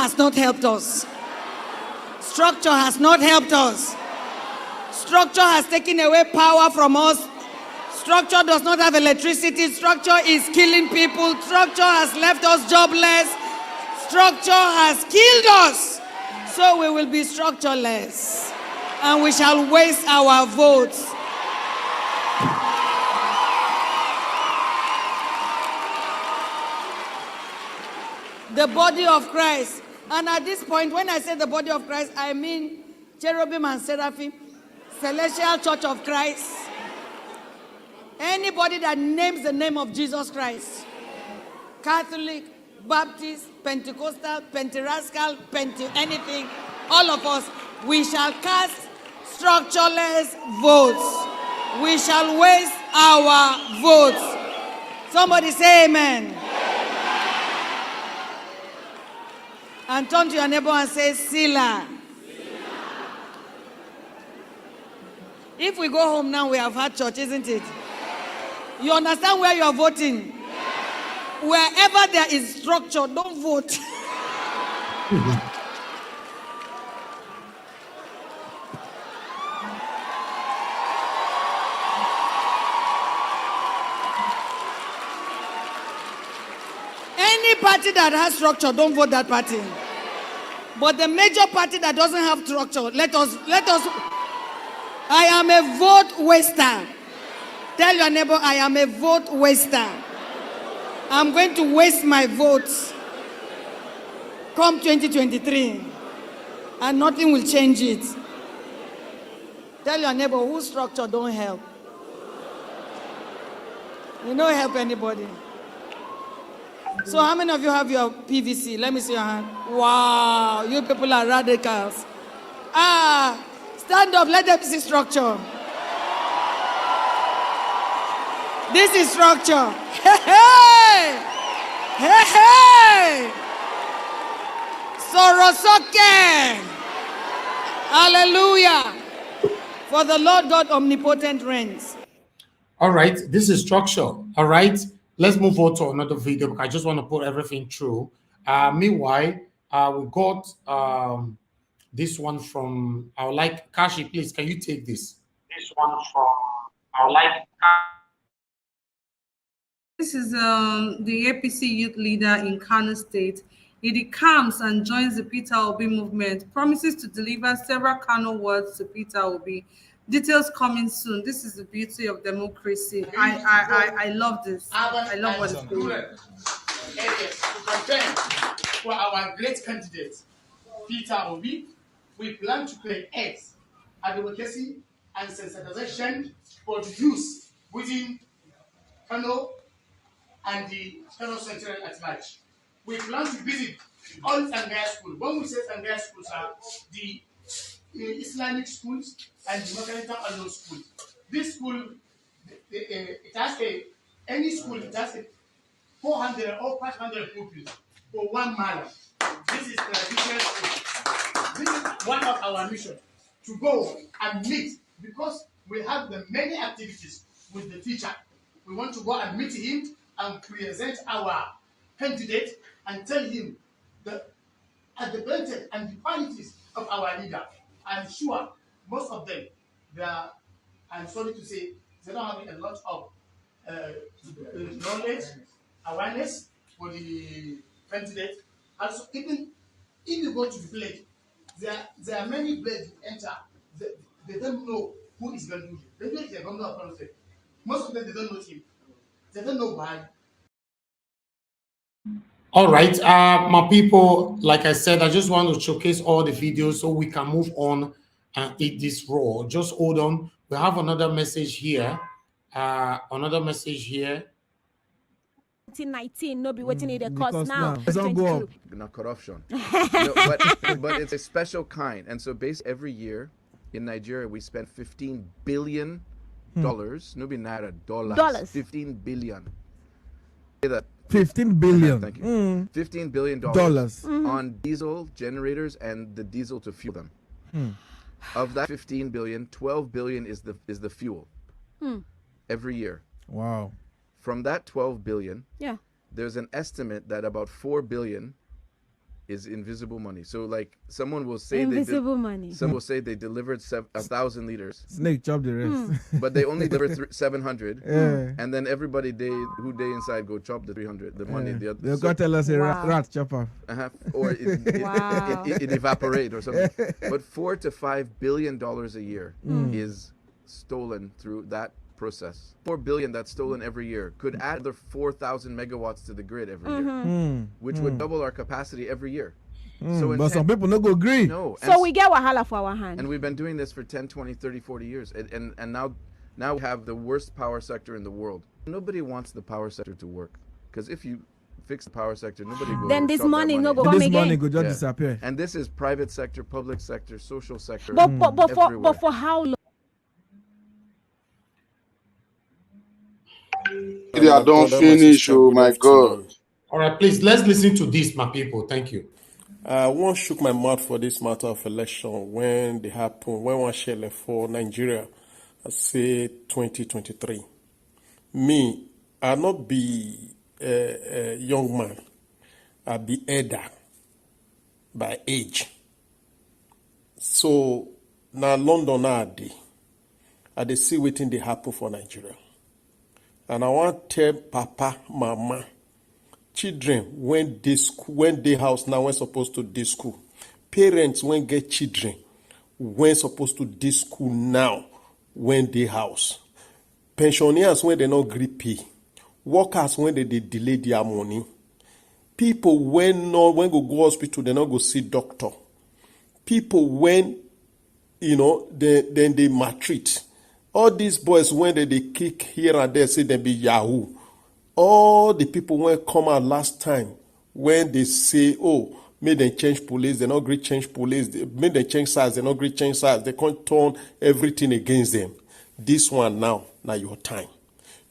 has not helped us. Structure has not helped us. Structure has taken away power from us. Structure does not have electricity. Structure is killing people. Structure has left us jobless. Structure has killed us. So we will be structureless. And we shall waste our votes. The body of Christ. And at this point, when I say the body of Christ, I mean cherubim and seraphim, Celestial Church of Christ. Anybody that names the name of Jesus Christ, Catholic, Baptist, Pentecostal, Pentarascal, anything, all of us, we shall cast structureless votes. We shall waste our votes. Somebody say amen. And turn to your neighbor and say, Sila. If we go home now, we have had church, isn't it? You understand where you are voting? Wherever there is structure, don't vote. Any party that has structure, don't vote that party. But the major party that doesn't have structure, let us. I am a vote waster. Tell your neighbor, I am a vote waster. I'm going to waste my votes come 2023, and nothing will change it. Tell your neighbor, whose structure don't help. You don't help anybody. So how many of you have your PVC? Let me see your hand. Wow, you people are radicals. Stand up, let them see structure. This is structure. Hey, hey! Hey, hey! Sorosoke! Hallelujah! For the Lord God omnipotent reigns. All right, this is structure. All right, let's move on to another video because I just want to put everything through. Meanwhile, we got this one from our like Kashi. Please, can you take this? This one from our like. This is the APC youth leader in Kano State. He decamps and joins the Peter Obi movement, promises to deliver several Kano words to Peter Obi. Details coming soon. This is the beauty of democracy. I love this. I love what it's doing. Areas to campaign for our great candidate, Peter Obi. We plan to create advocacy and sensitization for the youth within Kano and the Kano Central at large. We plan to visit all Sangaya schools. When we say Sangaya schools are the Islamic schools and the Makarita Allo schools. This school, it has any school, it has 400 or 500 pupils for 1 mile. This is traditional school. This is one of our missions, to go and meet, because we have the many activities with the teacher. We want to go and meet him and present our candidate and tell him the advantage and the qualities of our leader. I'm sure most of them, I'm sorry to say, they don't have a lot of knowledge, awareness for the candidate. Also, even if you go to the village, there are many villages enter. They don't know who is going to do it. The village is going to do. Most of them, they don't know him. They don't know why. All right, my people, like I said, I just want to showcase all the videos so we can move on and eat this raw. Just hold on. We have another message here. 2019, no be waiting in the cost now. Don't go up. Not corruption. No, but it's a special kind. And so basically every year in Nigeria, we spend $15 billion. No be naira, dollars. 15 billion. Say that. 15 billion. Thank you. $15 billion on diesel generators and the diesel to fuel them. Of that 15 billion, 12 billion is the fuel. Every year. Wow. From that 12 billion, yeah, there's an estimate that about 4 billion is invisible money. So like someone will say Invisible money. Some will say they delivered 1,000 liters, Snake chop the rest. but they only delivered 700. Yeah. And then everybody who they inside go chop the 300. The money. Yeah. The They'll other. go tell us a Wow. rat chopper. Or Wow. it evaporate or something. But $4 to $5 billion a year is stolen through that process. 4 billion that's stolen every year could add another 4,000 megawatts to the grid every year, which would double our capacity every year. So in But some people no go agree. no, So we get wahala for our hand. and we've been doing this for 10, 20, 30, 40 years. And now we have the worst power sector in the world. Nobody wants the power sector to work, because if you fix the power sector, nobody will Then this chop that money no go And come this money again. go just Yeah. disappear. And this is private sector, public sector, social sector. But everywhere. for how long? I don't finish, oh my God. All right, please, let's listen to this, my people. Thank you. I once shook my mouth for this matter of election when they happen, when one share for Nigeria, I say 2023. Me, I not be a young man. I be elder by age. So now London I dey see wetin dey happen for Nigeria. And I want tell papa, mama, children when they house now when supposed to dey school. Parents when get children when supposed to dey school now when they house. Pensioners when they not gree pay. Workers when they delay their money. People when go hospital they not go see doctor. People when then they maltreat. All these boys when they kick here and there say they be Yahoo. All the people when come out last time when they say, oh, may they change police, they not agree change police, may they change sides, they not agree change sides, they can't turn everything against them. This one now your time.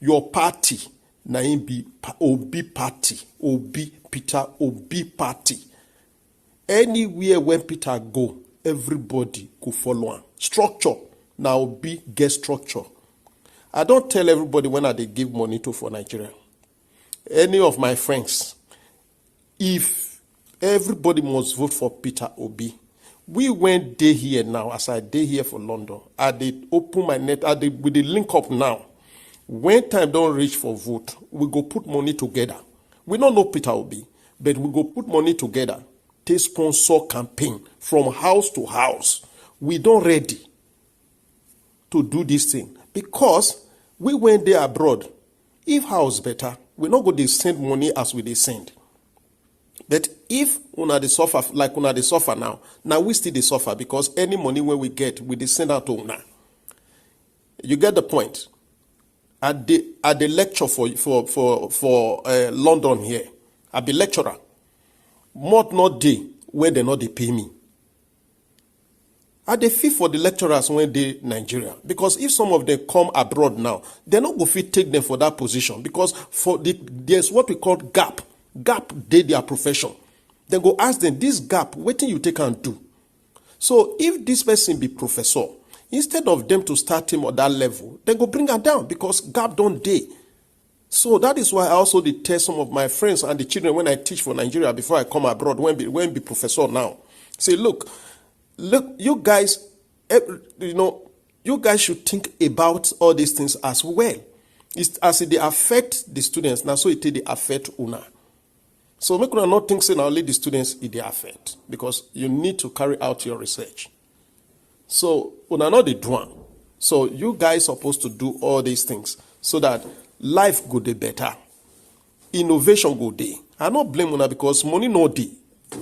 Your party now be Obi party, Obi Peter Obi party. Anywhere when Peter go, everybody go follow him. Structure now Obi get structure. I don't tell everybody when they give money to for Nigeria. Any of my friends, if everybody must vote for Peter Obi, we went day here now, as I day here for London, I did open my net, with the link up now. When time don't reach for vote, we go put money together. We don't know Peter Obi, but we go put money together, take sponsor campaign from house to house. We don't ready to do this thing because we went there abroad. If house better, we not go to send money as we they send. But if una dey suffer like una dey suffer now we still dey suffer because any money where we get, we dey send out to una. You get the point. At the lecture for London here, I be lecturer. More not day where they not they pay me. I dey feel for the lecturers when they Nigeria because if some of them come abroad now, they not go fit take them for that position because there's what we call gap dey their profession. Then go ask them this gap, what you take and do. So if this person be professor, instead of them to start him at that level, then go bring her down because gap don't dey. So that is why I also did tell some of my friends and the children when I teach for Nigeria before I come abroad, when be professor now. Say, look, you guys, you guys should think about all these things as well. It's as they affect the students, now so they affect una. So make una not think say now only the students they affect because you need to carry out your research. So una not the doing. So you guys supposed to do all these things so that life go dey better, innovation go dey. I not blame una because money no dey.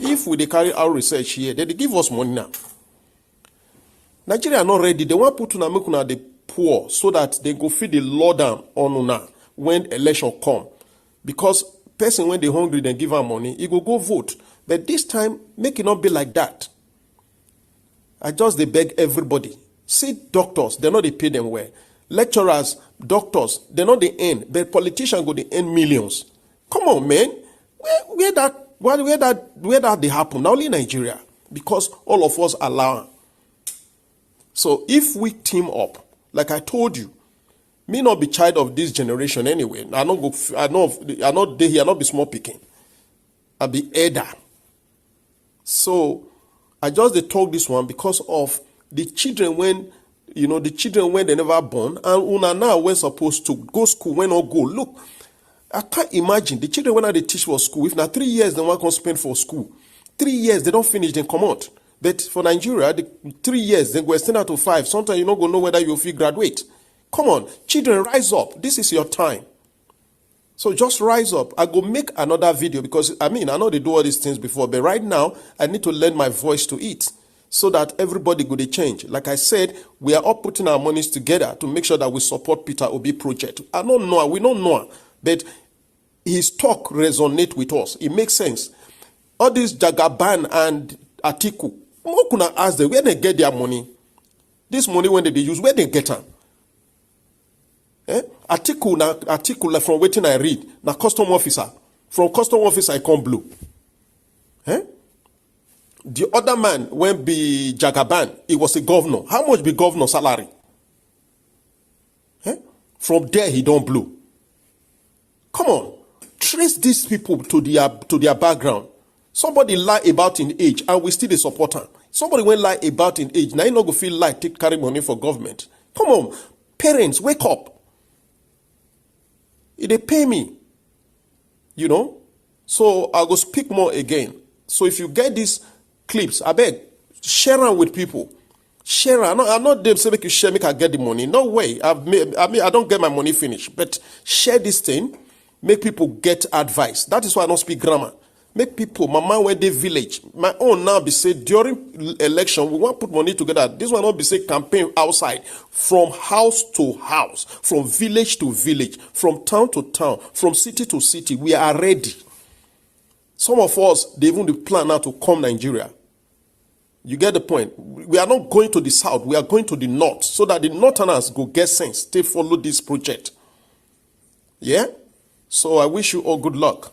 If we dey carry our research here, they give us money now. Nigeria are not ready. They want put una make una the poor so that they go feed the law down on una when election come. Because person when they hungry, they give her money, he go vote. But this time, make it not be like that. I just they beg everybody. See doctors, they know they pay them well. Lecturers, doctors, they know they earn. But politicians go they earn millions. Come on, man. Where that they happen? Not only Nigeria, because all of us allow. So if we team up, like I told you, me not be child of this generation anyway. I not there here, I not be small picking. I be elder. So I just they talk this one because of the children when the children when they never born and una now we're supposed to go school when not go. Look, I can't imagine the children when they teach for school. If now 3 years they want to spend for school, 3 years they don't finish, then come out. But for Nigeria, the 3 years then go extend out to 5. Sometimes you not go know whether you'll feel graduate. Come on, children, rise up. This is your time. So just rise up. I go make another video because I know they do all these things before, but right now I need to lend my voice to it so that everybody go to change. Like I said, we are all putting our monies together to make sure that we support Peter Obi project. I don't know, we don't know, but his talk resonate with us. It makes sense. All this Jagaban and Atiku, how can I ask them where they get their money? This money when they use, where they get them? Article from waiting I read na custom officer. From custom officer I come blue. The other man when be Jagaban, he was a governor. How much be governor salary? From there he don't blue. Come on, trace these people to their background. Somebody lie about in age and we still support him. Somebody when lie about in age, now you not go feel like take carry money for government. Come on, parents, wake up. They pay me, So I'll go speak more again. So if you get these clips, I beg, share them with people. Share them. I'm not them say make you share, make I get the money. No way. I don't get my money finished. But share this thing, make people get advice. That is why I don't speak grammar. Make people, mama where they village. My own now be say during election, we want to put money together. This one not be say campaign outside. From house to house, from village to village, from town to town, from city to city. We are ready. Some of us, they even plan now to come Nigeria. You get the point? We are not going to the south. We are going to the north. So that the northerners go get sense. They follow this project. Yeah? So I wish you all good luck.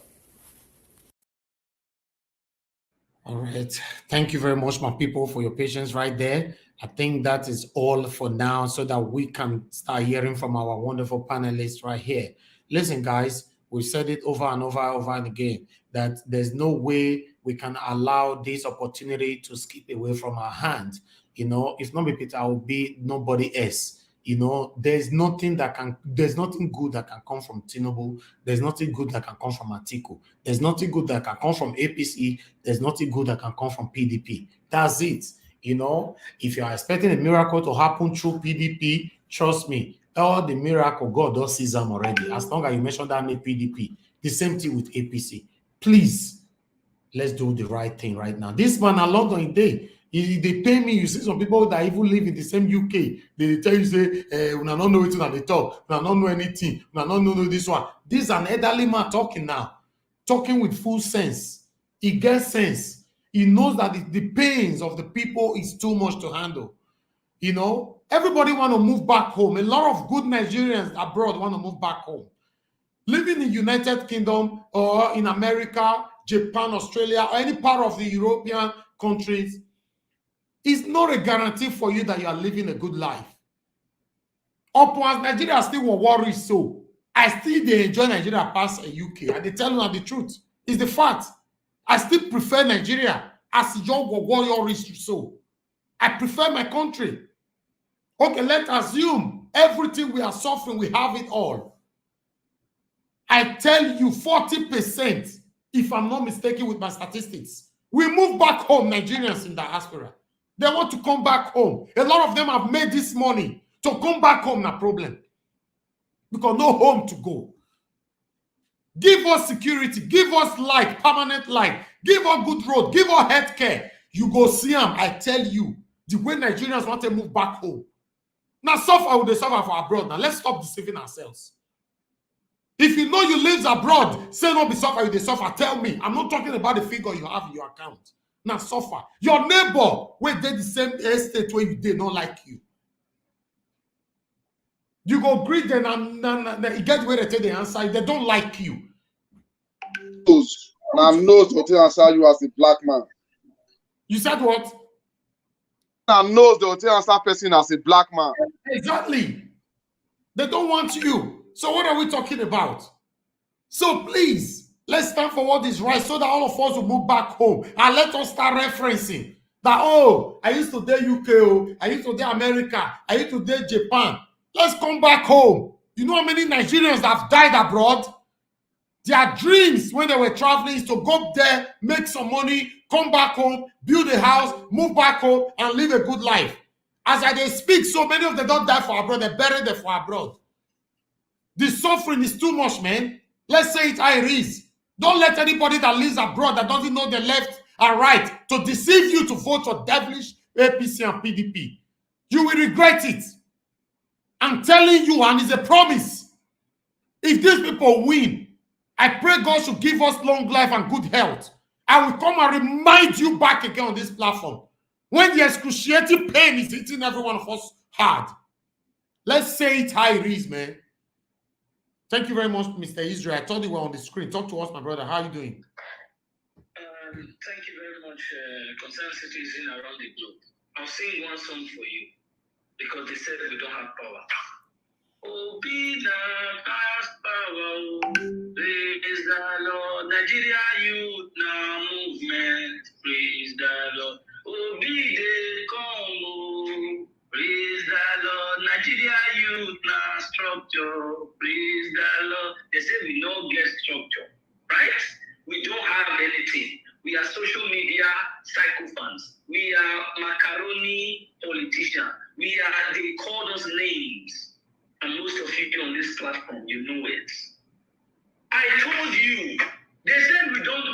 All right. Thank you very much, my people, for your patience right there. I think that is all for now so that we can start hearing from our wonderful panelists right here. Listen, guys, we've said it over and over and again that there's no way we can allow this opportunity to skip away from our hands. If not be Peter, I will be nobody else. There's nothing good that can come from Tinubu. There's nothing good that can come from Atiku. There's nothing good that can come from APC. There's nothing good that can come from PDP. That's it. If you are expecting a miracle to happen through PDP, trust me, all the miracle, God does see them already. As long as you mention that name PDP, the same thing with APC. Please, let's do the right thing right now. This man along on day. They pay me. You see some people that even live in the same UK. They tell you, say, we don't know it when they talk. We don't know anything. We don't know this one. This is an elderly man talking now. Talking with full sense. He gets sense. He knows that the pains of the people is too much to handle. Everybody want to move back home. A lot of good Nigerians abroad want to move back home. Living in United Kingdom or in America, Japan, Australia, or any part of the European countries, it's not a guarantee for you that you are living a good life. Upon Nigeria still will worry so. I still they enjoy Nigeria past a UK. And they tell you the truth. It's the fact. I still prefer Nigeria as young warrior so. I prefer my country. Okay, let's assume everything we are suffering, we have it all. I tell you 40%, if I'm not mistaken with my statistics, we move back home, Nigerians in diaspora. They want to come back home. A lot of them have made this money to come back home, no problem. Because no home to go. Give us security, give us light, permanent light, give us good road, give us health care. You go see them, I tell you, the way Nigerians want to move back home. Now suffer with the suffer for abroad. Now let's stop deceiving ourselves. If you know you live abroad, say not be suffer with the suffer. Tell me. I'm not talking about the figure you have in your account. Now suffer. Your neighbor where they the same estate where they don't like you. You go greet them and you get where they tell the answer. They don't like you. Now knows what they answer you as a black man. You said what? Now knows the hotel answer person as a black man. Exactly. They don't want you. So what are we talking about? So please, Let's stand for what is right so that all of us will move back home. And let us start referencing that, oh, I used to date UK, oh, I used to date America, I used to date Japan. Let's come back home. You know how many Nigerians have died abroad? Their dreams when they were traveling is to go there, make some money, come back home, build a house, move back home, and live a good life. As I speak, so many of them don't die for abroad, they bury them for abroad. The suffering is too much, man. Let's say it how it is. Don't let anybody that lives abroad that doesn't know the left and right to deceive you to vote for devilish APC and PDP. You will regret it. I'm telling you, and it's a promise. If these people win, I pray God should give us long life and good health. I will come and remind you back again on this platform when the excruciating pain is hitting every one of us hard. Let's say it how it is, man. Thank you very much, Mr. Israel. I told you we're on the screen. Talk to us, my brother. How are you doing? Thank you very much, concerned citizens around the globe. I'll sing one song for you because they said we don't have power. Obina has power. Praise the Lord. Nigeria youth now movement. Praise the Lord. Obi de Congo. Praise the Lord. Nigeria youth now structure. Praise the Lord. They say we don't get structure, right? We don't have anything. We are social media psychophants. We are macaroni politicians. They call us names. And most of you on this platform, you know it. I told you, they said we don't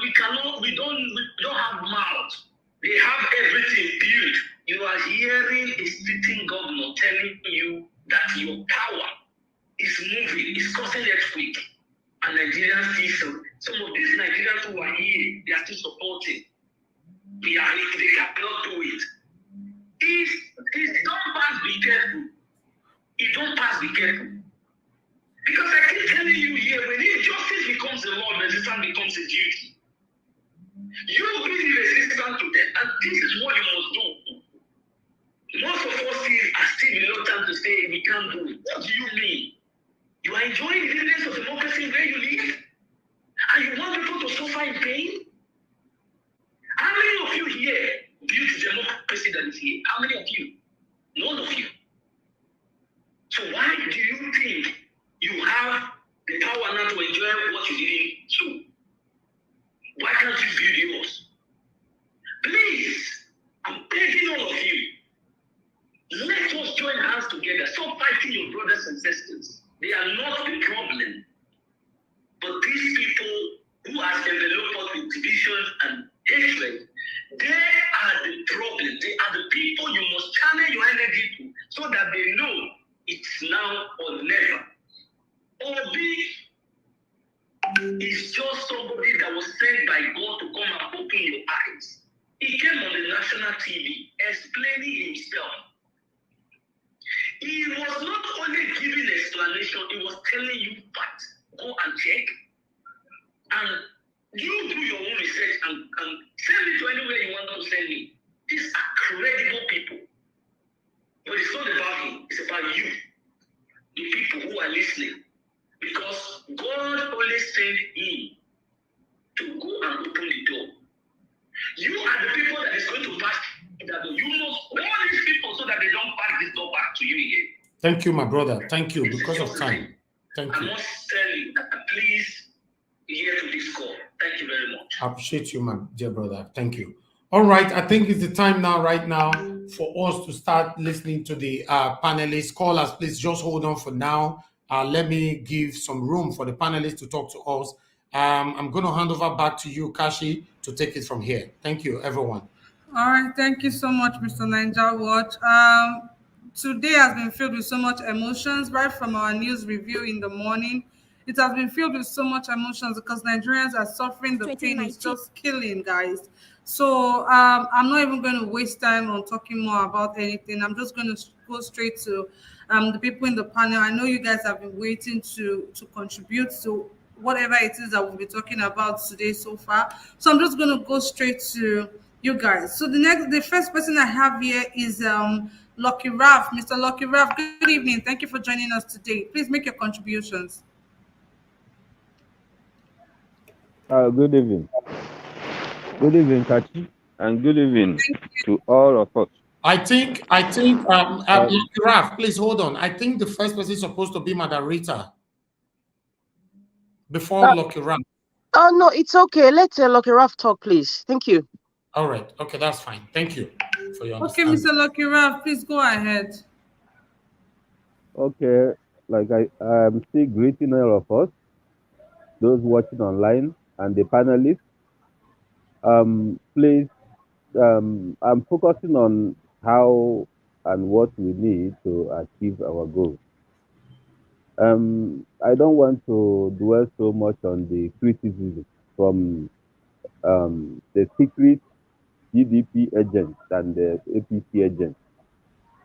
have mouth. They have everything built. You are hearing a sitting governor telling you that your power is moving, is causing earthquake. And Nigerians still, some of these Nigerians who are here, they are still supporting. They cannot do it. It's don't pass, be careful. It don't pass, be careful. Because I keep telling you here, when injustice becomes a law, resistance becomes a duty. You will be resistant to them, and this is what you must do. Most of us are still reluctant to say we can't do it. What do you mean? You are enjoying the dividends of democracy where you live, and you want people to suffer in pain? How many of you here built the democracy that is here? How many of you? None of you. So why do you think you have the power now to enjoy what you didn't do? Why can't you build yours? Please, I'm begging all of you. Let us join hands together. Stop fighting your brothers and sisters. They are not the problem. But these people who are enveloped us with division and hatred, they are the problem. They are the people you must channel your energy to so that they know it's now or never. Obi is just somebody that was sent by God to come and open your eyes. He came on the national TV explaining himself. He was not only giving explanation, he was telling you facts. Go and check. And you do your own research and send me to anywhere you want to send me. These are credible people. But it's not about him, it's about you. The people who are listening. Because God only sent him to go and open the door. You are the people that is going to pass that door. You must all these people so that they don't pass this door back to you again. Thank you, my brother. Thank you. Because of time. Thank you. I must tell you that please hear to this call. Thank you very much. I appreciate you, my dear brother. Thank you. All right. I think it's the time now, right now, for us to start listening to the panelists. Callers, please just hold on for now. Let me give some room for the panelists to talk to us. I'm going to hand over back to you, Kashi, to take it from here. Thank you, everyone. All right, thank you so much, Mr. Ninja Watch. Today has been filled with so much emotions, right from our news review in the morning. It has been filled with so much emotions because Nigerians are suffering. The pain is just killing, guys. So I'm not even going to waste time on talking more about anything. I'm just going to go straight to the people in the panel. I know you guys have been waiting to contribute to whatever it is that we'll be talking about today so far. So I'm just going to go straight to you guys. So the first person I have here is Lucky Ralph. Mr. Lucky Ralph, good evening. Thank you for joining us today. Please make your contributions. Good evening. Good evening, Kachi, and good evening to all of us. I think, Raf, please hold on. I think the first person is supposed to be Margarita before Lucky Raf. Oh, no, it's okay. Let Lucky Raf talk, please. Thank you. All right. Okay, that's fine. Thank you for your Okay, understanding. Mr. Lucky Ralph, please go ahead. Okay, like I'm still greeting all of us, those watching online, and the panelists. Please, I'm focusing on how and what we need to achieve our goals. I don't want to dwell so much on the criticism from the secret GDP agents and the APC agents.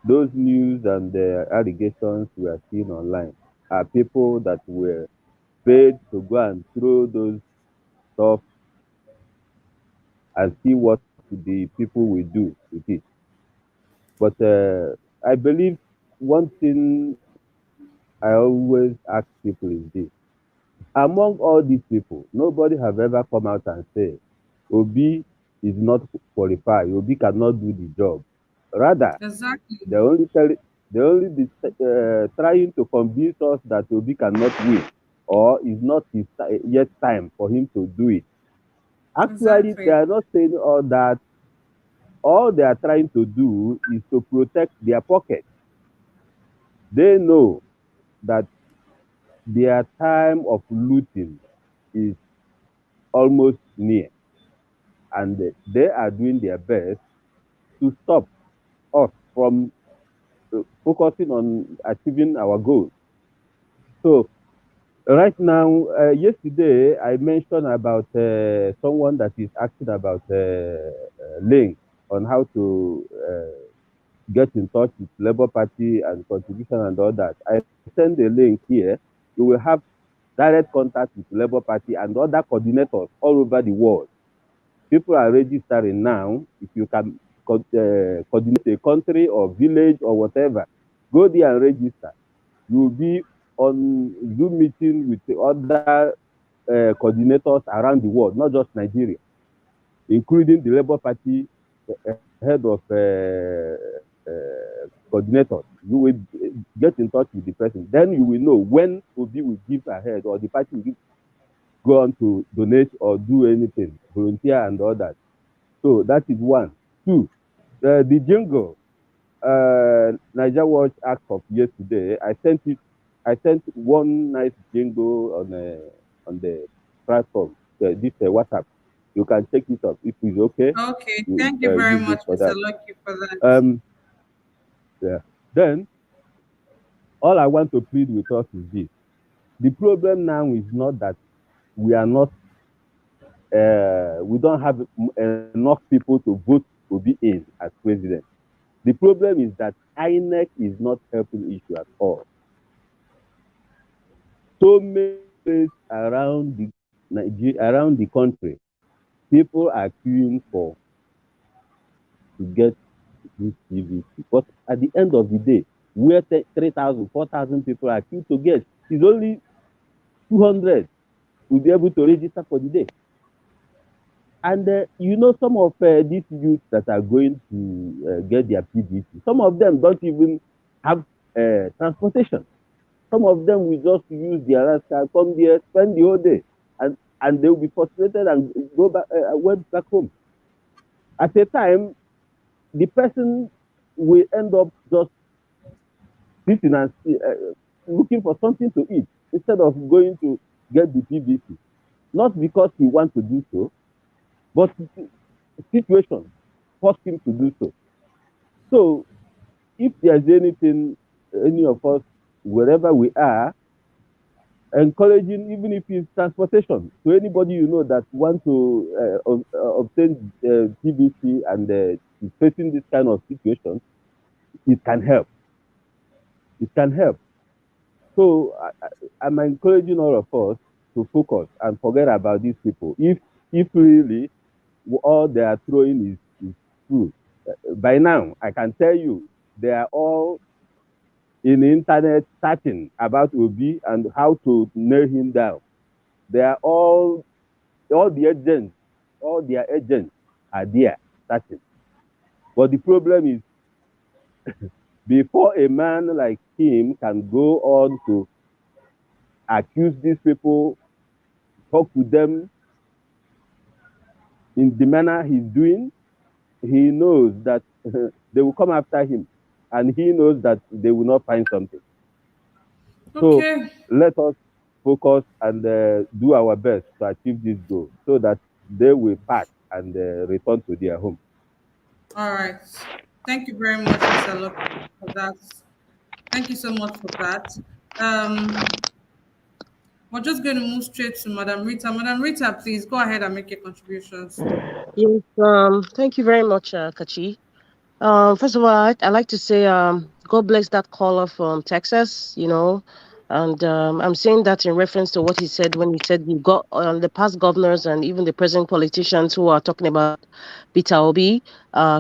Those news and the allegations we are seeing online are people that were paid to go and throw those stuff and see what the people will do with it. But I believe one thing I always ask people is this. Among all these people, nobody have ever come out and say, Obi is not qualified, Obi cannot do the job. Rather, Exactly. they only trying to convince us that Obi cannot win or is not yet time for him to do it. Actually, Exactly. they are not saying all that. All they are trying to do is to protect their pocket. They know that their time of looting is almost near, and they are doing their best to stop us from focusing on achieving our goals. So right now, yesterday I mentioned about someone that is asking about link on how to get in touch with Labour Party and contribution and all that. I send a link here. You will have direct contact with Labour Party and other coordinators all over the world. People are registering now. If you can coordinate a country or village or whatever, go there and register. You will be on Zoom meeting with the other coordinators around the world, not just Nigeria, including the Labour Party head of coordinators. You will get in touch with the person. Then you will know when Obi will give ahead or the party will go on to donate or do anything, volunteer and all that. So that is one. Two, the jingle Niger Watch act of yesterday. I sent one nice jingle on the platform, this WhatsApp. You can check it up if it's okay. Okay, thank you very use much, it for Mr. that. Lucky, for that. Yeah. Then all I want to plead with us is this: the problem now is not that we are not, we don't have enough people to vote to be in as president. The problem is that INEC is not helping the issue at all. So many places around the country, people are queuing to get this PVC. But at the end of the day, where 3,000, 4,000 people are queued to get, is only 200 will be able to register for the day. And some of these youths that are going to get their PVC, some of them don't even have transportation. Some of them will just use their rascal, come there, spend the whole day, and they will be frustrated and go back, went back home. At a time, the person will end up just sitting and looking for something to eat instead of going to get the PVC. Not because he wants to do so, but situation forced him to do so. So, if there's anything, any of us, wherever we are, encouraging, even if it's transportation, to anybody that want to obtain PVC and is facing this kind of situation, it can help. It can help. So I'm encouraging all of us to focus and forget about these people. If really all they are throwing is true, by now I can tell you they are all in the internet searching about Obi and how to nail him down. They are all all their agents are there searching. But the problem is, before a man like him can go on to accuse these people, talk to them in the manner he's doing, he knows that they will come after him, and he knows that they will not find something. Okay. So let us focus and do our best to achieve this goal so that they will pack and return to their home. All right. Thank you very much, Mr. Locke, for that. Thank you so much for that. We're just going to move straight to Madam Rita. Madam Rita, please go ahead and make your contributions. Yes, thank you very much, Kachi. First of all, I'd like to say, God bless that caller from Texas, and I'm saying that in reference to what he said when he said you've got the past governors and even the present politicians who are talking about Peter Obi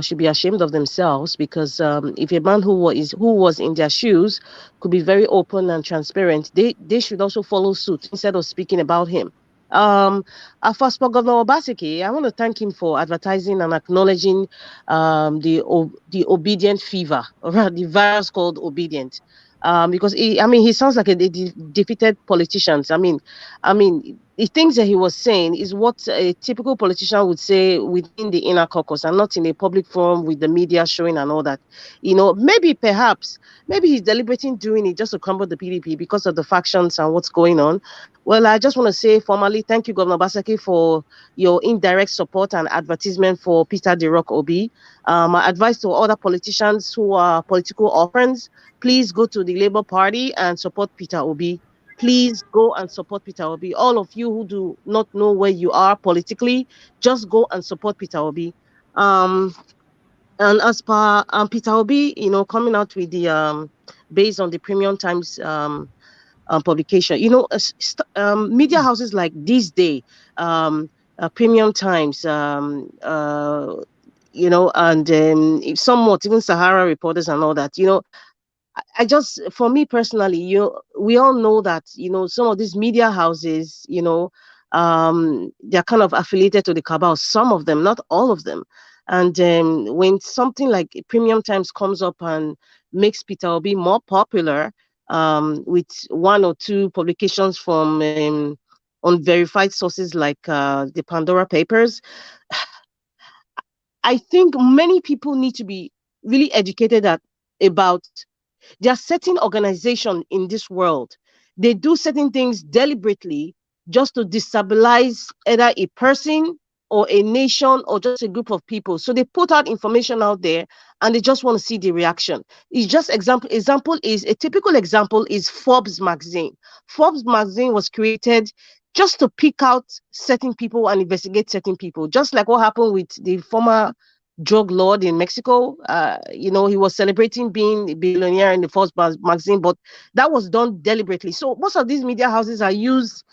should be ashamed of themselves, because if a man who was in their shoes could be very open and transparent, they should also follow suit instead of speaking about him. First for Governor Obaseki, I want to thank him for advertising and acknowledging the obedient fever, or the virus called obedient. Because he sounds like a defeated politician. The things that he was saying is what a typical politician would say within the inner caucus and not in a public forum with the media showing and all that. Maybe he's deliberating doing it just to crumble the PDP because of the factions and what's going on. Well, I just want to say formally, thank you, Governor Obaseki, for your indirect support and advertisement for Peter the Rock Obi. My advice to other politicians who are political orphans, please go to the Labour Party and support Peter Obi. Please go and support Peter Obi. All of you who do not know where you are politically, just go and support Peter Obi. And as per Peter Obi, coming out with the based on the Premium Times publication, media houses like This Day, Premium Times, and somewhat even Sahara Reporters and all that, for me personally, we all know that, some of these media houses, they're kind of affiliated to the cabal, some of them, not all of them. And when something like Premium Times comes up and makes Peter Obi more popular, with one or two publications from unverified sources like the Pandora Papers, I think many people need to be really educated about there are certain organizations in this world. They do certain things deliberately just to destabilize either a person or a nation or just a group of people. So they put out information out there and they just want to see the reaction. It's just a typical example is Forbes magazine. Forbes magazine was created just to pick out certain people and investigate certain people, just like what happened with the former drug lord in Mexico. He was celebrating being a billionaire in the Forbes magazine, but that was done deliberately. So most of these media houses are used,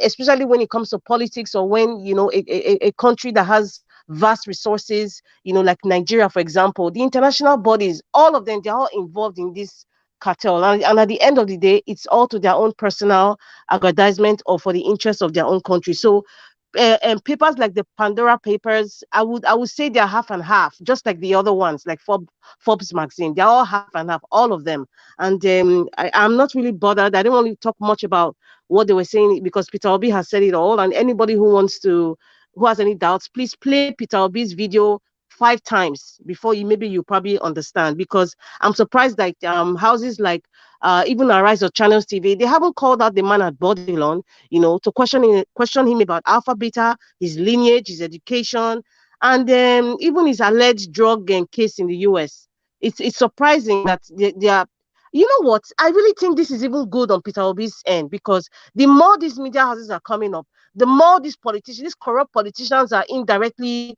especially when it comes to politics, or when, a country that has vast resources, like Nigeria, for example, the international bodies, all of them, they're all involved in this cartel. And at the end of the day, it's all to their own personal aggrandizement or for the interest of their own country. So and papers like the Pandora Papers, I would say they're half and half, just like the other ones, like Forbes magazine. They're all half and half, all of them. And I'm not really bothered. I don't want to talk much about what they were saying, because Peter Obi has said it all. And anybody who has any doubts, please play Peter Obi's video 5 times before you probably understand, because I'm surprised that houses like even Arise or Channels TV, they haven't called out the man at Babylon, to question him about Alpha Beta, his lineage, his education, and even his alleged drug case in the US. It's surprising that they are. You know what? I really think this is even good on Peter Obi's end, because the more these media houses are coming up, the more these corrupt politicians are indirectly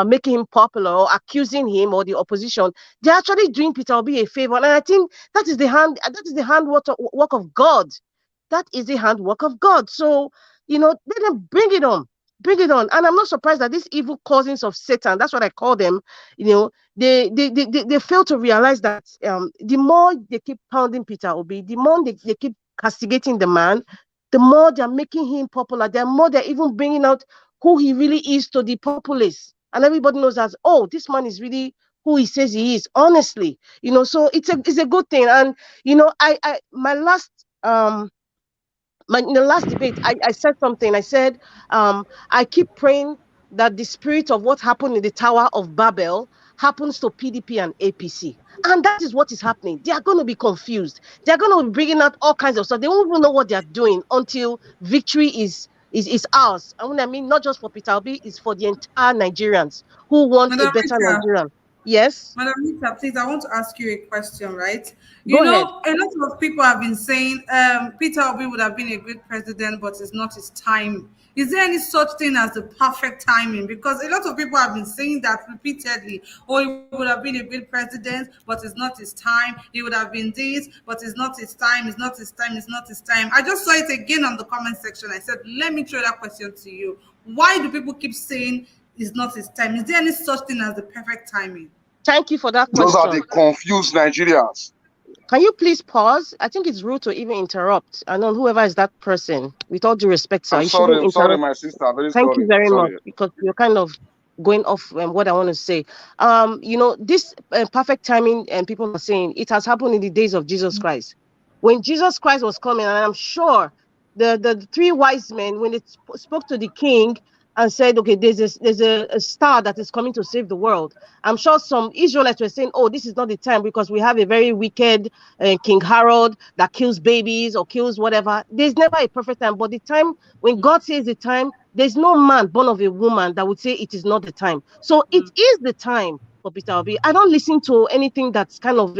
making him popular or accusing him or the opposition. They're actually doing Peter Obi a favor, and I think that is the handwork of God. That is the handwork of God. So let them bring it on. Bring it on. And I'm not surprised that these evil cousins of Satan, that's what I call them, they fail to realize that the more they keep pounding Peter Obi, the more they keep castigating the man, the more they're making him popular, the more they're even bringing out who he really is to the populace. And everybody knows as, oh, this man is really who he says he is, honestly. So it's a good thing. And, in the last debate, I said something. I said, I keep praying that the spirit of what happened in the Tower of Babel happens to PDP and APC. And that is what is happening. They are going to be confused. They're going to be bringing out all kinds of stuff. They won't even know what they're doing until victory is ours. And when I mean not just for Peter Obi, it's for the entire Nigerians who want a Madam better Rita, Nigerian. Yes? Madam Rita, please, I want to ask you a question, right? Go ahead. A lot of people have been saying Peter Obi would have been a great president, but it's not his time. Is there any such thing as the perfect timing? Because a lot of people have been saying that repeatedly. Oh, he would have been a great president, but it's not his time. He would have been this, but it's not his time. It's not his time. It's not his time. I just saw it again on the comment section. I said, let me throw that question to you. Why do people keep saying it's not his time? Is there any such thing as the perfect timing? Thank you for that Those question. are the confused Nigerians. Can you please pause? I think it's rude to even interrupt. I know whoever is that person. With all due respect, sir, I'm you shouldn't sorry, interrupt. my sister. Very Thank sorry. you very much, Sorry. because you're kind of going off what I want to say. This perfect timing, and people are saying it has happened in the days of Jesus Christ. When Jesus Christ was coming, and I'm sure the three wise men, when they spoke to the king and said, okay, there's a star that is coming to save the world. I'm sure some Israelites were saying, oh, this is not the time because we have a very wicked King Harold that kills babies or kills whatever. There's never a perfect time, but the time when God says the time, there's no man born of a woman that would say it is not the time. So it is the time for Peter Obi. I don't listen to anything that's kind of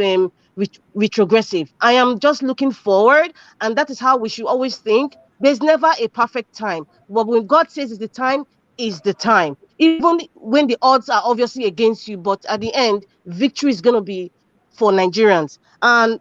retrogressive. I am just looking forward, and that is how we should always think. There's never a perfect time. But when God says it's the time, is the time. Even when the odds are obviously against you, but at the end, victory is going to be for Nigerians. And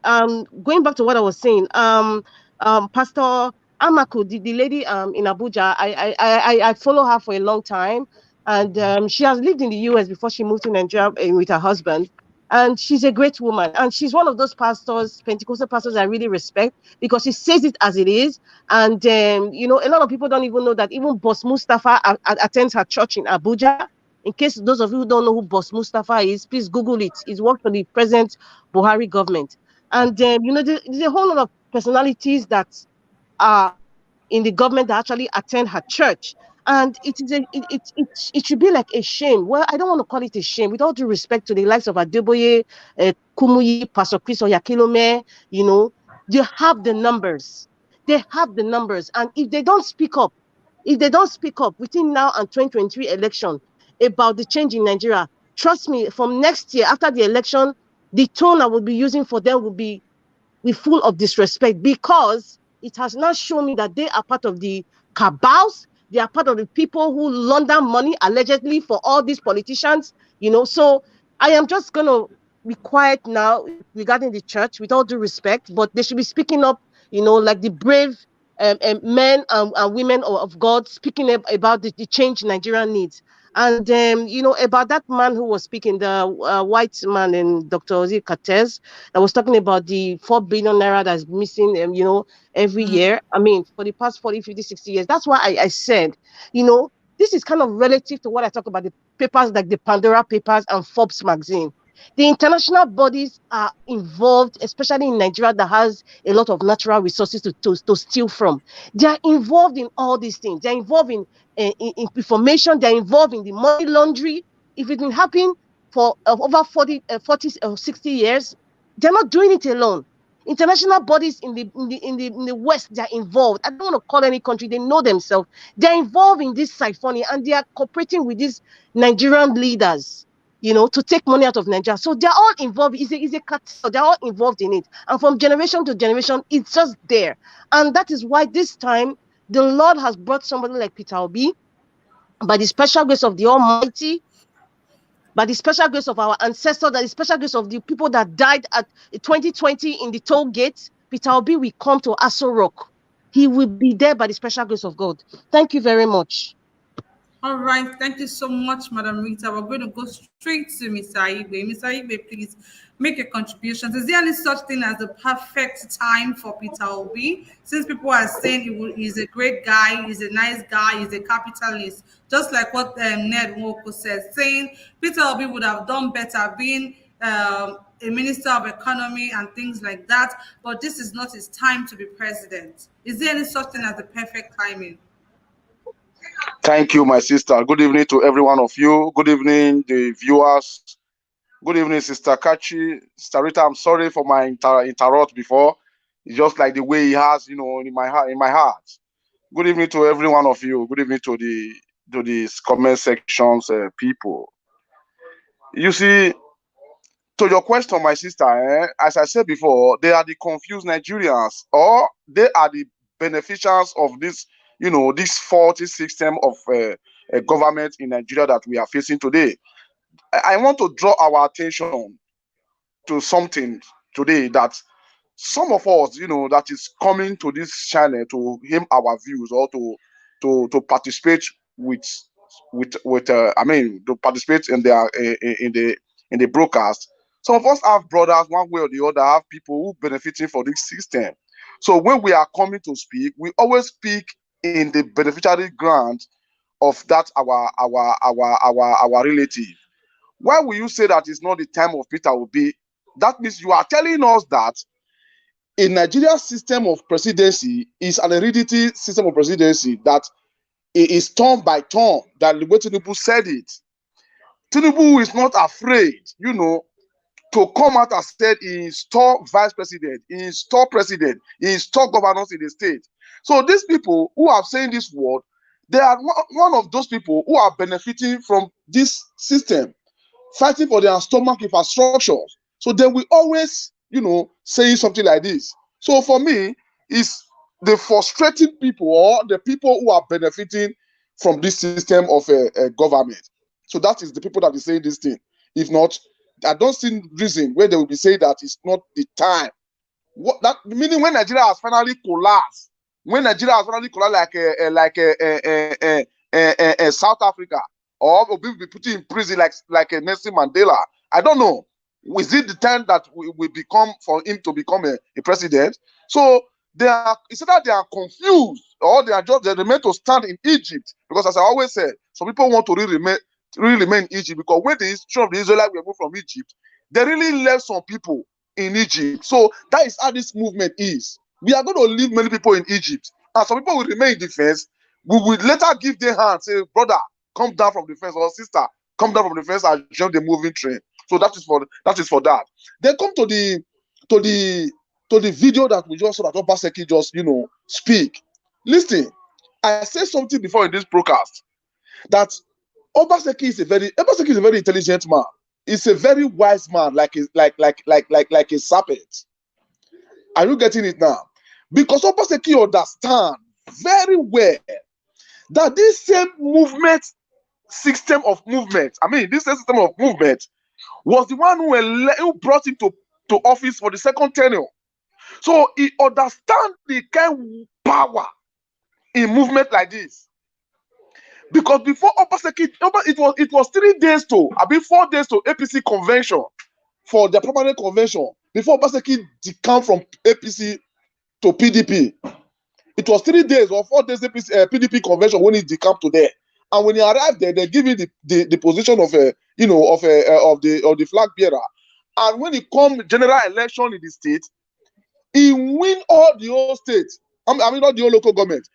going back to what I was saying, Pastor Amaku, the lady in Abuja, I follow her for a long time, and she has lived in the US before she moved to Nigeria with her husband. And she's a great woman, and she's one of those pastors, Pentecostal pastors, I really respect, because she says it as it is. And a lot of people don't even know that even Boss Mustafa attends her church in Abuja. In case those of you who don't know who Boss Mustafa is, please Google it. He's worked for the present Buhari government. And there's a whole lot of personalities that are in the government that actually attend her church. And it should be like a shame. Well, I don't want to call it a shame. With all due respect to the likes of Adeboye, Kumuyi, Pastor Chris Oyakilome, they have the numbers. They have the numbers. And if they don't speak up within now and 2023 election about the change in Nigeria, trust me, from next year after the election, the tone I will be using for them will be full of disrespect, because it has not shown me that they are part of the cabals. They are part of the people who launder money allegedly for all these politicians, So I am just going to be quiet now regarding the church, with all due respect, but they should be speaking up, like the brave men and women of God, speaking about the change Nigeria needs. And about that man who was speaking, the white man, and Dr. Ozzy Cortez, that was talking about the 4 billion naira that's missing, every year. I mean, for the past 40, 50, 60 years. That's why I said, this is kind of relative to what I talk about, the papers like the Pandora Papers and Forbes magazine. The international bodies are involved, especially in Nigeria that has a lot of natural resources to steal from. They are involved in all these things. They're involved in information. They're involved in the money laundry. If it didn't happen for over 40 or 60 years, they're not doing it alone. International bodies in the West, they're involved. I don't want to call any country. They know themselves. They're involved in this siphony, and they are cooperating with these Nigerian leaders, to take money out of Nigeria. So they're all involved. It's a cartel. They're all involved in it. And from generation to generation, it's just there. And that is why this time the Lord has brought somebody like Peter Obi, by the special grace of the Almighty, by the special grace of our ancestors, by the special grace of the people that died at 2020 in the toll gates. Peter Obi will come to Aso Rock. He will be there by the special grace of God. Thank you very much. All right, thank you so much, Madam Rita. We're going to go straight to Mr. Igbe. Mr. Igbe, please make a contribution. Is there any such thing as the perfect time for Peter Obi? Since people are saying he's a great guy, he's a nice guy, he's a capitalist, just like what Ned Nwoko said, saying Peter Obi would have done better being a minister of economy and things like that, but this is not his time to be president. Is there any such thing as the perfect timing? Thank you, my sister. Good evening to every one of you. Good evening, the viewers. Good evening, Sister Kachi. Sister Rita, I'm sorry for my interrupt before. It's just like the way he has, in my heart. Good evening to every one of you. Good evening to the comment sections, people. You see, to your question, my sister, as I said before, they are the confused Nigerians, or they are the beneficiaries of this, this faulty system of government in Nigeria that we are facing today. I want to draw our attention to something today that some of us, that is coming to this channel to hear our views or to participate to participate in the broadcast. Some of us have brothers, one way or the other, have people who benefiting from this system. So when we are coming to speak, we always speak in the beneficiary grant of that our relative. Why will you say that it's not the time of Peter Obi? That means you are telling us that a Nigeria system of presidency is an hereditary system of presidency that it is turn by turn, that the way Tinubu said it. Tinubu is not afraid, to come out and said he install vice president, he install president, he install governors in the state. So these people who are saying this word, they are one of those people who are benefiting from this system, fighting for their stomach infrastructures. So they will always, saying something like this. So for me, it's the frustrating people or the people who are benefiting from this system of government. So that is the people that is saying this thing. If not, I don't see reason where they will be saying that it's not the time. What that meaning when Nigeria has finally collapsed, like South Africa, or will be put in prison like Nelson Mandela. I don't know. Is it the time that we become for him to become a president? So it's either they are confused or they remain to stand in Egypt, because as I always said, some people want to really remain in Egypt, because when the history of the Israelites were moved from Egypt, they really left some people in Egypt. So that is how this movement is. We are going to leave many people in Egypt, and some people will remain in the fence. We will later give their hand, say, brother, come down from the fence, or sister, come down from the fence and join the moving train. So that is for that. Then come to the video that we just saw that Obaseki just speak. Listen, I said something before in this broadcast that Obaseki is a very intelligent man. He's a very wise man, like a serpent. Are you getting it now? Because Obaseki understand very well that this same system of movement was the one who brought him to office for the second tenure. So he understands the kind of power in movement like this. Because before Obaseki, it was 4 days to APC convention, for the permanent convention, before Obaseki decamped from APC to PDP. It was 3 days or 4 days PDP convention when he decamped to there. And when he arrived there, they give him the position of the flag bearer. And when he come general election in the state, he win all the whole state. All the whole local government,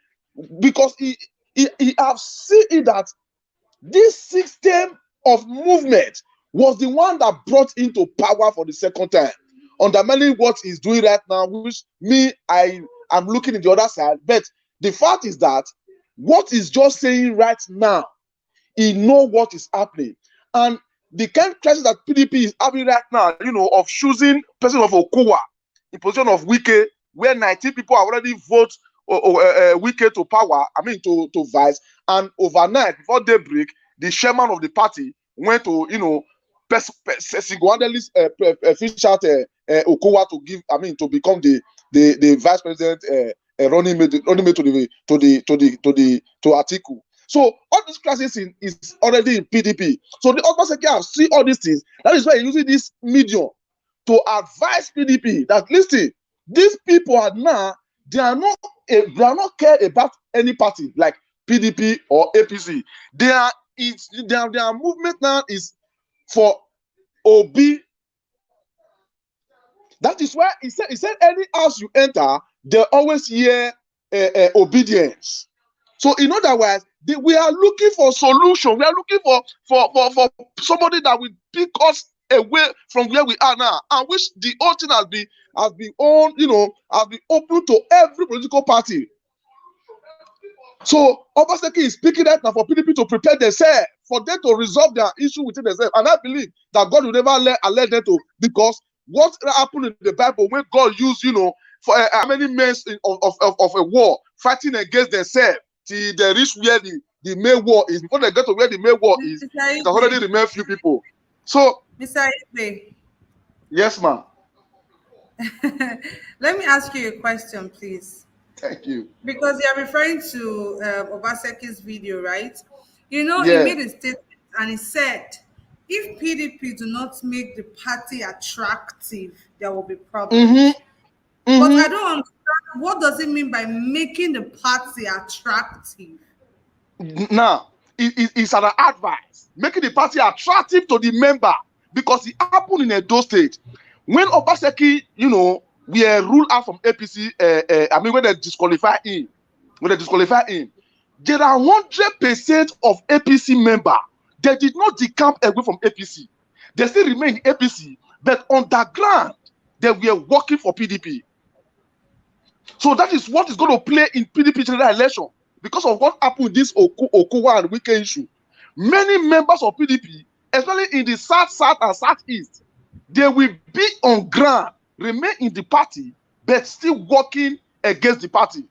because he have seen that this system of movement was the one that brought into power for the second time, undermining what he's doing right now, which I'm looking in the other side. But the fact is that what he's just saying right now, he know what is happening. And the kind of crisis that PDP is having right now, of choosing person of Okuwa in position of Wike, where 19 people already vote Wike to power, to vice, and overnight, before daybreak, the chairman of the party went to, single-handedly fish out Okuwa to become the vice president, running mate to Atiku. So all this crisis is already in PDP. So the Obaseki see all these things. That is why you're using this medium to advise PDP that listen, these people are now they are not cared about any party like PDP or APC. Their movement now is for Obi. That is why he said any house you enter, they always hear obedience. So in other words, we are looking for solution. We are looking for somebody that will pick us away from where we are now, and which the whole thing has been open to every political party. So Obaseki is speaking right now for PDP to prepare themselves, for them to resolve their issue within themselves. And I believe that God will never allow them to, because what happened in the Bible when God used, for how many men of a war fighting against themselves till they reach where the main war is. Before they get to where the main war is, it has already remained few people. So, Mr. Ibe, yes, ma'am. let me ask you a question, please. Thank you. Because you are referring to Obaseki's video, right? He Yeah. made a statement and he said, if PDP do not make the party attractive, there will be problems. But I don't understand, what does it mean by making the party attractive? Now, it's an advice, making the party attractive to the member, because it happened in Edo State. When Obaseki, were ruled out from APC, when they disqualify him, there are 100% of APC members. They did not decamp away from APC. They still remain in APC, but on the ground, they were working for PDP. So that is what is going to play in PDP general election. Because of what happened in this Okowa and Wike issue, many members of PDP, especially in the South, and Southeast, they will be on ground, remain in the party, but still working against the party.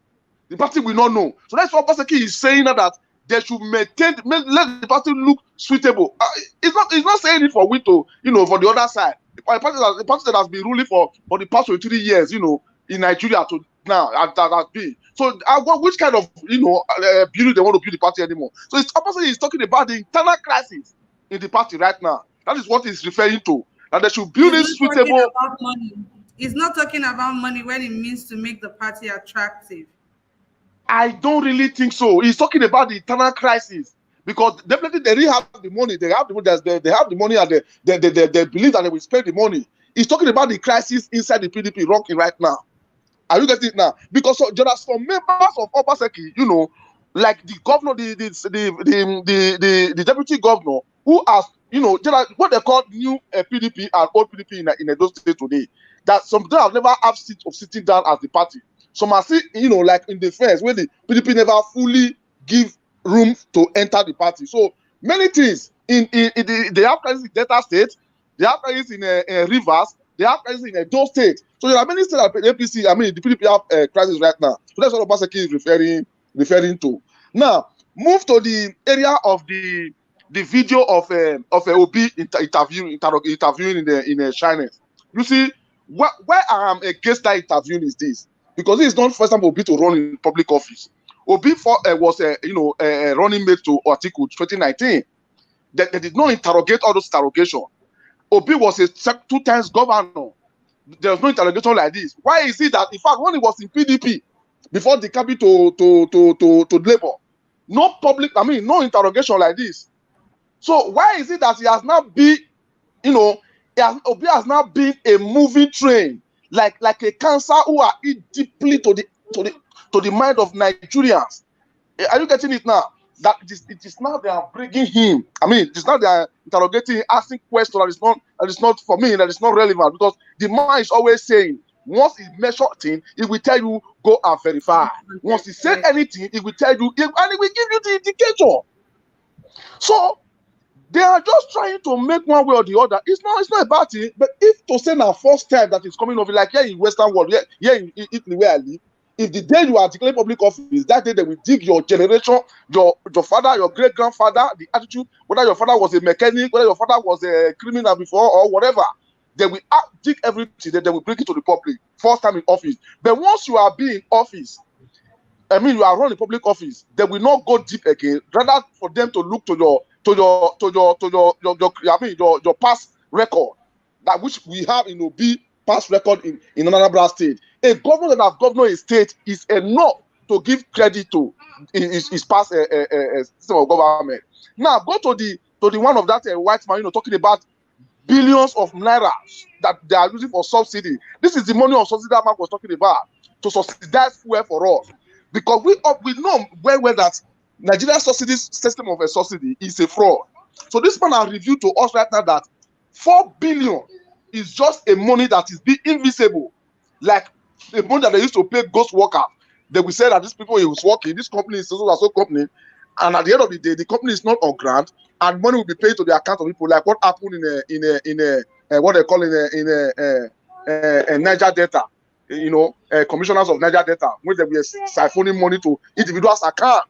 The party will not know. So that's what Obaseki is saying, that they should let the party look suitable. It's not saying it for we to, for the other side. The party that has been ruling for the past 23 years, in Nigeria to now, that has been. So which kind of, beauty they want to build the party anymore? So it's Obaseki is talking about the internal crisis in the party right now. That is what he's referring to. That they should build it suitable. He's not talking about money when it means to make the party attractive. I don't really think so. He's talking about the internal crisis, because definitely they really have the money. They have the money. They have the money, and they believe that they will spend the money. He's talking about the crisis inside the PDP rocking right now. Are you getting it now? Because there are some members of Obaseki, like the governor, the deputy governor, who has, there are what they call new PDP and old PDP in Edo State today. That some of them have never have seat of sitting down as the party. Some are still, like in the first, where the PDP never fully give room to enter the party. So many things they have crisis in Delta State, they have crisis in Rivers, they have crisis in Edo State. So there are many states that APC, the PDP have crisis right now. So that's what Obaseki is referring to. Now, move to the area of the video of Obi interviewing in China. You see, why I am against that interview is this, because this is not first time Obi to run in public office. Obi was a running mate to Atiku 2019. They did not interrogate all those interrogations. Obi was a 2 times governor. There was no interrogation like this. Why is it that, in fact, when he was in PDP before the cabin to Labour, no interrogation like this. So why is it that he has now been, Obi has now been a moving train, like a cancer who are deeply to the mind of Nigerians? Are you getting it now? That it is now they are bringing him. It is now they are interrogating, asking questions that is not for me, that is not relevant, because the man is always saying, once he measures things, he will tell you, go and verify. Once he said anything, he will tell you, and he will give you the indicator. So they are just trying to make one way or the other. It's not about it. But if to say now first time that is coming over, like here in Western world, here in Italy where I live, if the day you are declaring public office, that day they will dig your generation, your father, your great grandfather, the attitude, whether your father was a mechanic, whether your father was a criminal before or whatever, they will dig everything. Then they will bring it to the public first time in office. But once you are being in office, I mean, you are running public office, they will not go deep again. Rather for them to look to your past record, that which we have in Obi past record in Anambra State. A governor that has governor a state is enough to give credit to his past system of government. Now go to the one of that white man, talking about billions of naira that they are using for subsidy. This is the money of subsidy that man was talking about to subsidize fuel for us, because we know well that Nigeria's system of a subsidy is a fraud. So this man has revealed to us right now that 4 billion is just a money that is being invisible, like the money that they used to pay ghost workers. They will say that these people he was working, this company is so company, and at the end of the day, the company is not on grant, and money will be paid to the account of people, like what happened in what they call in Niger Delta, commissioners of Niger Delta, when they were siphoning money to individuals' account,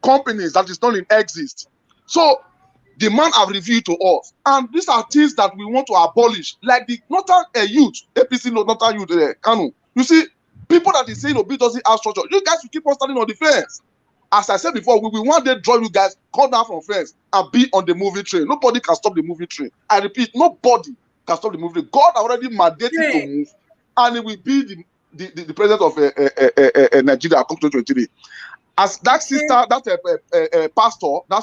companies that is not in exist. So the man have revealed to us, and these are things that we want to abolish, like the northern youth, APC northern youth, Kanu. You see, people that is saying Obi doesn't have structure, you guys will keep on standing on the fence. As I said before, we will one day draw you guys, come down from fence and be on the moving train. Nobody can stop the moving train. I repeat, nobody can stop the moving train. God already mandated to move, and it will be the president of Nigeria come 2023. As that sister, that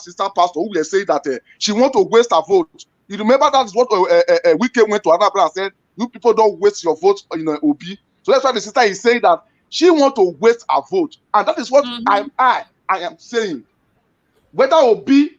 sister pastor who will say that she want to waste her vote. You remember that is what Wike went to Anambra and said, you people don't waste your vote in Obi. So that's why the sister is saying that she want to waste her vote. And that is what I am saying. Whether Obi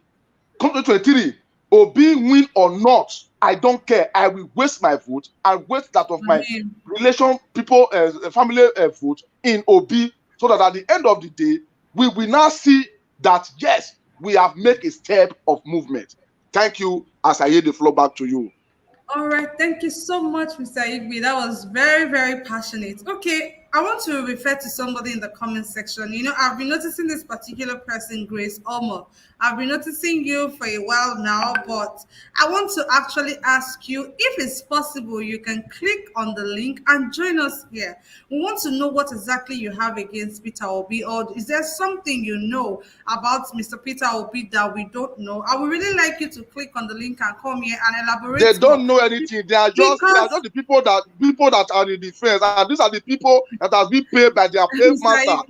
come to 23, Obi win or not, I don't care. I will waste my vote and waste that of my relation, people, family vote in Obi, so that at the end of the day, we will now see that, yes, we have made a step of movement. Thank you, as I yield the floor back to you. All right, thank you so much, Mr. Igwe. That was very, very passionate. Okay, I want to refer to somebody in the comment section. I've been noticing this particular person, Grace Omo. I've been noticing you for a while now, but I want to actually ask you, if it's possible, you can click on the link and join us here. We want to know what exactly you have against Peter Obi, or is there something you know about Mr. Peter Obi that we don't know? I would really like you to click on the link and come here and elaborate. They don't know anything. They are just the people that are in defense, and these are the people that have been paid by their pay master,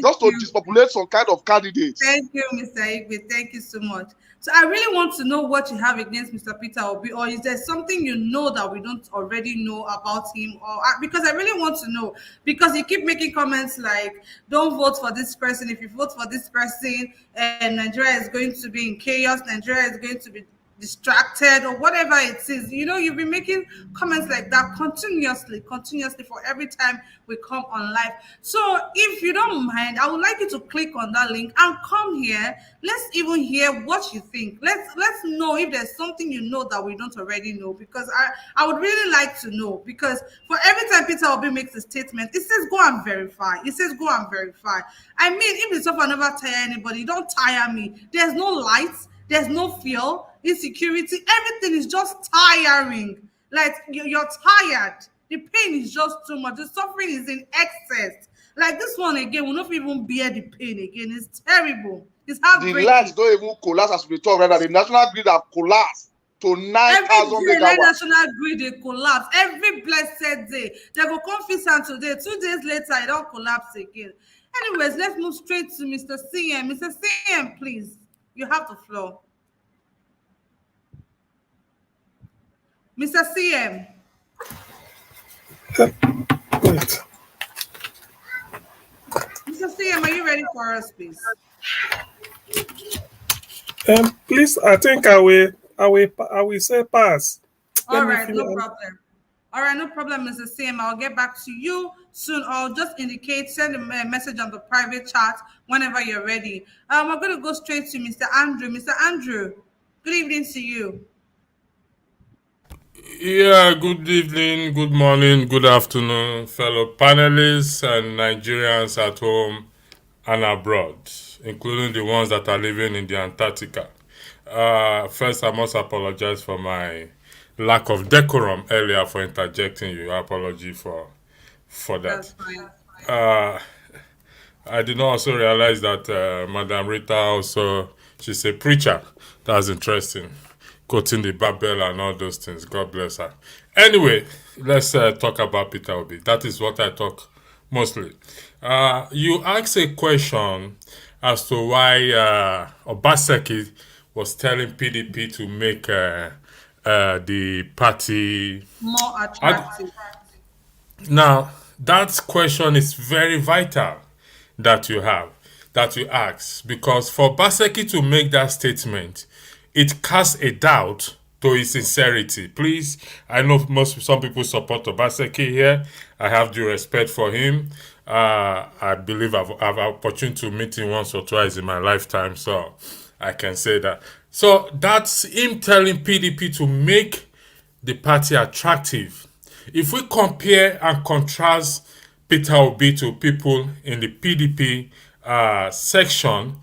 just to dispopulate some kind of candidates. Thank you, Mr. Igwe. Thank you so much. So I really want to know what you have against Mr. Peter Obi, or is there something you know that we don't already know about him? Or because I really want to know, because you keep making comments like, don't vote for this person. If you vote for this person, and Nigeria is going to be in chaos, Nigeria is going to be distracted, or whatever it is. You've been making comments like that continuously for every time we come on live. So if you don't mind, I would like you to click on that link and come here. Let's even hear what you think. Let's know if there's something you know that we don't already know, because I would really like to know, because for every time Peter Obi makes a statement, it says go and verify. I mean, if it's offer never tire anybody, don't tire me. There's no lights, there's no fuel, insecurity, everything is just tiring. Like you're tired. The pain is just too much. The suffering is in excess. Like this one again, will not even bear the pain again. It's terrible. It's heartbreaking. The lights don't even collapse as we talk right now. The national grid have collapsed to 9,000 megawatts. National grid they collapse every blessed day. They go confess today. 2 days later, it don't collapse again. Anyways, let's move straight to Mr. CM. Mr. CM, please. You have the floor. Mr. CM. Wait. Mr. CM, are you ready for us, please? Please, I think I will say pass. All right, no problem. All right, no problem, Mr. CM. I'll get back to you soon. I'll just send a message on the private chat whenever you're ready. We're going to go straight to Mr. Andrew. Mr. Andrew, good evening to you. Yeah, good evening, good morning, good afternoon, fellow panelists and Nigerians at home and abroad, including the ones that are living in the Antarctica. First, I must apologize for my lack of decorum earlier for interjecting you. Apology for that. That's fine. I did not also realize that Madam Rita also, she's a preacher. That's interesting. Quoting the Bible and all those things. God bless her. Anyway, let's talk about Peter Obi. That is what I talk mostly. You asked a question as to why Obaseki was telling PDP to make the party more attractive. Now, that question is very vital that you ask, because for Obaseki to make that statement, it casts a doubt to his sincerity. Please, I know some people support Obaseki here. I have due respect for him. I believe I've opportunity to meet him once or twice in my lifetime, so I can say that. So that's him telling PDP to make the party attractive. If we compare and contrast Peter Obi to people in the PDP section,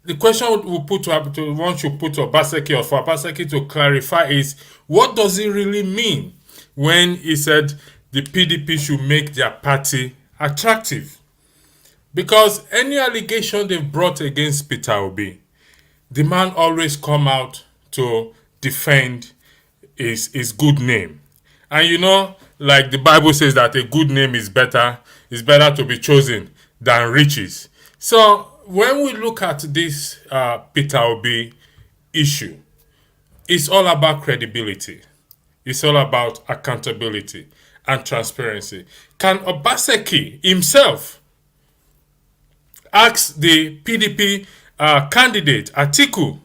the question we put to once you put to Obaseki, or for Obaseki to clarify, is what does it really mean when he said the PDP should make their party attractive? Because any allegation they've brought against Peter Obi, the man always come out to defend his good name. And you know, like the Bible says that a good name is better to be chosen than riches. So when we look at this Peter Obi issue, it's all about credibility. It's all about accountability and transparency. Can Obaseki himself ask the PDP candidate, Atiku,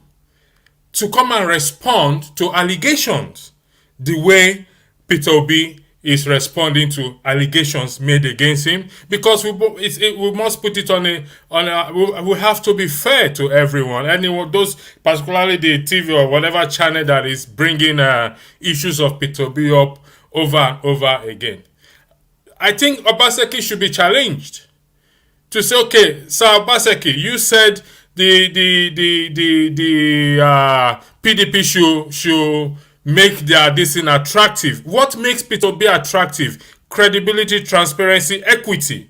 to come and respond to allegations the way Peter Obi is responding to allegations made against him? Because we must put it we have to be fair to everyone. Anyone, those, particularly the TV or whatever channel that is bringing issues of Peter Obi up over and over again. I think Obaseki should be challenged to say, okay, Sir Obaseki, you said the PDP should make their this thing attractive. What makes Peter Obi attractive? Credibility, transparency, equity.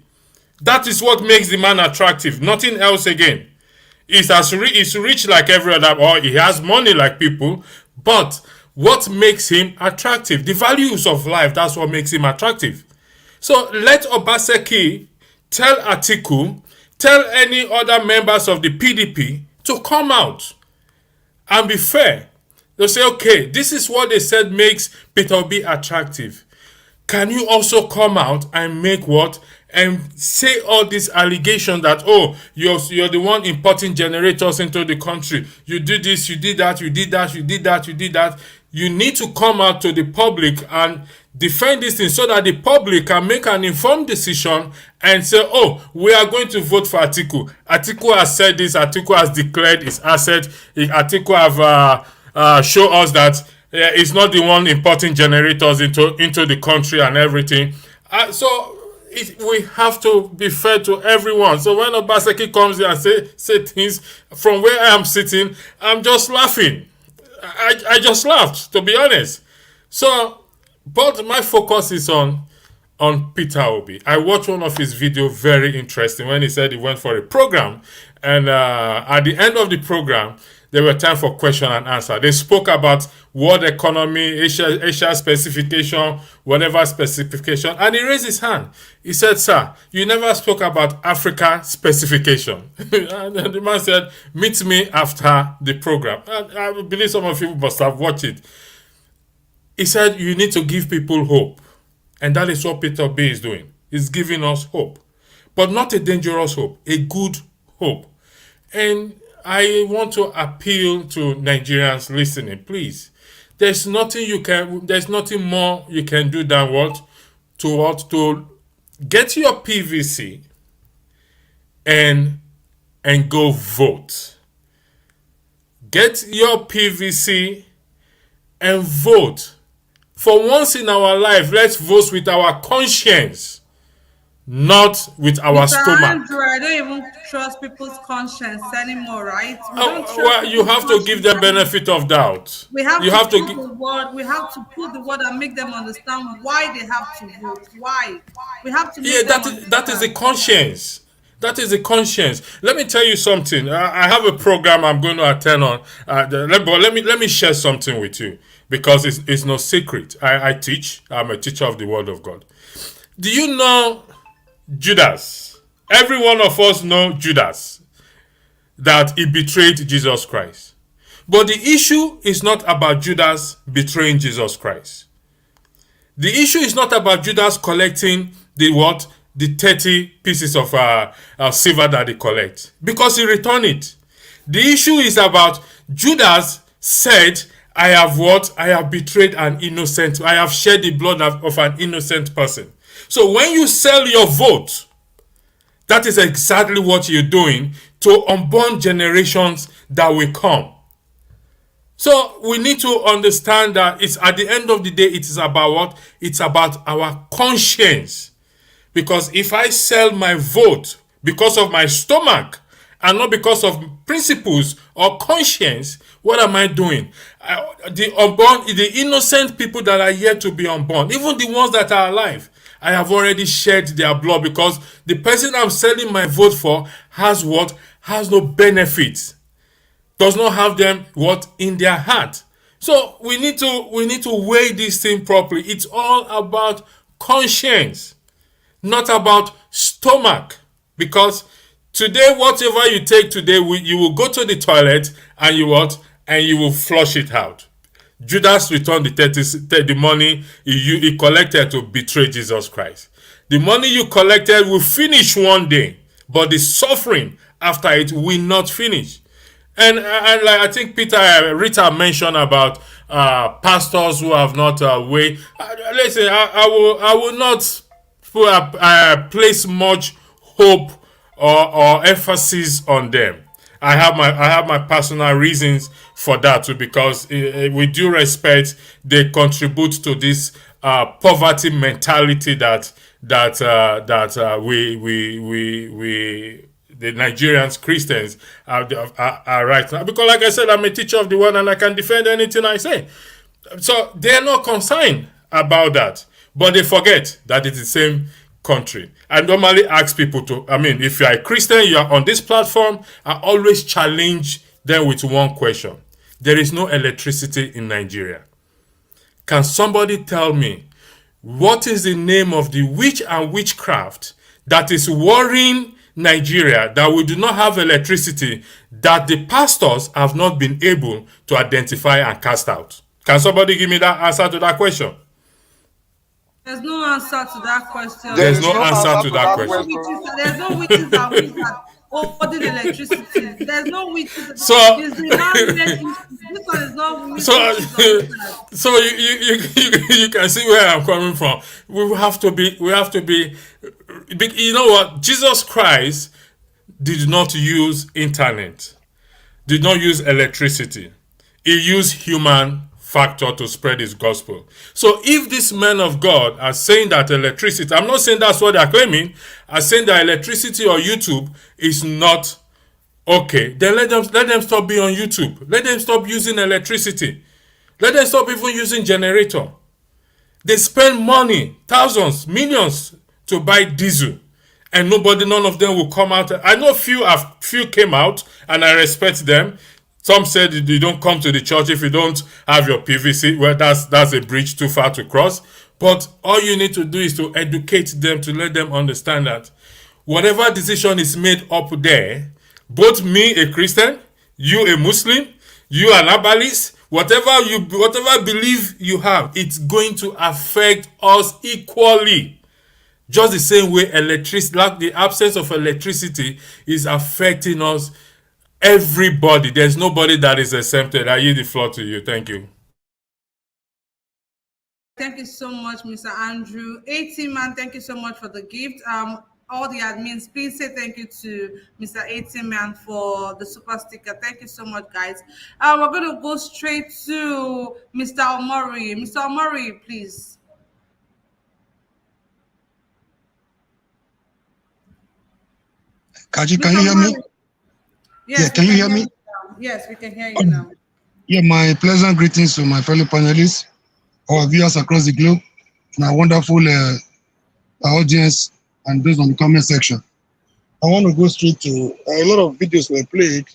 That is what makes the man attractive. Nothing else again. He's rich like every other, or he has money like people. But what makes him attractive? The values of life. That's what makes him attractive. So let Obaseki tell Atiku, tell any other members of the PDP to come out and be fair. They'll say, okay, this is what they said makes Peter Obi attractive. Can you also come out and make what? And say all these allegations that, oh, you're the one importing generators into the country. You did this, you did that, you did that, you did that, you did that. You need to come out to the public and defend this thing so that the public can make an informed decision and say, oh, we are going to vote for Atiku. Atiku has said this. Atiku has declared his asset. Atiku have show us that it's not the one importing generators into the country and everything. We have to be fair to everyone. So when Obaseki comes here and say things, from where I am sitting, I'm just laughing. I just laughed, to be honest. So, but my focus is on Peter Obi. I watched one of his videos, very interesting, when he said he went for a program, and at the end of the program, there were time for question and answer. They spoke about world economy, Asia specification, whatever specification, and he raised his hand. He said, sir, you never spoke about Africa specification. And the man said, meet me after the program. And I believe some of you must have watched it. He said, you need to give people hope. And that is what Peter Obi is doing. He's giving us hope. But not a dangerous hope, a good hope. And I want to appeal to Nigerians listening, please. There's nothing more you can do than to get your PVC and go vote. Get your PVC and vote. For once in our life, let's vote with our conscience, not with our stomach. Andrew, I don't even trust people's conscience anymore, right? You have to give them benefit of doubt. We have to put the word and make them understand why they have to vote. Why? We have to make them that is the conscience. That is the conscience. Let me tell you something. I have a program I'm going to attend on. But let me share something with you, because it's no secret. I teach. I'm a teacher of the Word of God. Do you know Judas? Every one of us know Judas, that he betrayed Jesus Christ. But the issue is not about Judas betraying Jesus Christ. The issue is not about Judas collecting the 30 pieces of silver that he collect, because he returned it. The issue is about Judas said, I have betrayed an innocent, I have shed the blood of an innocent person. So when you sell your vote, that is exactly what you're doing to unborn generations that will come. So we need to understand that it's at the end of the day, it is about what? It's about our conscience. Because if I sell my vote because of my stomach and not because of principles or conscience, what am I doing? The innocent people that are yet to be unborn, even the ones that are alive, I have already shed their blood, because the person I'm selling my vote for has what? Has no benefit. Does not have them in their heart. So we need to weigh this thing properly. It's all about conscience, not about stomach. Because today, whatever you take today, you will go to the toilet and you will flush it out. Judas returned the money he collected to betray Jesus Christ. The money you collected will finish one day, but the suffering after it will not finish. And like I think Rita mentioned about pastors who have not weighed. Listen, I will not place much hope or emphasis on them. I have my personal reasons for that too, because with due respect, they contribute to this poverty mentality that we the Nigerians Christians are right now. Because like I said, I'm a teacher of the word and I can defend anything I say. So they're not concerned about that. But they forget that it's the same country. I normally ask people if you're a Christian, you are on this platform, I always challenge them with one question. There is no electricity in Nigeria. Can somebody tell me what is the name of the witch and witchcraft that is worrying Nigeria, that we do not have electricity, that the pastors have not been able to identify and cast out? Can somebody give me that answer to that question? There's no answer to that question. There's no answer to that question. There's no witches that wish that holding electricity. There's no witches. So this one is not. So you can see where I'm coming from. We have to be. You know what? Jesus Christ did not use internet, did not use electricity. He used human factor to spread his gospel. So if these men of God are saying that electricity, I'm not saying that's what they're claiming, are saying that electricity or YouTube is not okay, then let them stop being on YouTube. Let them stop using electricity. Let them stop even using generator. They spend money, thousands, millions to buy diesel, and none of them will come out. I know few came out, and I respect them. Some said you don't come to the church if you don't have your PVC. Well, that's a bridge too far to cross. But all you need to do is to educate them, to let them understand that whatever decision is made up there, both me, a Christian, you, a Muslim, you, an herbalist, whatever belief you have, it's going to affect us equally. Just the same way the absence of electricity is affecting us. Everybody, there's nobody that is exempted. I yield the floor to you. Thank you. Thank you so much, Mr. Andrew. 18 man, thank you so much for the gift. All the admins, please say thank you to Mr. 18 man for the super sticker. Thank you so much, guys. We're going to go straight to Mr. Omori. Mr. Omori, please. Kaji, can you hear me? Yes, yeah, can you hear me? Yes, we can hear you now. Yeah, my pleasant greetings to my fellow panelists, our viewers across the globe, my wonderful audience, and those on the comment section. I want to go straight to a lot of videos were played.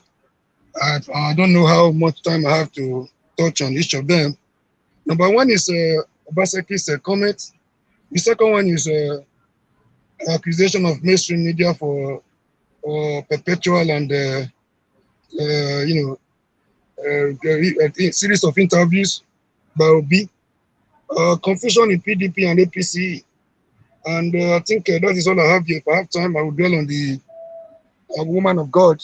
I don't know how much time I have to touch on each of them. Number one is Obaseki's comment. The second one is accusation of mainstream media for perpetual and a series of interviews by Obi. Confusion in PDP and APC. And I think that is all I have here. If I have time, I will dwell on the woman of God,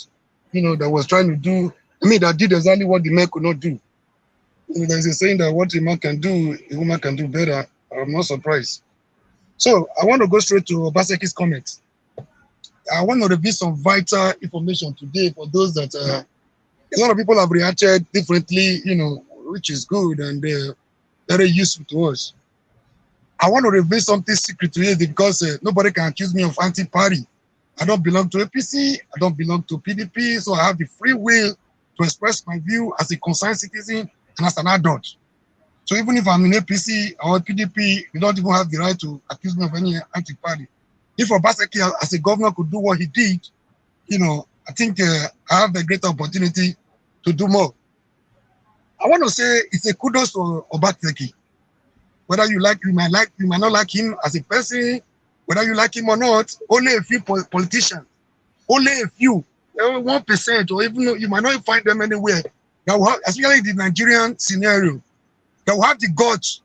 that was trying to do, that did exactly what the man could not do. There's a saying that what a man can do, a woman can do better. I'm not surprised. So I want to go straight to Obaseki's comments. I want to reveal some vital information today for those that a lot of people have reacted differently, which is good and very useful to us. I want to reveal something secret to you because nobody can accuse me of anti-party. I don't belong to APC. I don't belong to PDP. So I have the free will to express my view as a concerned citizen and as an adult. So even if I'm in APC or PDP, you don't even have the right to accuse me of any anti-party. If Obaseki as a governor could do what he did, I think I have a great opportunity to do more. I want to say it's a kudos to Obaseki. Whether you might not like him as a person, whether you like him or not, only a few politicians, only a few, 1%, or even you might not find them anywhere, that will have, especially in the Nigerian scenario, that will have the guts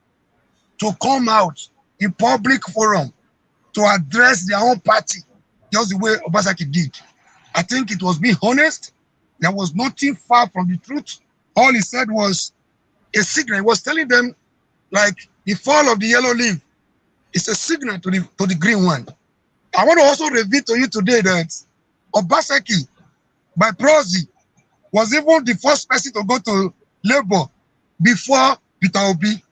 to come out in public forum to address their own party, just the way Obaseki did. I think it was being honest. There was nothing far from the truth. All he said was a signal. He was telling them, like the fall of the yellow leaf is a signal to the green one. I want to also reveal to you today that Obaseki, by proxy, was even the first person to go to Labour before Peter Obi.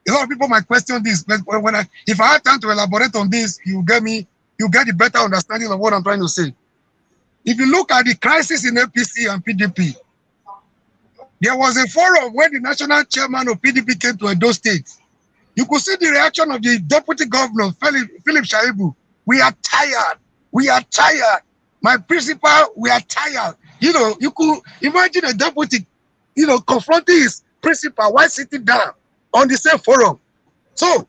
A lot of people might question this, but if I have time to elaborate on this, you get the better understanding of what I'm trying to say. If you look at the crisis in APC and PDP, there was a forum when the national chairman of PDP came to Edo State. You could see the reaction of the deputy governor, Philip Shaibu. We are tired. We are tired. My principal, we are tired. You could imagine a deputy, confronting his principal while sitting down on the same forum. So,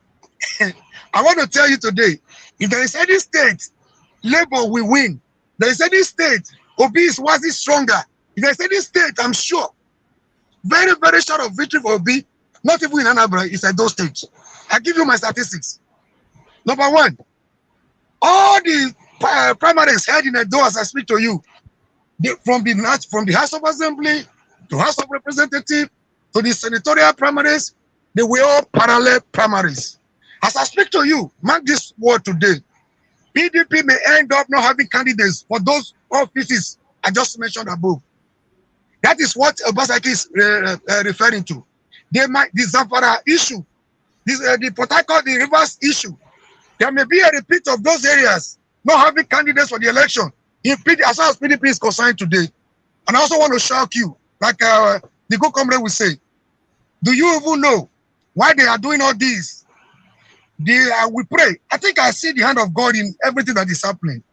I want to tell you today, if there is any state, Labour will win. There is any state, Obi is wasn't stronger. If there is any state, I'm sure, very, very short of victory for Obi, not even in Anambra, it's Edo State. I give you my statistics. Number one, all the primaries held in Edo as I speak to you, from the House of Assembly to House of Representatives to the senatorial primaries, they were all parallel primaries. As I speak to you, mark this word today, PDP may end up not having candidates for those offices I just mentioned above. That is what Obaseki is referring to. The Zamfara issue, the Port Harcourt, the Rivers issue. There may be a repeat of those areas not having candidates for the election as far as PDP is concerned today. And I also want to shock you, like the good comrade will say, do you even know why they are doing all this? We pray. I think I see the hand of God in everything that is happening.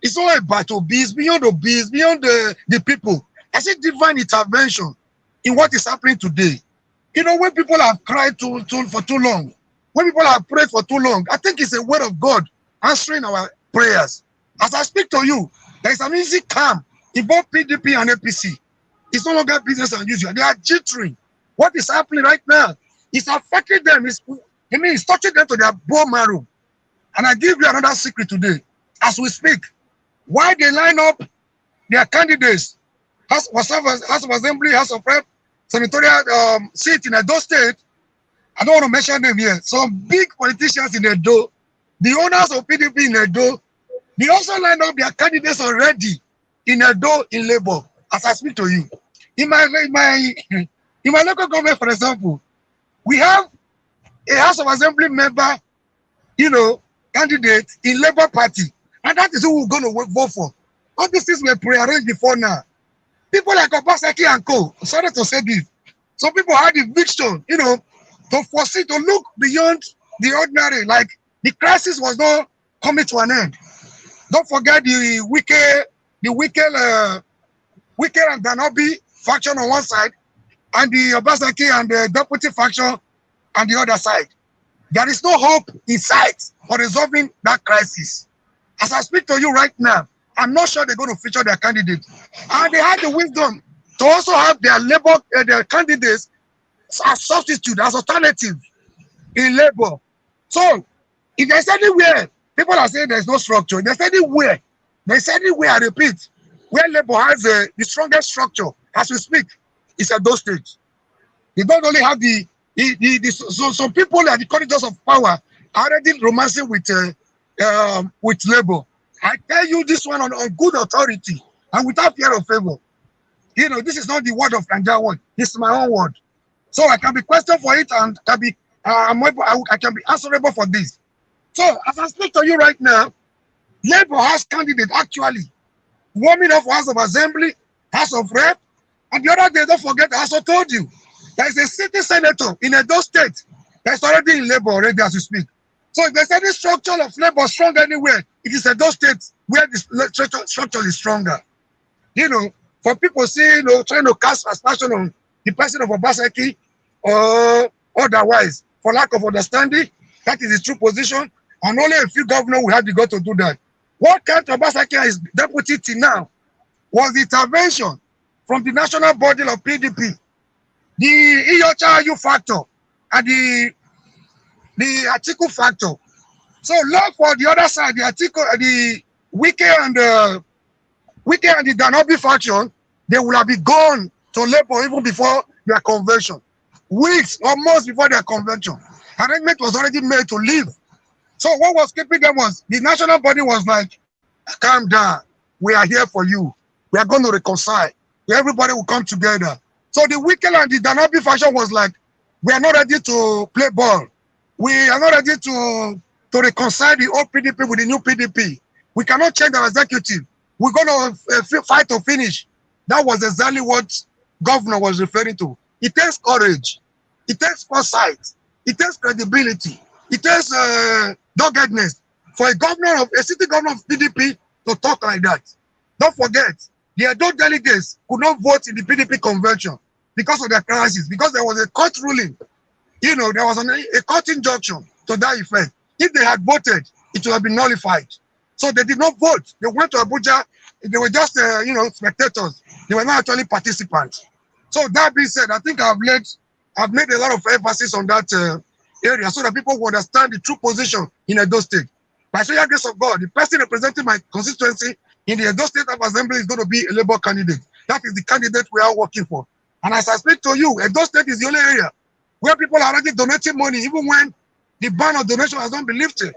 It's not about Obi, it's beyond Obi, it's beyond the people. I see divine intervention in what is happening today. When people have cried for too long, when people have prayed for too long, I think it's a word of God answering our prayers. As I speak to you, there is an easy calm in both PDP and APC. It's no longer business as usual. They are jittering. What is happening right now is affecting them. It's touching them to their bone marrow. And I give you another secret today. As we speak, why they line up their candidates, House of Assembly, House of Rep, senatorial seat in Edo State, I don't want to mention them here. Some big politicians in Edo, the owners of PDP in Edo, they also line up their candidates already in Edo in Labour, as I speak to you. In my local government, for example, we have a House of Assembly member, candidate in Labour Party, and that is who we're going to vote for. All these things were prearranged before now. People like Obaseki and co, sorry to say this, some people had the vision, to foresee, to look beyond the ordinary, like the crisis was not coming to an end. Don't forget the Wike and Danobi faction on one side, and the Obaseki and the deputy faction on the other side. There is no hope in sight for resolving that crisis. As I speak to you right now, I'm not sure they're going to feature their candidate. And they had the wisdom to also have their their candidates as substitute, as alternative in labor. So, if there's anywhere, people are saying there's no structure, there's anywhere, I repeat, where labor has the strongest structure as we speak, it's at those states. They don't only have so some people at the corridors of power are already romancing with labor. I tell you this one on good authority and without fear of favor. You know, this is not the word of Nigeria word. This is my own word. So I can be questioned for it and can be I can be answerable for this. So as I speak to you right now, Labour has candidates actually warming up for House of Assembly, House of Rep, and the other day, don't forget, I also told you, there is a sitting senator in Edo State that's already in Labour already as we speak. So if there's any structure of Labour strong anywhere, it is Edo State where the structure is stronger. You know, for people saying, trying to cast aspersion on the person of Obaseki or otherwise, for lack of understanding, that is the true position, and only a few governors will have the gut to do that. What kept Obaseki as deputy till now was the intervention from the national body of PDP, the Iyocha factor, and the article factor. So look for the other side, the article, the Wike and the Danobi faction, they will have been gone to Labour even before their convention. Weeks or months before their convention. Arrangement was already made to leave. So what was keeping them was the national body was like, calm down, we are here for you. We are going to reconcile. Everybody will come together. So the Wike and the Danobi faction was like, we are not ready to play ball. We are not ready to reconcile the old PDP with the new PDP. We cannot change our executive. We're going to fight to finish. That was exactly what governor was referring to. It takes courage. It takes foresight. It takes credibility. It takes doggedness for a city governor of PDP to talk like that. Don't forget, the Edo delegates could not vote in the PDP convention because of their crisis, because there was a court ruling. You know, there was a court injunction to that effect. If they had voted, it would have been nullified. So they did not vote. They went to Abuja. They were just, spectators. They were not actually participants. So that being said, I think I've made a lot of emphasis on that area so that people will understand the true position in Edo State. By sheer grace of God, the person representing my constituency in the Edo State Assembly is going to be a Labour candidate. That is the candidate we are working for. And as I speak to you, Edo State is the only area where people are already donating money, even when the ban of donation has not been lifted.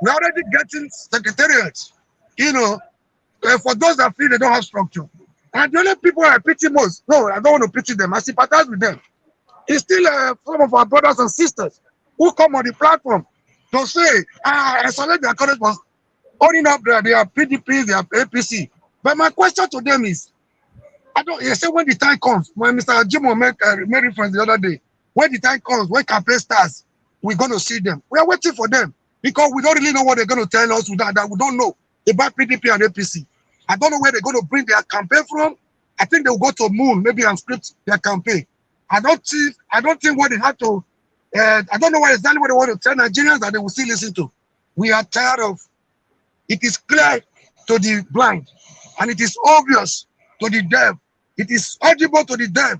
We're already getting secretariats, for those that feel they don't have structure. And the only people I pity most, no, I don't want to pity them, I sympathize with them. It's still some of our brothers and sisters who come on the platform to say, I select their courage was owning up their PDP, their APC. But my question to them is, you say when the time comes, when Mr. Jimo made reference the other day, when the time comes, when campaign starts, we're going to see them. We are waiting for them because we don't really know what they're going to tell us that we don't know about PDP and APC. I don't know where they're going to bring their campaign from. I think they'll go to Moon, maybe, and script their campaign. I don't think what they have to, I don't know what exactly what they want to tell Nigerians that they will still listen to. We are tired of, it is clear to the blind, and it is obvious to the deaf. It is audible to the deaf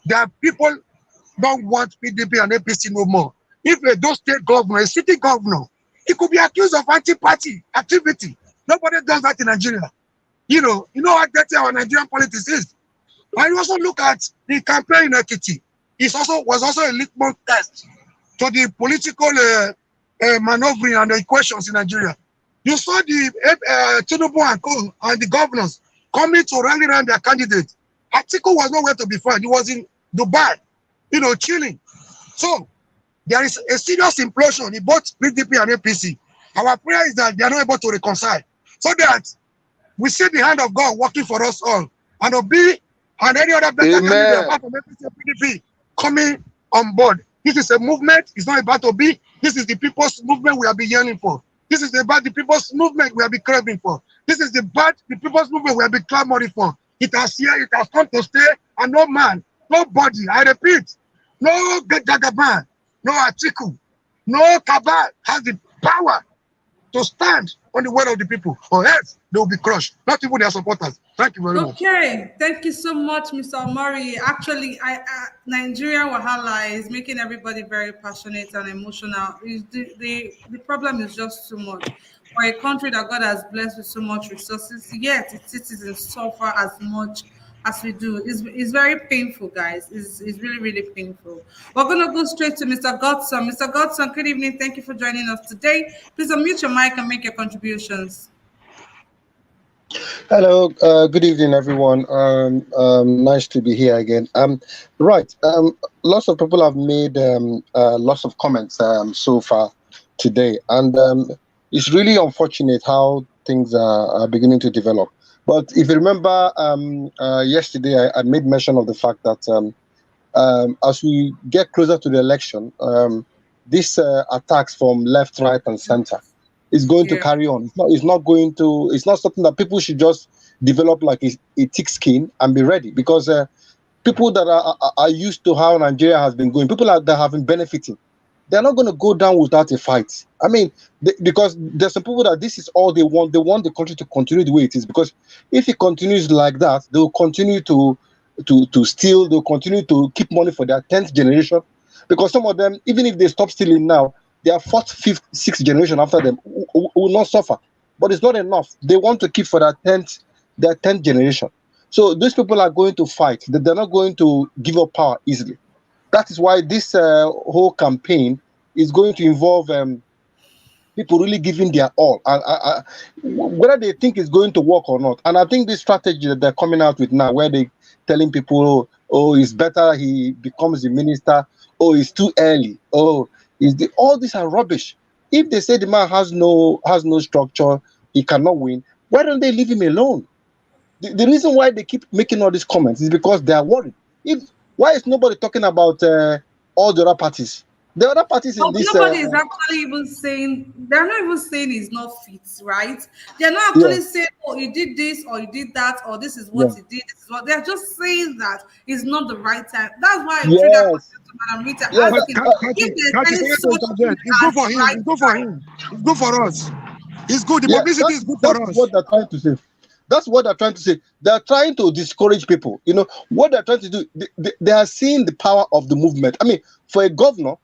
that people don't want PDP and APC no more. If a state governor, a city governor, he could be accused of anti-party activity. Nobody does that in Nigeria. You know how dirty our Nigerian politics is. And you also look at the campaign in Ekiti. It was also a litmus test to the political maneuvering and the equations in Nigeria. You saw the Tinubu and the governors coming to rally around their candidate. Atiku was nowhere to be found. He was in Dubai, chilling. So there is a serious implosion in both PDP and APC. Our prayer is that they are not able to reconcile, so that we see the hand of God working for us all, and Obi and any other better candidate apart from APC and PDP coming on board. This is a movement. It's not about Obi. This is the people's movement we have been yearning for. This is about the people's movement we have been craving for. This is the people's movement we have been clamoring for. It has here, it has come to stay, and no man, nobody, I repeat, no Gagaban, no Atiku, no Kabal has the power to stand on the word of the people, or else they will be crushed, not even their supporters. Thank you very much. Okay, thank you so much, Mr. Omari. Actually, Nigeria Wahala is making everybody very passionate and emotional. The problem is just too much. For a country that God has blessed with so much resources, yet its citizens suffer as much as we do. It's very painful, guys. It's really, really painful. We're going to go straight to Mr. Godson. Mr. Godson, good evening. Thank you for joining us today. Please unmute your mic and make your contributions. Hello, good evening, everyone. Nice to be here again. Right, lots of people have made lots of comments so far today, and it's really unfortunate how things are beginning to develop. But if you remember, yesterday I made mention of the fact that as we get closer to the election, these attacks from left, right, and center is going to carry on. It's not something that people should just develop like a thick skin and be ready, because people that are used to how Nigeria has been going, people that have been benefiting, they're not going to go down without a fight. I mean, because there's some people that this is all they want. They want the country to continue the way it is, because if it continues like that, they will continue to steal. They'll continue to keep money for their 10th generation, because some of them, even if they stop stealing now, their 4th, 5th, 6th generation after them will not suffer. But it's not enough. They want to keep for their 10th generation. So these people are going to fight. They're not going to give up power easily. That is why this whole campaign is going to involve people really giving their all, whether they think it's going to work or not. And I think this strategy that they're coming out with now, where they're telling people, oh, it's better he becomes the minister, oh, it's too early, oh, all these are rubbish. If they say the man has no structure, he cannot win, why don't they leave him alone? The reason why they keep making all these comments is because they are worried. Why is nobody talking about all the other parties? The other parties in this... Nobody is actually even saying, they're not even saying he's not fit, right? They're not actually saying, oh, he did this, or he did that, or this is what he did, this is what... They're just saying that it's not the right time. That's why I treat that question to Madam Rita, asking if there's any sort of... It's good for him, it's good for him, it's good for us. It's good, the publicity is good for us. That's what they're trying to say. That's what they're trying to say. They're trying to discourage people. You know, what they're trying to do, they are seeing the power of the movement. I mean, for a governor,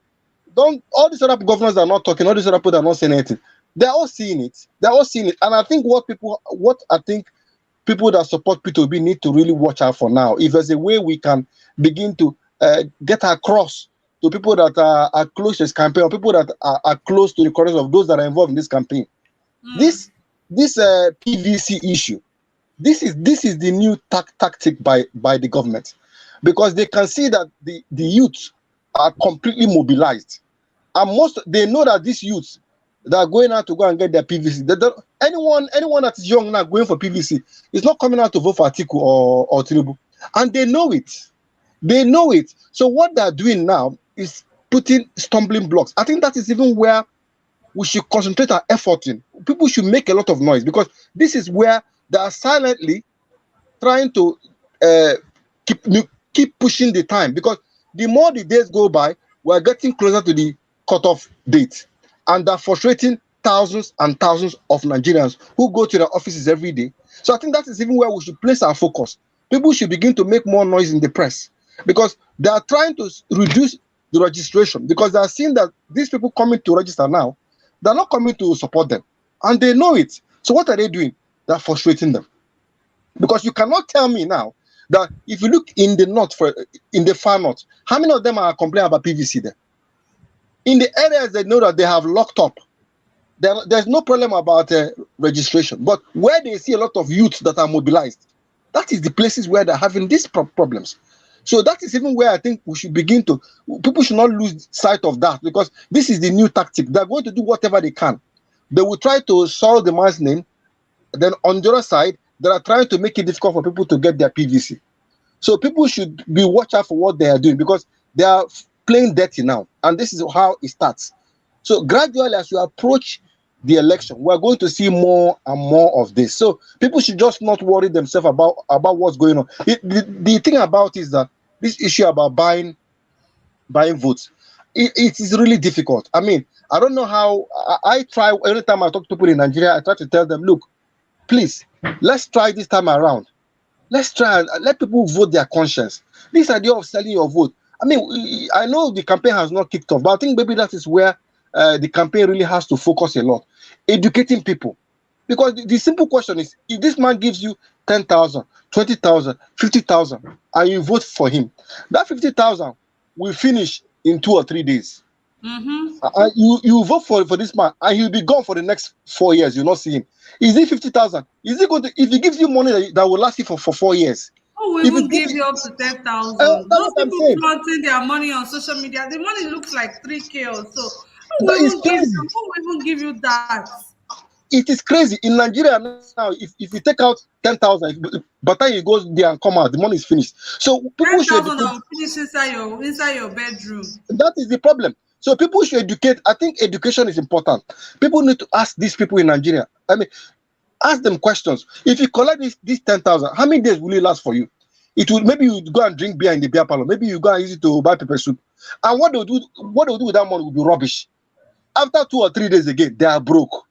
all these other governors are not talking, all these other people are not saying anything. They're all seeing it. They're all seeing it. And I think what I think people that support P2B need to really watch out for now, if there's a way we can begin to get across to people that are close to this campaign, or people that are close to the corners of those that are involved in this campaign. This PVC issue, this is the new tactic by the government, because they can see that the youth are completely mobilized, and they know that these youths that are going out to go and get their PVC, anyone that is young now going for PVC is not coming out to vote for Atiku or Tinubu, and they know it. So what they're doing now is putting stumbling blocks. I think that is even where we should concentrate our effort in. People should make a lot of noise, because this is where they are silently trying to keep pushing the time, because the more the days go by, we're getting closer to the cutoff date, and they're frustrating thousands and thousands of Nigerians who go to their offices every day. So I think that is even where we should place our focus. People should begin to make more noise in the press, because they are trying to reduce the registration, because they are seeing that these people coming to register now, they're not coming to support them, and they know it. So what are they doing? They're frustrating them. Because you cannot tell me now that if you look in the far north, how many of them are complaining about PVC there? In the areas they know that they have locked up, there's no problem about registration. But where they see a lot of youth that are mobilized, that is the places where they're having these problems. So that is even where I think we should begin to, people should not lose sight of that, because this is the new tactic. They're going to do whatever they can. They will try to solve the man's name. Then on the other side, they are trying to make it difficult for people to get their PVC. So people should be watch out for what they are doing, because they are playing dirty now. And this is how it starts. So gradually, as you approach the election, we're going to see more and more of this. So people should just not worry themselves about what's going on. The thing about it is that this issue about buying votes, it is really difficult. I mean, I don't know how. I try every time I talk to people in Nigeria, I try to tell them, look, please, let's try this time around. Let's try and let people vote their conscience. This idea of selling your vote, I mean, I know the campaign has not kicked off, but I think maybe that is where the campaign really has to focus a lot, educating people. Because the simple question is, if this man gives you 10,000, 20,000, 50,000, and you vote for him, that 50,000 will finish in 2 or 3 days. You vote for this man, and he'll be gone for the next 4 years. You'll not see him. Is it 50,000? Is it going to? If he gives you money that will last you for 4 years? Oh, we will give you up to 10,000. Those people planting their money on social media, the money looks like 3K or so. Who will even give you that? It is crazy. In Nigeria now, if you take out 10,000, by the time you go there and come out, the money is finished. So people 10,000 will finish inside your bedroom. That is the problem. So people should educate. I think education is important. People need to ask these people in Nigeria. I mean, ask them questions. If you collect this 10,000, how many days will it last for you? It will, maybe you go and drink beer in the beer parlor. Maybe you go and use it to buy pepper soup. And what they'll do with that money will be rubbish. After 2 or 3 days again, they are broke.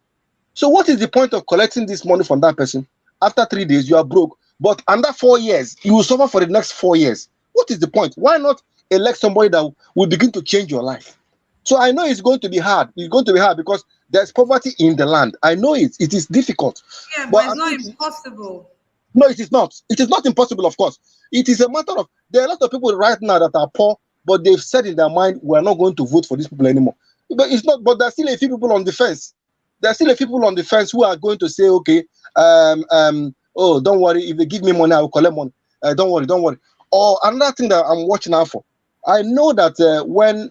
So what is the point of collecting this money from that person? After 3 days, you are broke. But under 4 years, you will suffer for the next 4 years. What is the point? Why not elect somebody that will begin to change your life? So I know it's going to be hard. It's going to be hard because there's poverty in the land. I know it. It is difficult. Yeah, but it's not impossible. No, it is not. It is not impossible, of course. It is a matter of, there are a lot of people right now that are poor, but they've said in their mind, we're not going to vote for these people anymore. But it's not, but there's still a few people on the fence. There are still a few people on the fence who are going to say, okay, oh, don't worry, if they give me money, I will collect money. Don't worry. Or another thing that I'm watching out for. I know that when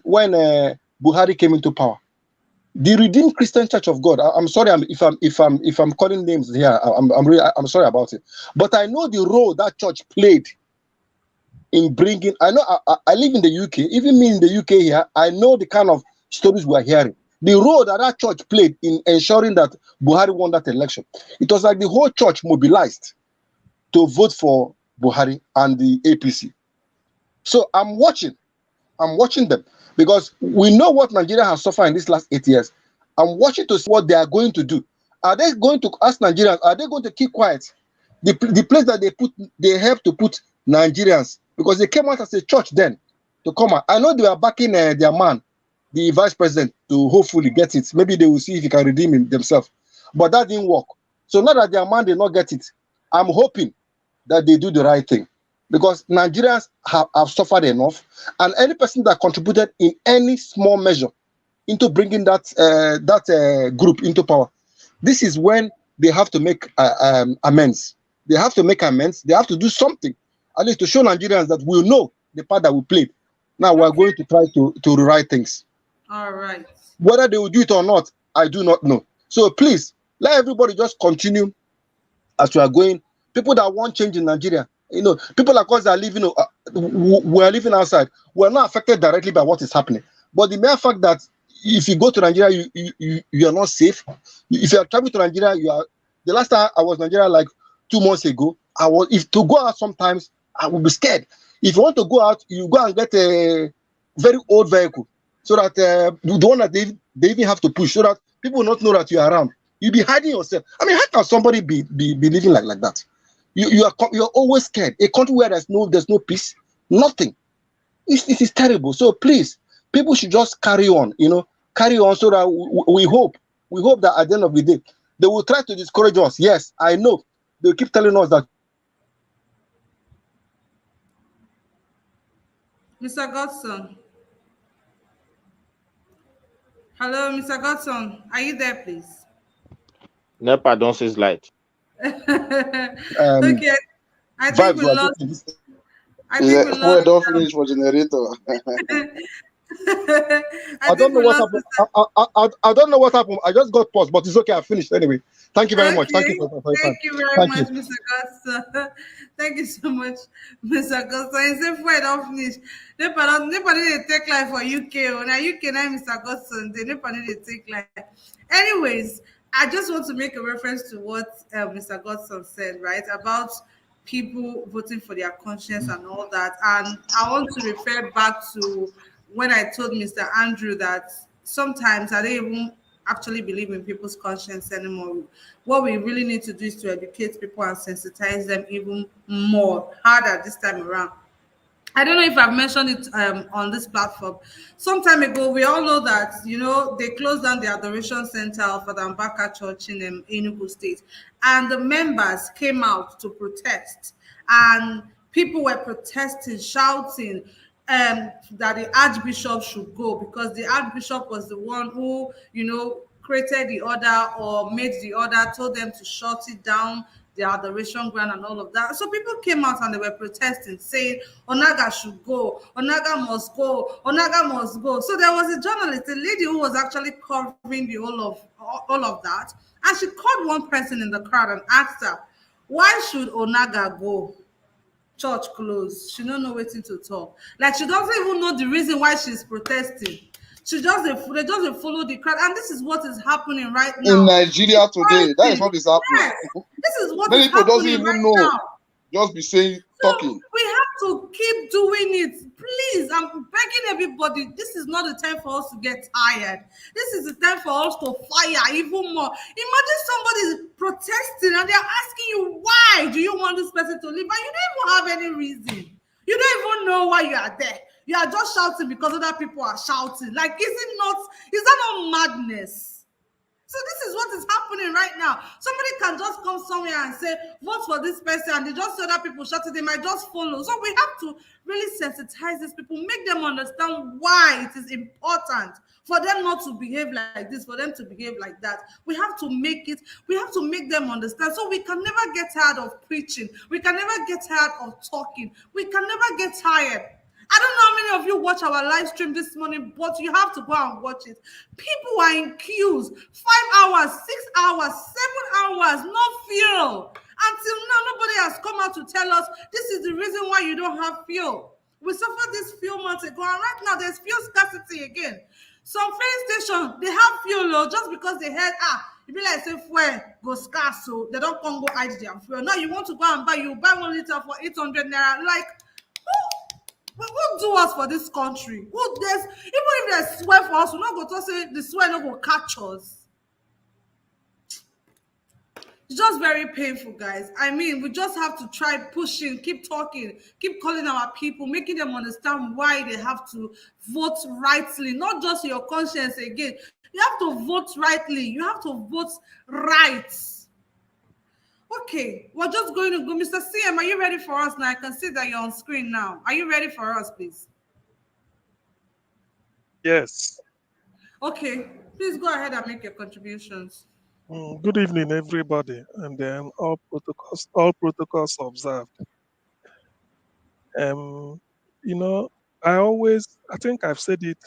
Buhari came into power, the Redeemed Christian Church of God. I'm sorry if I'm calling names here. I'm sorry about it. But I know the role that church played in bringing. I know I live in the UK. Even me in the UK here, I know the kind of stories we're hearing. The role that church played in ensuring that Buhari won that election. It was like the whole church mobilized to vote for Buhari and the APC. So I'm watching them because we know what Nigeria has suffered in these last 8 years. I'm watching to see what they are going to do. Are they going to ask Nigerians? Are they going to keep quiet? The place that they helped to put Nigerians, because they came out as a church then to come out. I know they were backing their man, the vice president, to hopefully get it. Maybe they will see if he can redeem him themselves. But that didn't work. So now that their man did not get it, I'm hoping that they do the right thing. Because Nigerians have suffered enough. And any person that contributed in any small measure into bringing that group into power, this is when they have to make amends. They have to make amends. They have to do something, at least to show Nigerians that we know the part that we played. Now we're going to try to rewrite things. All right. Whether they will do it or not, I do not know. So please, let everybody just continue as we are going. People that want change in Nigeria, people like us that are living, we're living outside. We're not affected directly by what is happening. But the mere fact that if you go to Nigeria, you are not safe. If you are traveling to Nigeria, the last time I was in Nigeria, like 2 months ago, if to go out sometimes, I would be scared. If you want to go out, you go and get a very old vehicle, so that the one that they even have to push, so that people will not know that you are around. You'll be hiding yourself. I mean, how can somebody be living like that? You're always scared. A country where there's no peace, nothing. It is terrible. So please, people should just carry on. Carry on, so that we hope that at the end of the day, they will try to discourage us. Yes, I know. They'll keep telling us that. Mr. Godson. Hello, Mr. Godson. Are you there, please? NEPA don't say light. Okay. I think we lost. Well, don't finish for generator. I don't know what happened. I don't know what happened. I just got paused, but it's okay. I finished anyway. Thank you very much. Thank you for your time. Thank you very Thank you. much, Mr. Augusta. Thank you so much, Mr. Augusta. And say for don't finish. Nobody they take life for UK. Or now UK now, Mr. Augusta. Nobody they take life. Anyways, I just want to make a reference to what Mr. Godson said, right, about people voting for their conscience and all that. And I want to refer back to when I told Mr. Andrew that sometimes I don't even actually believe in people's conscience anymore. What we really need to do is to educate people and sensitize them even more harder this time around. I don't know if I've mentioned it on this platform. Some time ago, we all know that, they closed down the adoration center of the Mbaka Church in Enugu State. And the members came out to protest. And people were protesting, shouting that the Archbishop should go because the Archbishop was the one who, created the order or made the order, told them to shut it down, the adoration ground and all of that. So people came out and they were protesting, saying Onaga should go, Onaga must go, Onaga must go. So there was a journalist, a lady who was actually covering the all of that, and she called one person in the crowd and asked her, why should Onaga go? Church closed. She don't know waiting to talk. Like she doesn't even know the reason why she's protesting. They just follow the crowd, and this is what is happening right now. In Nigeria today, that is what is happening. Yes, this is what Many is people doesn't happening even right know. now. Just be saying, talking. We have to keep doing it. Please, I'm begging everybody. This is not the time for us to get tired. This is the time for us to fire even more. Imagine somebody is protesting and they're asking you, why do you want this person to leave? And you don't even have any reason. You don't even know why you are there. You are just shouting because other people are shouting. Like, is that not madness? So this is what is happening right now. Somebody can just come somewhere and say, vote for this person, and they just see other people shouting, they might just follow. So we have to really sensitize these people, make them understand why it is important for them not to behave like this, for them to behave like that. We have to make them understand. So we can never get tired of preaching. We can never get tired of talking. We can never get tired. I don't know how many of you watch our live stream this morning, but you have to go and watch it. People are in queues, 5 hours, 6 hours, 7 hours, no fuel. Until now, nobody has come out to tell us this is the reason why you don't have fuel. We suffered this few months ago, and right now there's fuel scarcity again. Some filling stations, they have fuel just because they heard, it be like say fuel go scarce, so they don't come go hide their fuel. Now you want to go and buy 1 liter for 800 naira. Like, who do us for this country? Even if there's swear for us, we not go to say the swear no go catch us. It's just very painful, guys. I mean, we just have to try pushing, keep talking, keep calling our people, making them understand why they have to vote rightly, not just your conscience again. You have to vote rightly. You have to vote right. Okay, we're just going to go. Mr. CM, are you ready for us now? I can see that you're on screen now. Are you ready for us, please? Yes. Okay, please go ahead and make your contributions. Good evening, everybody, and then all protocols observed. I think I've said it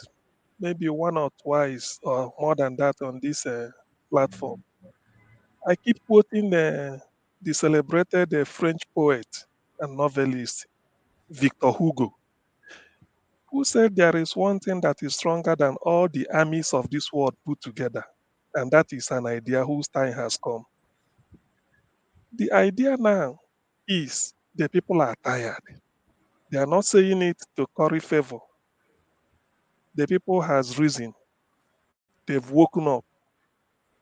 maybe one or twice or more than that on this platform. I keep quoting the celebrated French poet and novelist Victor Hugo, who said there is one thing that is stronger than all the armies of this world put together, and that is an idea whose time has come. The idea now is the people are tired. They are not saying it to curry favor. The people has risen. They've woken up.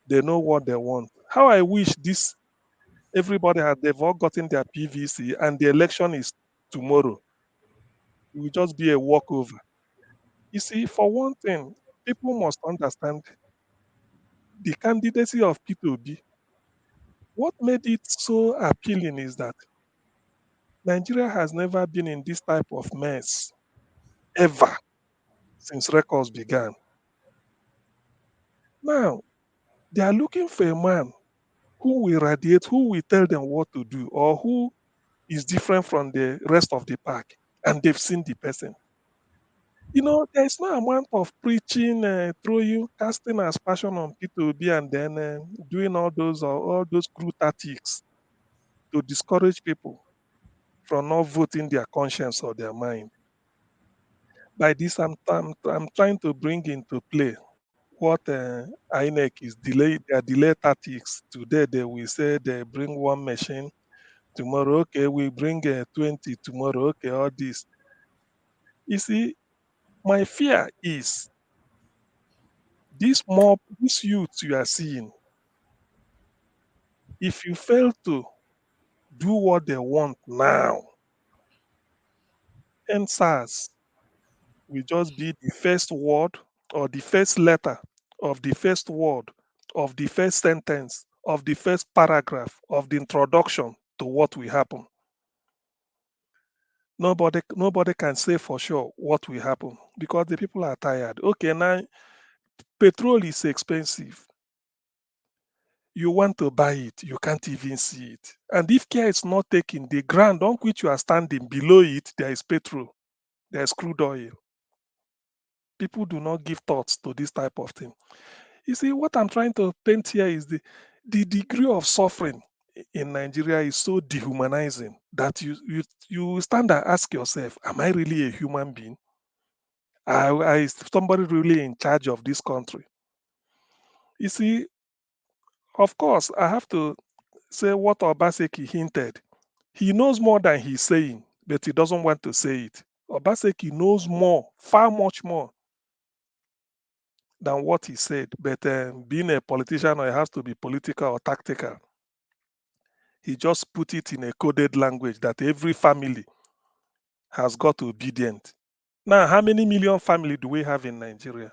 They know what they want. How I wish they've all gotten their PVC and the election is tomorrow. It will just be a walkover. You see, for one thing, people must understand the candidacy of P2B. What made it so appealing is that Nigeria has never been in this type of mess ever since records began. Now, they are looking for a man who will radiate, who will tell them what to do, or who is different from the rest of the pack, and they've seen the person. You know, there's no amount of preaching, throwing, casting aspersion on P2B, and then doing all those cruel tactics to discourage people from not voting their conscience or their mind. By this, I'm trying to bring into play what INEC is their delay tactics. Today they will say they bring one machine. Tomorrow, okay, we bring 20. Tomorrow, okay, all this. You see, my fear is this youth you are seeing, if you fail to do what they want now, NSAS will just be the first word or the first letter of the first word of the first sentence of the first paragraph of the introduction to what will happen. Nobody can say for sure what will happen because the people are tired. Okay, now petrol is expensive. You want to buy it, you can't even see it. And if care is not taken, the ground on which you are standing below it, there is petrol, there is crude oil. People do not give thoughts to this type of thing. You see, what I'm trying to paint here is the degree of suffering in Nigeria is so dehumanizing that you stand and ask yourself, am I really a human being? Is somebody really in charge of this country? You see, of course, I have to say what Obaseki hinted. He knows more than he's saying, but he doesn't want to say it. Obaseki knows more, far much more than what he said. But being a politician, it has to be political or tactical. He just put it in a coded language that every family has got to obedient. Now, how many million family do we have in Nigeria?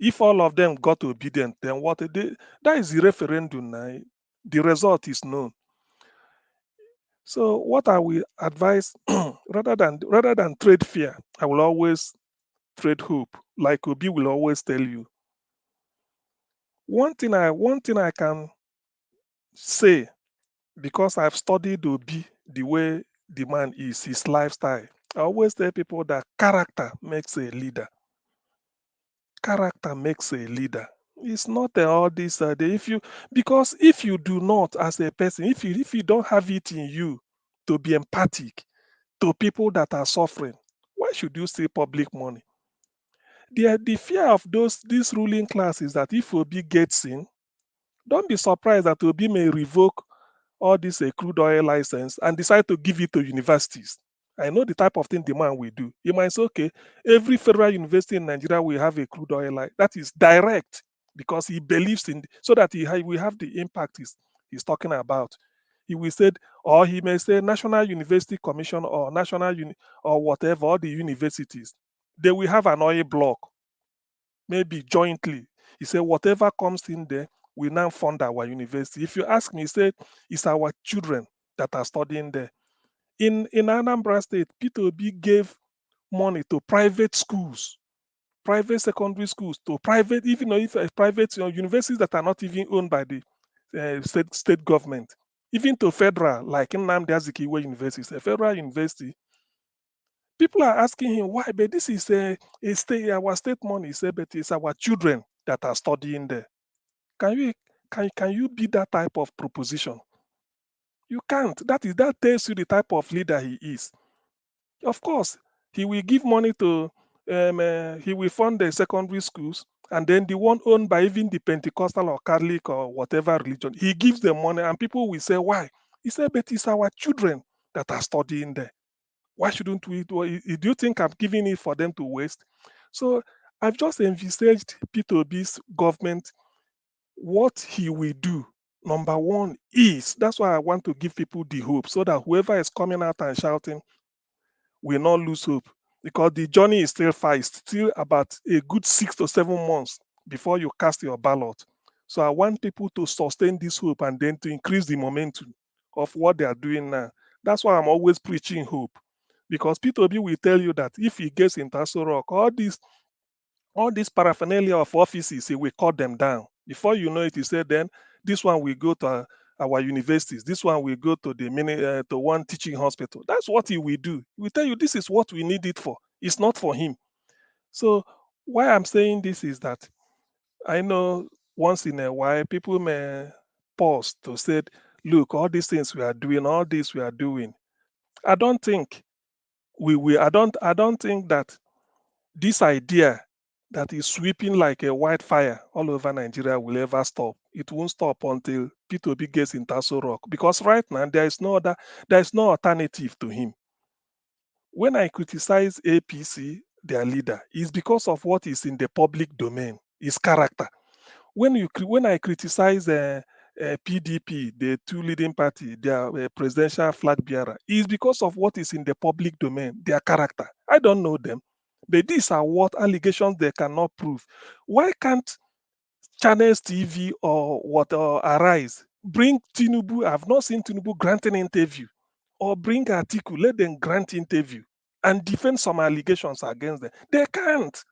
If all of them got obedient, then what? That is the referendum now. The result is known. So what I will advise, rather than trade fear, I will always trade hope. Like Obi will always tell you. One thing I can say, because I've studied Obi the way the man is, his lifestyle. I always tell people that character makes a leader. Character makes a leader. It's not all this because if you do not, as a person, if you don't have it in you to be empathic to people that are suffering, why should you steal public money? The fear of this ruling class is that if Obi gets in, don't be surprised that Obi may revoke all this crude oil license and decide to give it to universities. I know the type of thing the man will do. He might say, okay, every federal university in Nigeria will have a crude oil license. That is direct because he believes in, so that he will have the impact he's talking about. He will say, or he may say National University Commission or or whatever, all the universities, they will have an oil block, maybe jointly. He said, whatever comes in there, we now fund our university. If you ask me, he said, it's our children that are studying there. In Anambra State, P2B gave money to private schools, private secondary schools, to private, even if private universities that are not even owned by the state government, even to federal, like Nnamdi Azikiwe University, a federal university. People are asking him why, but this is our state money. He said, but it's our children that are studying there. Can you be that type of proposition? You can't. That tells you the type of leader he is. Of course, he will give money to he will fund the secondary schools, and then the one owned by even the Pentecostal or Catholic or whatever religion, he gives them money, and people will say, why? He said, but it's our children that are studying there. Why shouldn't we do it? Do you think I'm giving it for them to waste? So I've just envisaged P2B's government, what he will do. Number one is, that's why I want to give people the hope, so that whoever is coming out and shouting will not lose hope, because the journey is still far. It's still about a good 6 to 7 months before you cast your ballot. So I want people to sustain this hope and then to increase the momentum of what they are doing now. That's why I'm always preaching hope, because P2B will tell you that if he gets into Aso Rock, all these paraphernalia of offices, he will cut them down. Before you know it, he said, then this one will go to our universities. This one will go to to one teaching hospital. That's what he will do. He will tell you this is what we need it for. It's not for him. So why I'm saying this is that I know once in a while people may pause to say, look, all these things we are doing, all this we are doing. I don't think I don't think that this idea that is sweeping like a wildfire all over Nigeria will ever stop. It won't stop until P2B gets in Tasso Rock. Because right now there is no alternative to him. When I criticize APC, their leader, it's because of what is in the public domain, his character. When I criticize PDP, the two leading party, their presidential flag bearer, is because of what is in the public domain, their character. I don't know them, but these are what allegations they cannot prove. Why can't Channels TV or what Arise bring Tinubu? I've not seen Tinubu grant an interview, or bring article, let them grant interview and defend some allegations against them. They can't.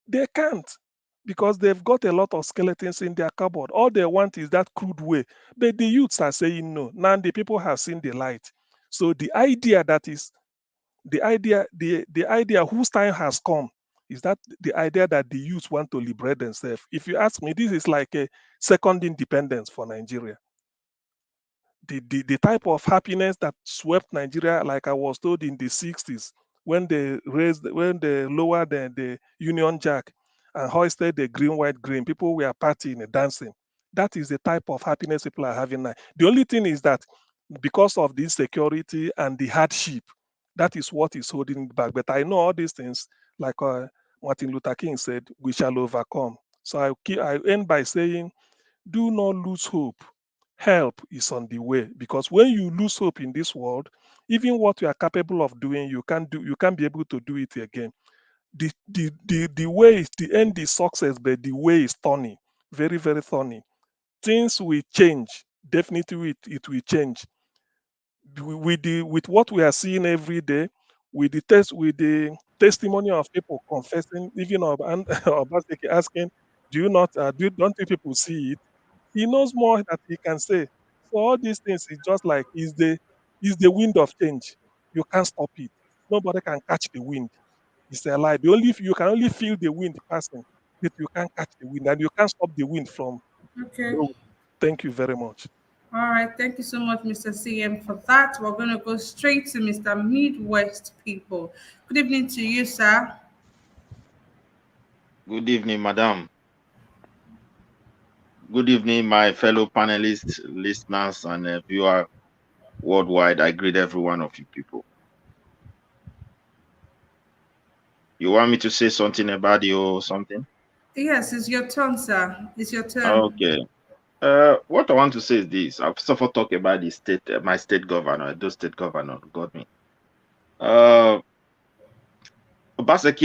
They can't, because they've got a lot of skeletons in their cupboard. All they want is that crude way. But the youths are saying no. Now the people have seen the light. So the idea whose time has come is that the idea that the youth want to liberate themselves. If you ask me, this is like a second independence for Nigeria. The type of happiness that swept Nigeria, like I was told in the 60s, when they lowered the Union Jack and hoisted the green, white, green, people were partying and dancing. That is the type of happiness people are having now. The only thing is that because of the insecurity and the hardship, that is what is holding it back. But I know all these things, like Martin Luther King said, we shall overcome. So I end by saying, do not lose hope. Help is on the way, because when you lose hope in this world, even what you are capable of doing, you can't be able to do it again. The way is, the end is success, but the way is thorny, very, very thorny. Things will change. Definitely it will change. With what we are seeing every day, with the testimony of people confessing, even of Obaseki asking, don't you people see it? He knows more that he can say. So all these things is just like is the wind of change. You can't stop it. Nobody can catch the wind. It's a lie. You can only feel the wind passing, but you can't catch the wind, and you can't stop the wind from Okay. blowing. Thank you very much. All right. Thank you so much, Mr. CM, for that. We're going to go straight to Mr. Midwest People. Good evening to you, sir. Good evening, madam. Good evening, my fellow panelists, listeners, and viewers worldwide. I greet every one of you people. You want me to say something about you or something? Yes, it's your turn, sir. It's your turn. Okay. What I want to say is this. I've first of all talk about the state, my state governor, those state governor got me. Obaseki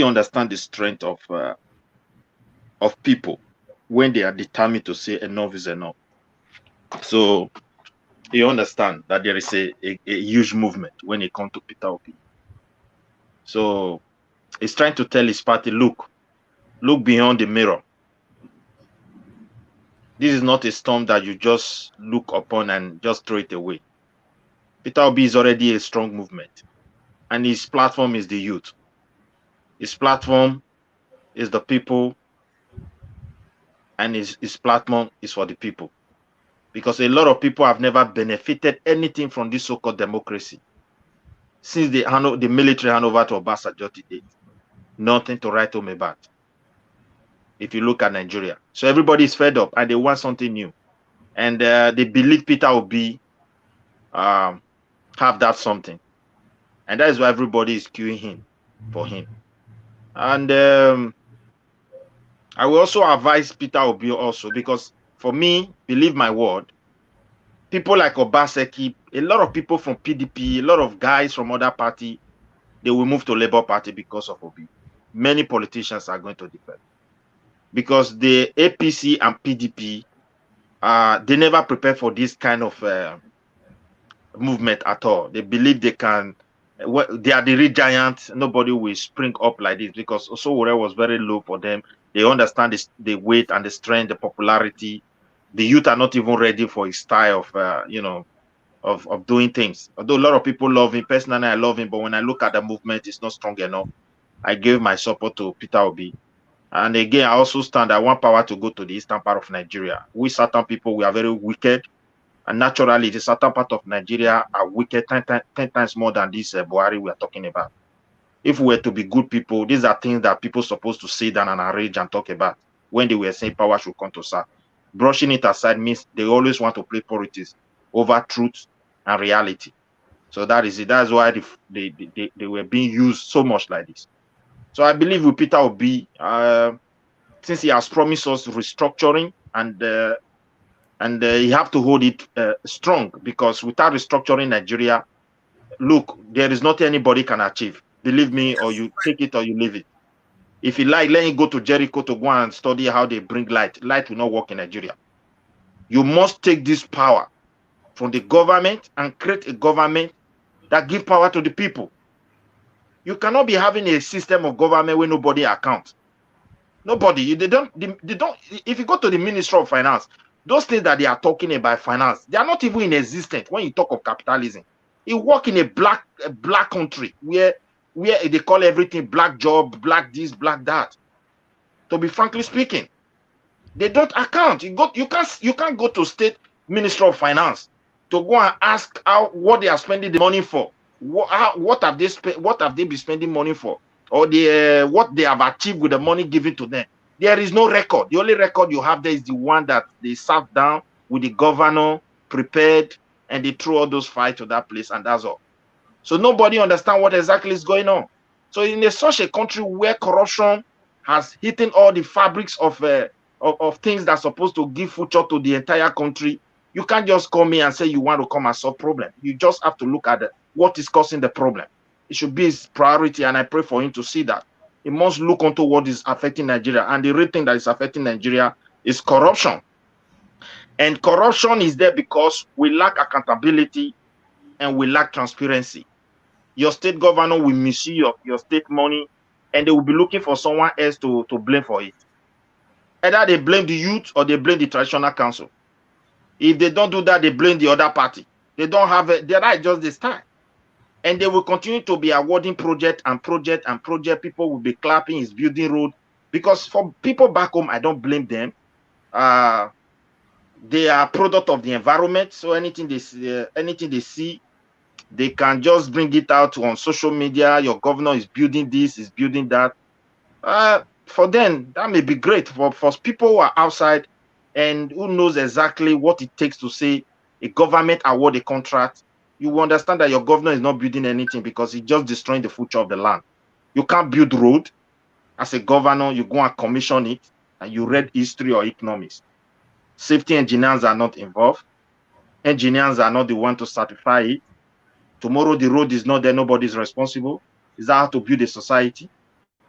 understand the strength of people when they are determined to say enough is enough. So you understand that there is a huge movement when it comes to Peter Obi. So he's trying to tell his party, look beyond the mirror. This is not a storm that you just look upon and just throw it away. Peter Obi is already a strong movement, and his platform is the youth. His platform is the people, and his platform is for the people. Because a lot of people have never benefited anything from this so-called democracy since the military handover to Obasanjo today. Nothing to write home about. If you look at Nigeria, so everybody is fed up and they want something new, and they believe Peter Obi have that something, and that is why everybody is queuing him for him. And I will also advise Peter Obi also, because for me, believe my word, people like Obaseki, a lot of people from PDP, a lot of guys from other party, they will move to Labour Party because of Obi. Many politicians are going to defend, because the APC and PDP, they never prepare for this kind of movement at all. They believe they can. They are the real giants. Nobody will spring up like this, because Osowore was very low for them. They understand the weight and the strength, the popularity. The youth are not even ready for his style of doing things. Although a lot of people love him, personally I love him, but when I look at the movement, it's not strong enough. I gave my support to Peter Obi. And again, I also stand, I want power to go to the eastern part of Nigeria. We certain people, we are very wicked. And naturally, the certain part of Nigeria are wicked 10 times more than this Buhari we are talking about. If we were to be good people, these are things that people are supposed to sit down and arrange and talk about when they were saying power should come to serve. Brushing it aside means they always want to play politics over truth and reality. So that is it. That's why they were being used so much like this. So I believe with Peter Obi, since he has promised us restructuring, and you have to hold it strong, because without restructuring Nigeria, look, there is nothing anybody can achieve. Believe me, or you take it or you leave it. If you like, let him go to Jericho to go and study how they bring light. Light will not work in Nigeria. You must take this power from the government and create a government that give power to the people. You cannot be having a system of government where nobody accounts. Nobody. They don't. If you go to the Ministry of Finance, those things that they are talking about finance, they are not even in existence when you talk of capitalism. You work in a black country where they call everything black job, black this, black that. To be frankly speaking, they don't account. You can't go to State Ministry of Finance to go and ask what they are spending the money for. What have they been spending money for, or what they have achieved with the money given to them? There is no record. The only record you have there is the one that they sat down with the governor, prepared, and they threw all those files to that place, and that's all. So nobody understands what exactly is going on. So in such a country where corruption has hidden all the fabrics of things that's supposed to give future to the entire country, you can't just come here and say you want to come and solve problem. You just have to look at what is causing the problem. It should be his priority, and I pray for him to see that. He must look onto what is affecting Nigeria, and the real thing that is affecting Nigeria is corruption. And corruption is there because we lack accountability and we lack transparency. Your state governor will misuse your state money, and they will be looking for someone else to blame for it. Either they blame the youth or they blame the traditional council. If they don't do that, they blame the other party. They don't have their right just this time. And they will continue to be awarding project and project and project. People will be clapping, is building road. Because for people back home, I don't blame them. They are product of the environment. So anything they see, they can just bring it out on social media. Your governor is building this, is building that. For them, that may be great. For people who are outside and who knows exactly what it takes to say a government award a contract, you will understand that your governor is not building anything because he's just destroying the future of the land. You can't build road. As a governor, you go and commission it, and you read history or economics. Safety engineers are not involved. Engineers are not the one to certify it. Tomorrow the road is not there, nobody's responsible. Is that how to build a society?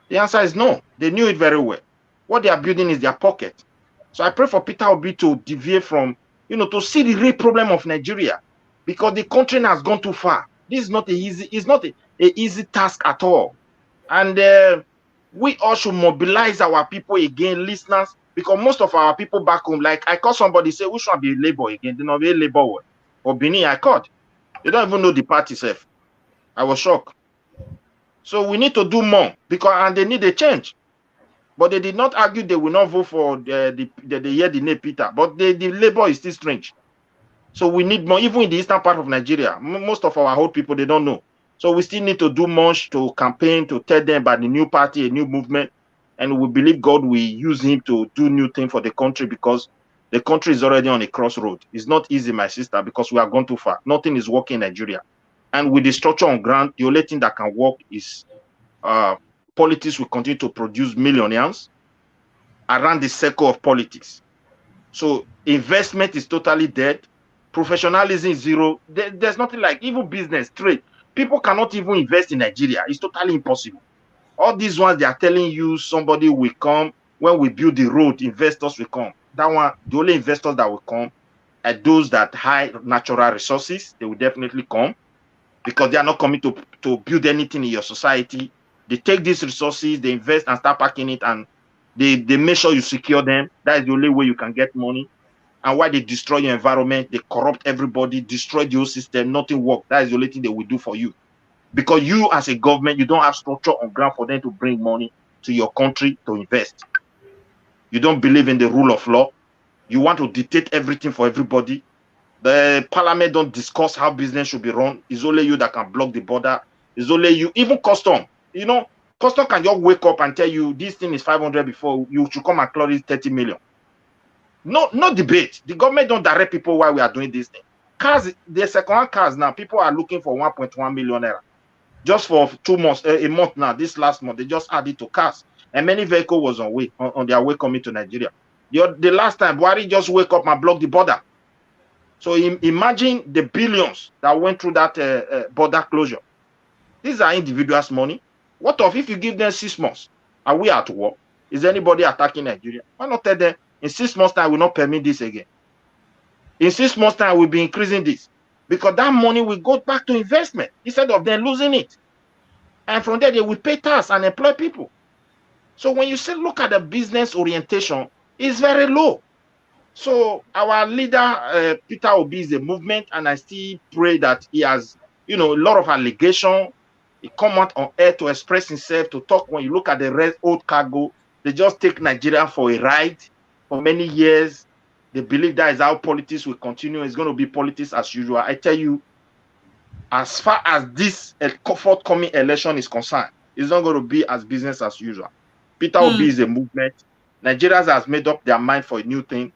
The answer is no. They knew it very well. What they are building is their pocket. So I pray for Peter Obi to deviate from, to see the real problem of Nigeria, because the country has gone too far. This is not it's not an easy task at all. And we all should mobilize our people again, listeners, because most of our people back home, like I call somebody, say, we should be labor again. They not be labor. For Benin, I called. They don't even know the party self. I was shocked. So we need to do more, and they need a change. But they did not argue they will not vote for the year the name Peter. But the labor is still strange. So we need more, even in the eastern part of Nigeria. Most of our old people, they don't know. So we still need to do much to campaign, to tell them about the new party, a new movement. And we believe God will use him to do new things for the country, because the country is already on a crossroad. It's not easy, my sister, because we have gone too far. Nothing is working in Nigeria. And with the structure on ground, the only thing that can work is politics will continue to produce millionaires around the circle of politics. So investment is totally dead. Professionalism is zero. There's nothing like even business, trade. People cannot even invest in Nigeria. It's totally impossible. All these ones, they are telling you somebody will come. When we build the road, investors will come. That one, the only investors that will come are those that have natural resources. They will definitely come, because they are not coming to build anything in your society. They take these resources, they invest and start packing it, and they make sure you secure them. That is the only way you can get money. And why they destroy your environment, they corrupt everybody, destroy the whole system, nothing works. That is the only thing they will do for you. because you as a government, you don't have structure on ground for them to bring money to your country to invest. You don't believe in the rule of law. You want to dictate everything for everybody. The parliament don't discuss how business should be run. It's only you that can block the border. It's only you, even custom. You know, custom can just wake up and tell you this thing is 500 before you should come and clear it 30 million. No debate. The government don't direct people why we are doing this thing. Cars, the second-hand cars now, people are looking for 1.1 million naira. Just for 2 months, a month now, this last month, they just added to cars. And many vehicles was on their way coming to Nigeria. The last time, Buhari just wake up and block the border. So imagine the billions that went through that border closure. These are individuals' money. What if you give them 6 months? Are we at war? Is anybody attacking Nigeria? Why not tell them in 6 months' time, we will not permit this again? In 6 months' time, we'll be increasing this. Because that money will go back to investment instead of them losing it. And from there, they will pay tax and employ people. So when you say look at the business orientation, it's very low. So our leader, Peter Obi, is a movement, and I still pray that he has, a lot of allegation. He come out on air to express himself, to talk. When you look at the old cargo, they just take Nigeria for a ride for many years. They believe that is how politics will continue. It's going to be politics as usual. I tell you, as far as this forthcoming election is concerned, it's not going to be as business as usual. Peter Obi is a movement. Nigerians has made up their mind for a new thing.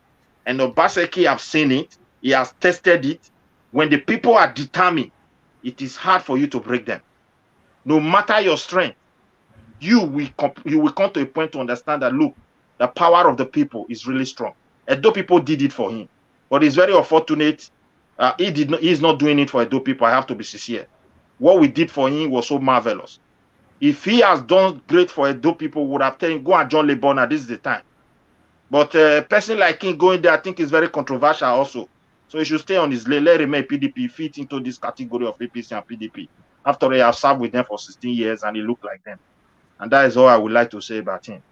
And Obaseki have seen it. He has tested it. When the people are determined, it is hard for you to break them. No matter your strength, you will come to a point to understand that, look, the power of the people is really strong. Edo people did it for him. But it's very unfortunate. He's not doing it for Edo people. I have to be sincere. What we did for him was so marvelous. If he has done great for Edo people, would have told him, go and join Labour now. This is the time. But a person like him going there, I think is very controversial also. So he should stay on his lane. Let remain PDP, fit into this category of APC and PDP. After all, I have served with them for 16 years and he looked like them. And that is all I would like to say about him.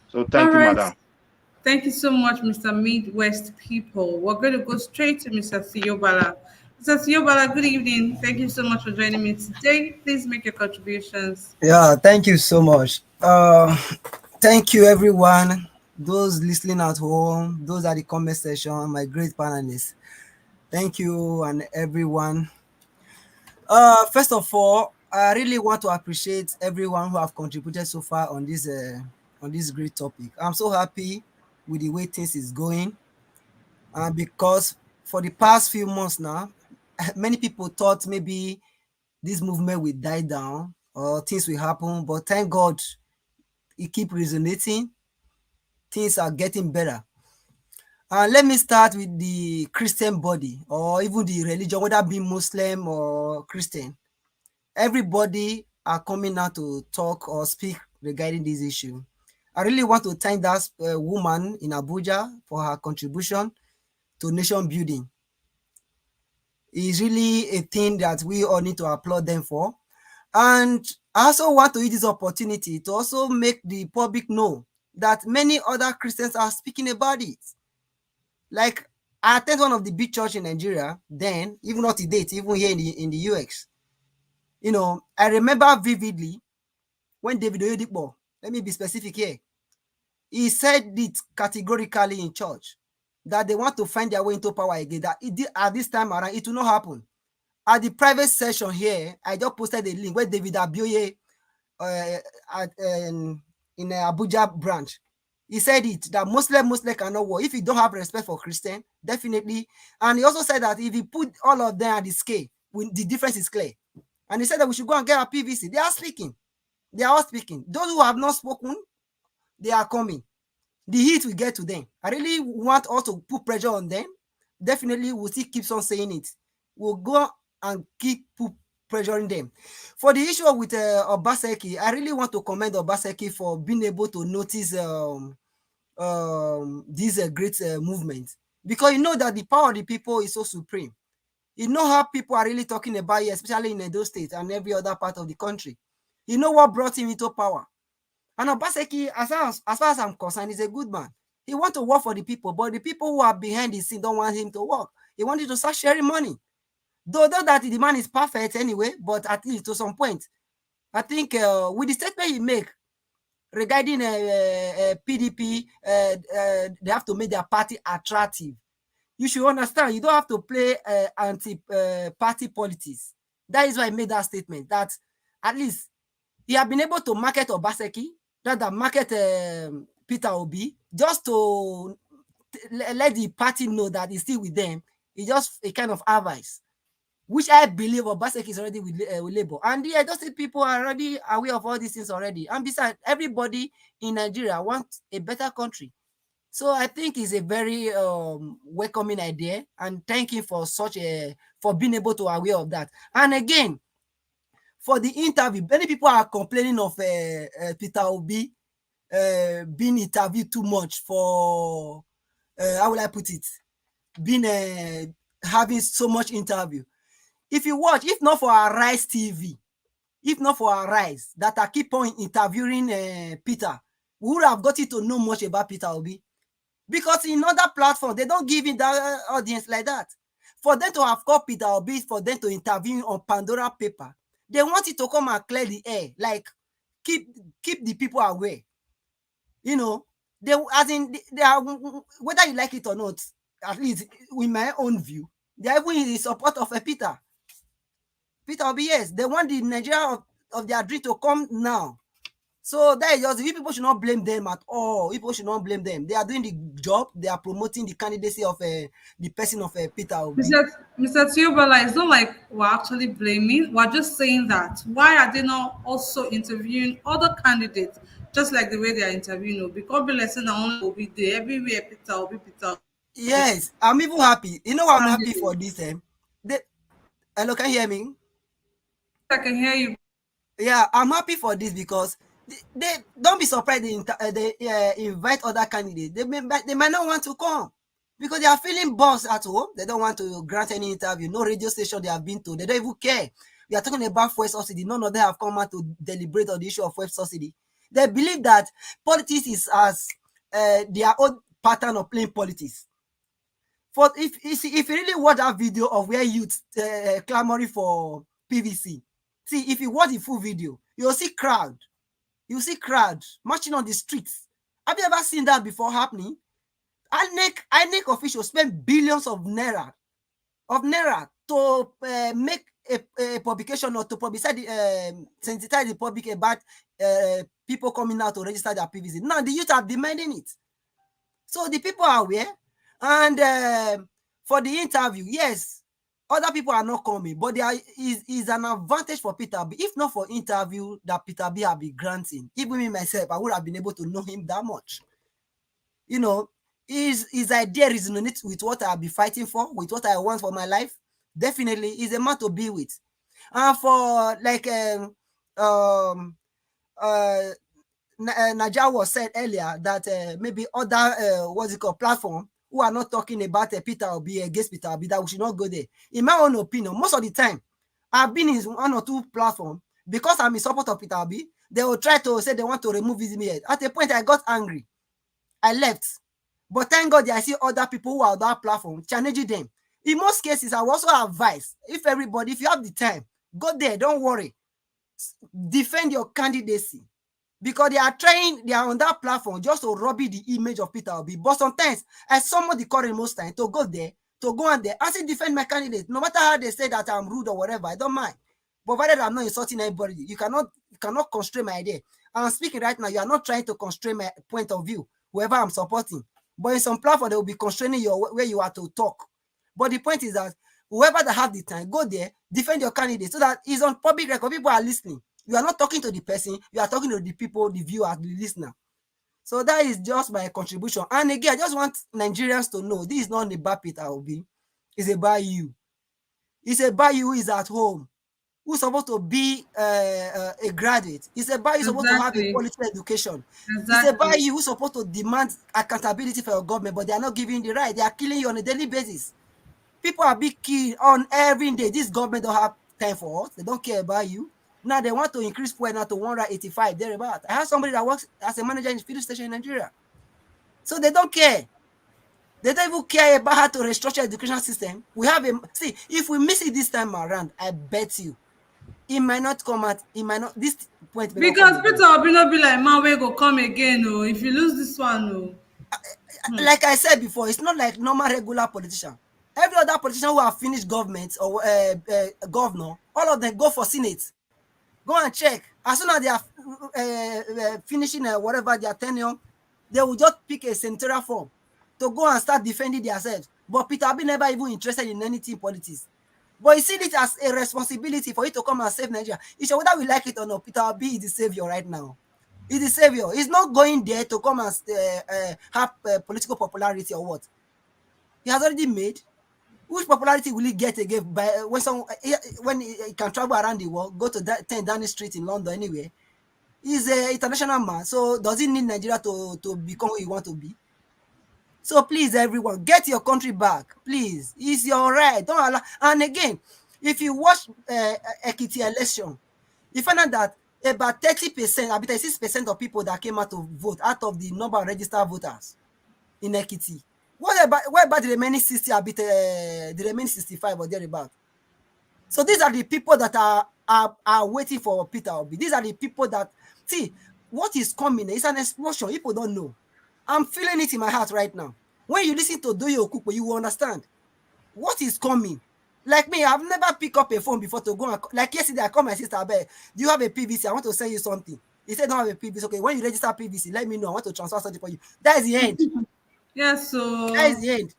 So thank you, madam. Thank you so much, Mr. Midwest people. We're going to go straight to Mr. Theobala. Mr. Theobala, good evening. Thank you so much for joining me today. Please make your contributions. Yeah, thank you so much. Thank you, everyone. Those listening at home, those at the comment section, my great panelists. Thank you and everyone. First of all, I really want to appreciate everyone who have contributed so far on this great topic. I'm so happy with the way things is going, because for the past few months now, many people thought maybe this movement will die down or things will happen, but thank God it keep resonating. Things are getting better. Let me start with the Christian body, or even the religion, whether being Muslim or Christian. Everybody are coming out to talk or speak regarding this issue. I really want to thank that woman in Abuja for her contribution to nation building. It's really a thing that we all need to applaud them for. And I also want to use this opportunity to also make the public know that many other Christians are speaking about it. Like, I attend one of the big church in Nigeria, then, even not to date, even here in the UX. I remember vividly when David Oyedepo, let me be specific here, he said it categorically in church that they want to find their way into power again, that at this time around, it will not happen. At the private session here, I just posted a link where David Abioye in Abuja branch, he said it, that Muslim cannot war. If you don't have respect for Christian, definitely. And he also said that if you put all of them at the scale, the difference is clear. And he said that we should go and get our PVC. They are speaking. They are all speaking. Those who have not spoken, they are coming. The heat will get to them. I really want us to put pressure on them. Definitely, we'll still keep on saying it. We'll go and keep pressuring them. For the issue with Obaseki, I really want to commend Obaseki for being able to notice this great movement. Because you know that the power of the people is so supreme. You know how people are really talking about it, especially in Edo State and every other part of the country. You know what brought him into power. And Obaseki, as far as I'm concerned, is a good man. He wants to work for the people, but the people who are behind the scene don't want him to work. He wanted to start sharing money. Though that the man is perfect anyway, but at least to some point, I think with the statement he make regarding PDP, they have to make their party attractive. You should understand, you don't have to play anti-party politics. That is why I made that statement, that at least he have been able to market Obaseki, rather market Peter Obi, just to let the party know that he's still with them. It's just a kind of advice, which I believe Obaseki is already with Labour. And yeah, those people are already aware of all these things already. And besides, everybody in Nigeria wants a better country. So I think it's a very welcoming idea, and thank you for for being able to aware of that. And again, for the interview, many people are complaining of Peter Obi being interviewed too much for how will I put it, being having so much interview. If you watch, if not for Arise TV, if not for Arise that I keep on interviewing Peter, we would have gotten to know much about Peter Obi. Because in other platforms, they don't give him that audience like that. For them to have called Peter Obi, for them to interview on Pandora paper, they want it to come and clear the air, like keep the people away. You know, they are, whether you like it or not, at least with my own view, they are even in the support of Peter Obi. Yes, they want the Nigeria of their dream to come now. So that is just, you people should not blame them at all. People should not blame them. They are doing the job. They are promoting the candidacy of the person of Peter Obi. Mr. Tiobala, it's not like we're actually blaming. We're just saying that why are they not also interviewing other candidates, just like the way they are interviewing Obi? Because lesson only will be there everywhere. Peter Obi. Yes, I'm even happy. You know, I'm happy for this. Hello, can you hear me? I can hear you. Yeah, I'm happy for this because they don't be surprised they invite other candidates. They might not want to come because they are feeling boss at home. They don't want to grant any interview. No radio station they have been to. They don't even care. We are talking about fuel subsidy. None of them have come out to deliberate on the issue of fuel subsidy. They believe that politics is as their own pattern of playing politics. For if you really watch that video of where youth clamoring for PVC, see, if you watch the full video, you'll see crowd marching on the streets. Have you ever seen that before happening? INEC officials spend billions of naira to make a publication or to sensitize the public about people coming out to register their PVC. Now the youth are demanding it. So the people are aware. And for the interview, yes, other people are not coming, but there is an advantage for Peter B. If not for interview that Peter B have been granting, even me myself, I would have been able to know him that much. You know, his idea resonates with what I'll be fighting for, with what I want for my life. Definitely, he's a man to be with. And for like Naja was said earlier that maybe other platform who are not talking about Peter Obi against Peter Obi, that we should not go there. In my own opinion, most of the time, I've been in one or two platforms because I'm in support of Peter Obi. They will try to say they want to remove his head. At a point, I got angry. I left. But thank God, I see other people who are on that platform challenging them. In most cases, I will also advise, if you have the time, go there, don't worry. Defend your candidacy. Because they are on that platform just to rub the image of Peter Obi. But sometimes I summon the courage most times to go there, to go on there and still defend my candidate. No matter how they say that I'm rude or whatever, I don't mind. Provided I'm not insulting anybody, you cannot constrain my idea. I'm speaking right now, you are not trying to constrain my point of view, whoever I'm supporting. But in some platform, they will be constraining where you are to talk. But the point is that whoever that have the time, go there, defend your candidate so that it's on public record, people are listening. You are not talking to the person, you are talking to the people, the viewer, the listener. So that is just my contribution. And again, I just want Nigerians to know this is not about Peter Obi. It's about you. It's about you who is at home, who's supposed to be a graduate. It's about you supposed to have a quality education. It's about you who's supposed to demand accountability for your government, but they are not giving you the right. They are killing you on a daily basis. People are being killed on every day. This government don't have time for us. They don't care about you. Now they want to increase fuel now to 185 thereabout. I have somebody that works as a manager in a filling station in Nigeria. So they don't care. They don't even care about how to restructure education system. We have see, if we miss it this time around, I bet you it might not come out, it might not, this point may not come Because again. Peter Obi no be like man wey go come again o if you lose this one o. Like I said before, it's not like normal regular politician. Every other politician who have finished government or governor, all of them go for Senate. Go and check. As soon as they are finishing whatever their tenure, they will just pick a senatorial form to go and start defending themselves. But Peter Obi never even interested in anything politics. But he seen it as a responsibility for you to come and save Nigeria. It's whether we like it or not, Peter Obi is the savior right now. He's the savior. He's not going there to come and have political popularity or what. He has already made. Which popularity will he get again by when he can travel around the world, go to 10 Downing Street in London anyway? He's an international man, so does he need Nigeria to become who he want to be? So please, everyone, get your country back, please. It's your right. Don't allow. And again, if you watch Ekiti election, you find out that about 30%, about 36% of people that came out to vote out of the number of registered voters in Ekiti. What about the remaining 60, the remaining 65 or thereabout? So these are the people that are waiting for Peter Obi. These are the people that see what is coming. It's an explosion. People don't know. I'm feeling it in my heart right now. When you listen to Doyo Okupo, you will understand what is coming. Like me, I've never picked up a phone before to go and, like yesterday, I called my sister, do you have a PVC? I want to send you something. He said, don't have a PVC. Okay, when you register PVC, let me know. I want to transfer something for you. That is the end. Yes, so that is the end.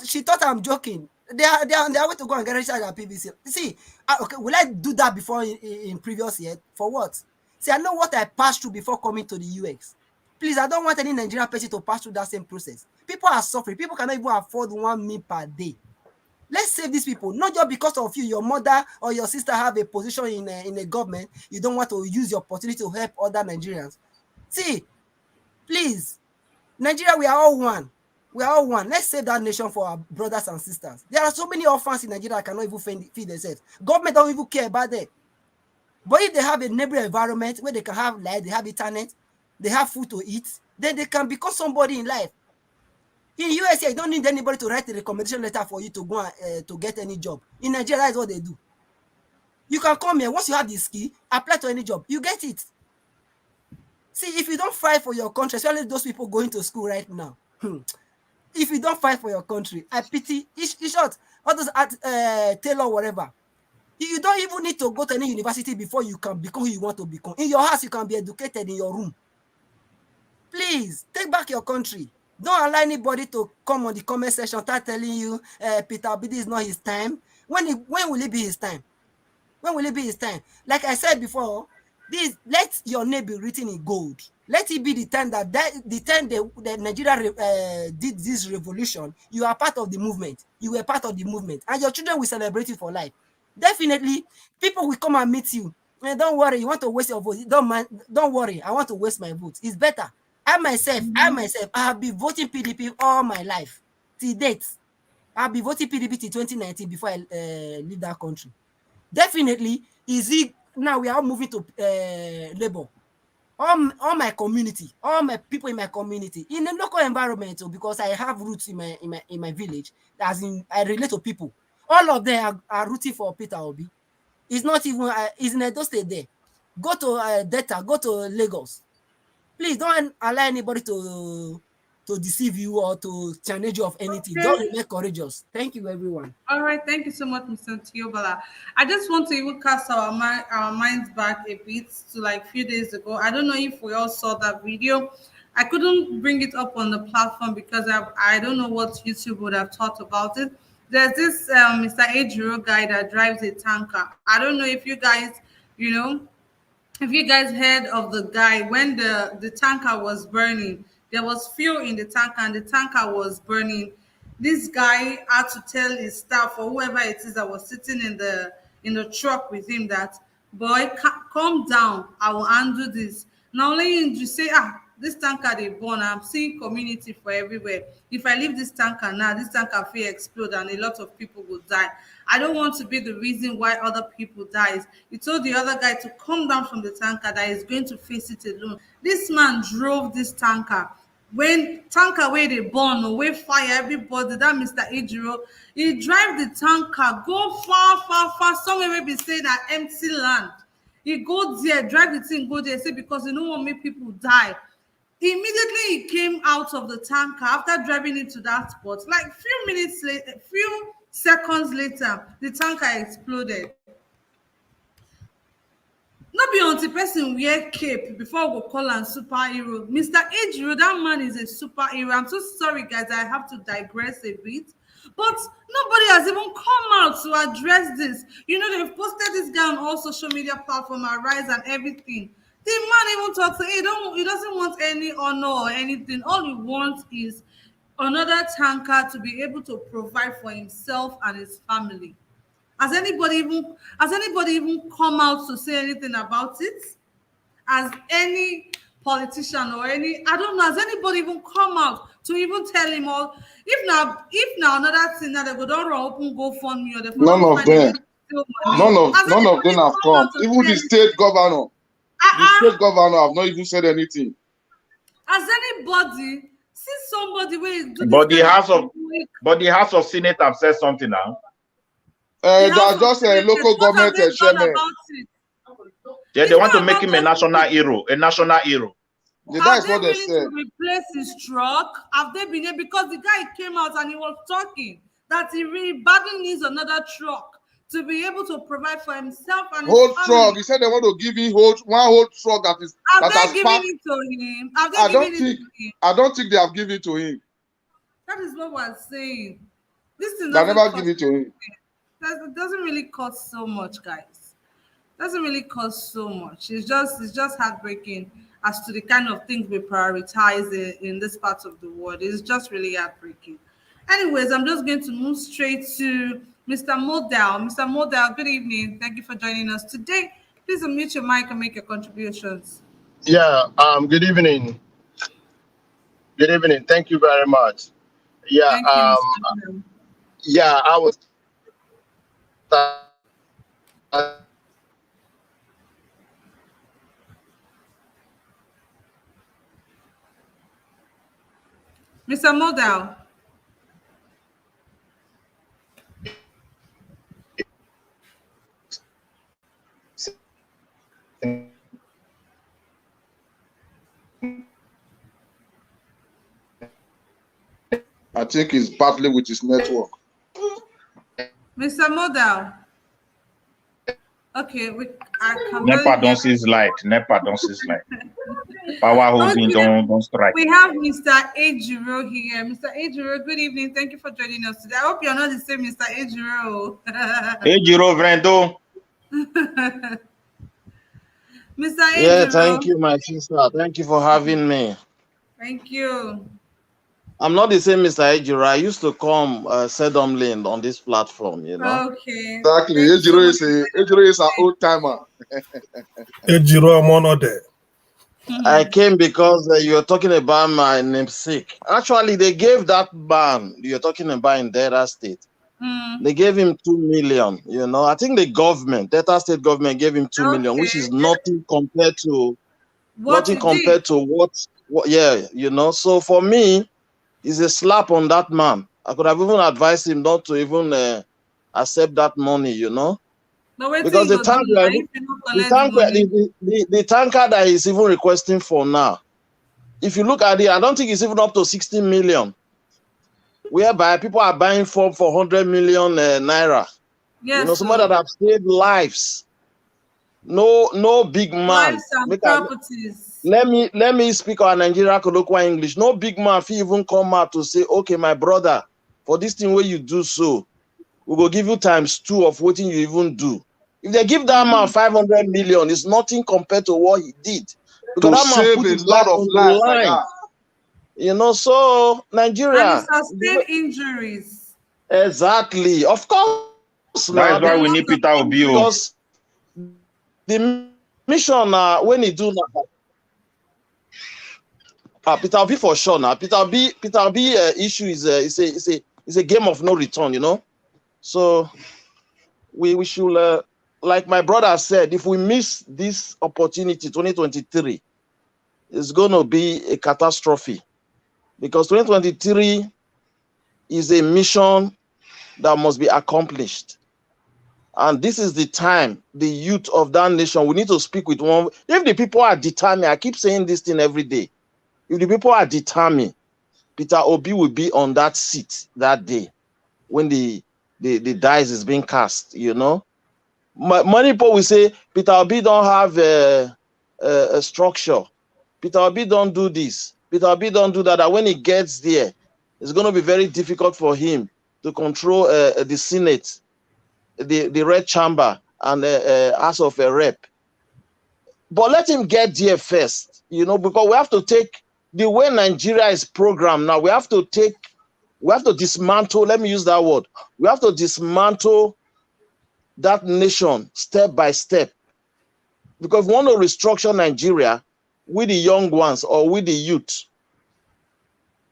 She thought I'm joking. They are way to go and get registered at PVC. See, okay, will I do that before in previous year? For what? See, I know what I passed through before coming to the UX. Please, I don't want any Nigerian person to pass through that same process. People are suffering. People cannot even afford 1 meal per day. Let's save these people. Not just because of you, your mother or your sister have a position in a government. You don't want to use your opportunity to help other Nigerians. See, please, Nigeria, we are all one. We are all one. Let's save that nation for our brothers and sisters. There are so many orphans in Nigeria that cannot even feed themselves. Government don't even care about them. But if they have a neighboring environment where they can have light, they have internet, they have food to eat, then they can become somebody in life. In USA, you don't need anybody to write a recommendation letter for you to go to get any job. In Nigeria, that's what they do. You can come here. Once you have the skill, apply to any job. You get it. See, if you don't fight for your country, especially those people going to school right now, if you don't fight for your country, I pity. In short, all those tailor whatever. You don't even need to go to any university before you can become who you want to become. In your house, you can be educated in your room. Please, take back your country. Don't allow anybody to come on the comment section start telling you Peter Obi is not his time. When will it be his time? When will it be his time? Like I said before, let your name be written in gold. Let it be the time that Nigeria did this revolution. You are part of the movement. You were part of the movement, and your children will celebrate you for life. Definitely, people will come and meet you. And don't worry, you want to waste your vote. Don't worry, I want to waste my vote. It's better. I myself, I have been voting PDP all my life. Till date, I'll be voting PDP till 2019 before I leave that country. Definitely, now we are moving to Labour. All my community, all my people in my community, in a local environment, because I have roots in my village, as in I relate to people. All of them are rooting for Peter Obi. It's not even, it's in Edo State there. Go to Delta, go to Lagos. Please don't allow anybody to deceive you or to challenge you of anything. Okay. Just remain courageous. Thank you, everyone. All right, thank you so much, Mr. Tiobala. I just want to even cast our minds back a bit to like a few days ago. I don't know if we all saw that video. I couldn't bring it up on the platform because I don't know what YouTube would have thought about it. There's this Mr. Ejiro guy that drives a tanker. I don't know if you guys, if you guys heard of the guy when the tanker was burning. There was fuel in the tanker and the tanker was burning. This guy had to tell his staff or whoever it is that was sitting in the truck with him that, boy, calm down, I will handle this. Now only you say, this tanker they burn, I'm seeing community for everywhere. If I leave this tanker now, this tanker will explode and a lot of people will die. I don't want to be the reason why other people dies. He told the other guy to come down from the tanker, that he's going to face it alone. This man drove this tanker when tanker where they burn or where fire everybody, that Mr. Ejiro, he drive the tanker, go far, somewhere maybe say that empty land. He go there, drive the thing, go there, say because he don't want make people die. Immediately he came out of the tanker after driving into that spot. Like few minutes later, few seconds later, the tanker exploded. Not be until person wear cape before we call am superhero. Mr. Ejiro, that man is a superhero. I'm so sorry, guys, I have to digress a bit. But nobody has even come out to address this. You know, they've posted this guy on all social media platforms, Arise and everything. The man even talks, he doesn't want any honor or anything. All he wants is another tanker to be able to provide for himself and his family. Has anybody even come out to say anything about it? Has any politician or any, I don't know, has anybody even come out to even tell him all? If now another thing that they go don't open GoFundMe or they None of them. None of them have come. Even the state governor. The state governor have not even said anything. Has anybody seen somebody where do But the House of Senate have said something now. They are just a local government chairman. Yeah, they want to make him a national hero. That is what they said. To replace his truck? Have they been able, because the guy came out and he was talking that he really badly needs another truck to be able to provide for himself and whole his family. truck. He said they want to give him one whole truck that is Have that they has given parked. it to him? Have they given it to him? I don't think they have given it to him. That is what we're saying. This is They never give it to him. That doesn't really cost so much, guys. Doesn't really cost so much. It's just heartbreaking as to the kind of things we prioritize in this part of the world. It's just really heartbreaking. Anyways, I'm just going to move straight to Mr. Model. Mr. Model, good evening. Thank you for joining us today. Please unmute your mic and make your contributions. Yeah, good evening. Good evening. Thank you very much. Yeah, Thank you, Mr. yeah, I was Mr. Model. I think he's battling with his network. Mr. Model. Okay, NEPA don't see light. Power holding don't strike. We have Mr. Ejiro here. Mr. Ejiro, good evening. Thank you for joining us today. I hope you're not the same Mr. Ejiro. Ejiro Vrendo. Mr. Ejiro. Yeah, thank you, my sister. Thank you for having me. Thank you. I'm not the same Mr. Ejiro. I used to come seldomly on this platform, you know. Okay. Exactly. Ejiro is an old timer. Ejiro Monode. I came because you were talking about my namesake. Actually, they gave that man you're talking about in Delta State. They gave him 2 million. You know, I think the government, Delta State government, gave him 2 million, which is nothing compared to what. Yeah, you know. So for me, it's a slap on that man. I could have even advised him not to even accept that money, you know. Because the tanker that he's even requesting for now, if you look at it, I don't think it's even up to 60 million. Whereby people are buying for 100 million naira. Yes, you know, somebody that have saved lives. No big man. Lives and properties. Let me speak our Nigeria colloquial English. No big man if even come out to say, okay, my brother, for this thing where you do so, we will give you ×2 of what you even do. If they give that man 500 million, it's nothing compared to what he did. Because to save a lot of lives like that. You know, so Nigeria. And sustain injuries. Exactly. Of course. That's why we need Peter Obi. Because the mission when he do now. Peter Obi for sure now. Peter Obi issue is a game of no return, you know. So we should like my brother said, if we miss this opportunity 2023, it's gonna be a catastrophe. because 2023 is a mission that must be accomplished. And this is the time, the youth of that nation, we need to speak with one. If the people are determined, I keep saying this thing every day. If the people are determined, Peter Obi will be on that seat that day when the dice is being cast, you know. Many people will say, Peter Obi don't have a structure. Peter Obi don't do this. Peter Obi don't do that. And when he gets there, it's going to be very difficult for him to control the Senate, the Red Chamber, and House of a Rep. But let him get there first, you know, because we have to take the way Nigeria is programmed now. We have to dismantle, let me use that word. We have to dismantle that nation step by step. Because if we want to restructure Nigeria with the young ones or with the youth,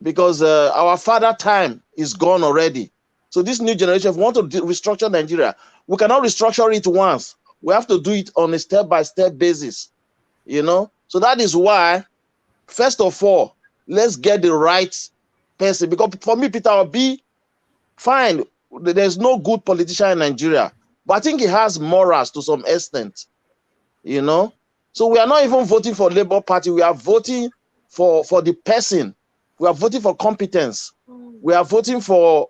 because our father time is gone already. So this new generation, if we want to restructure Nigeria, we cannot restructure it once. We have to do it on a step-by-step basis, you know? So that is why, first of all, let's get the right person. Because for me, Peter Obi, fine, there's no good politician in Nigeria, but I think he has morals to some extent, you know? So we are not even voting for Labour Party. We are voting for the person. We are voting for competence. We are voting for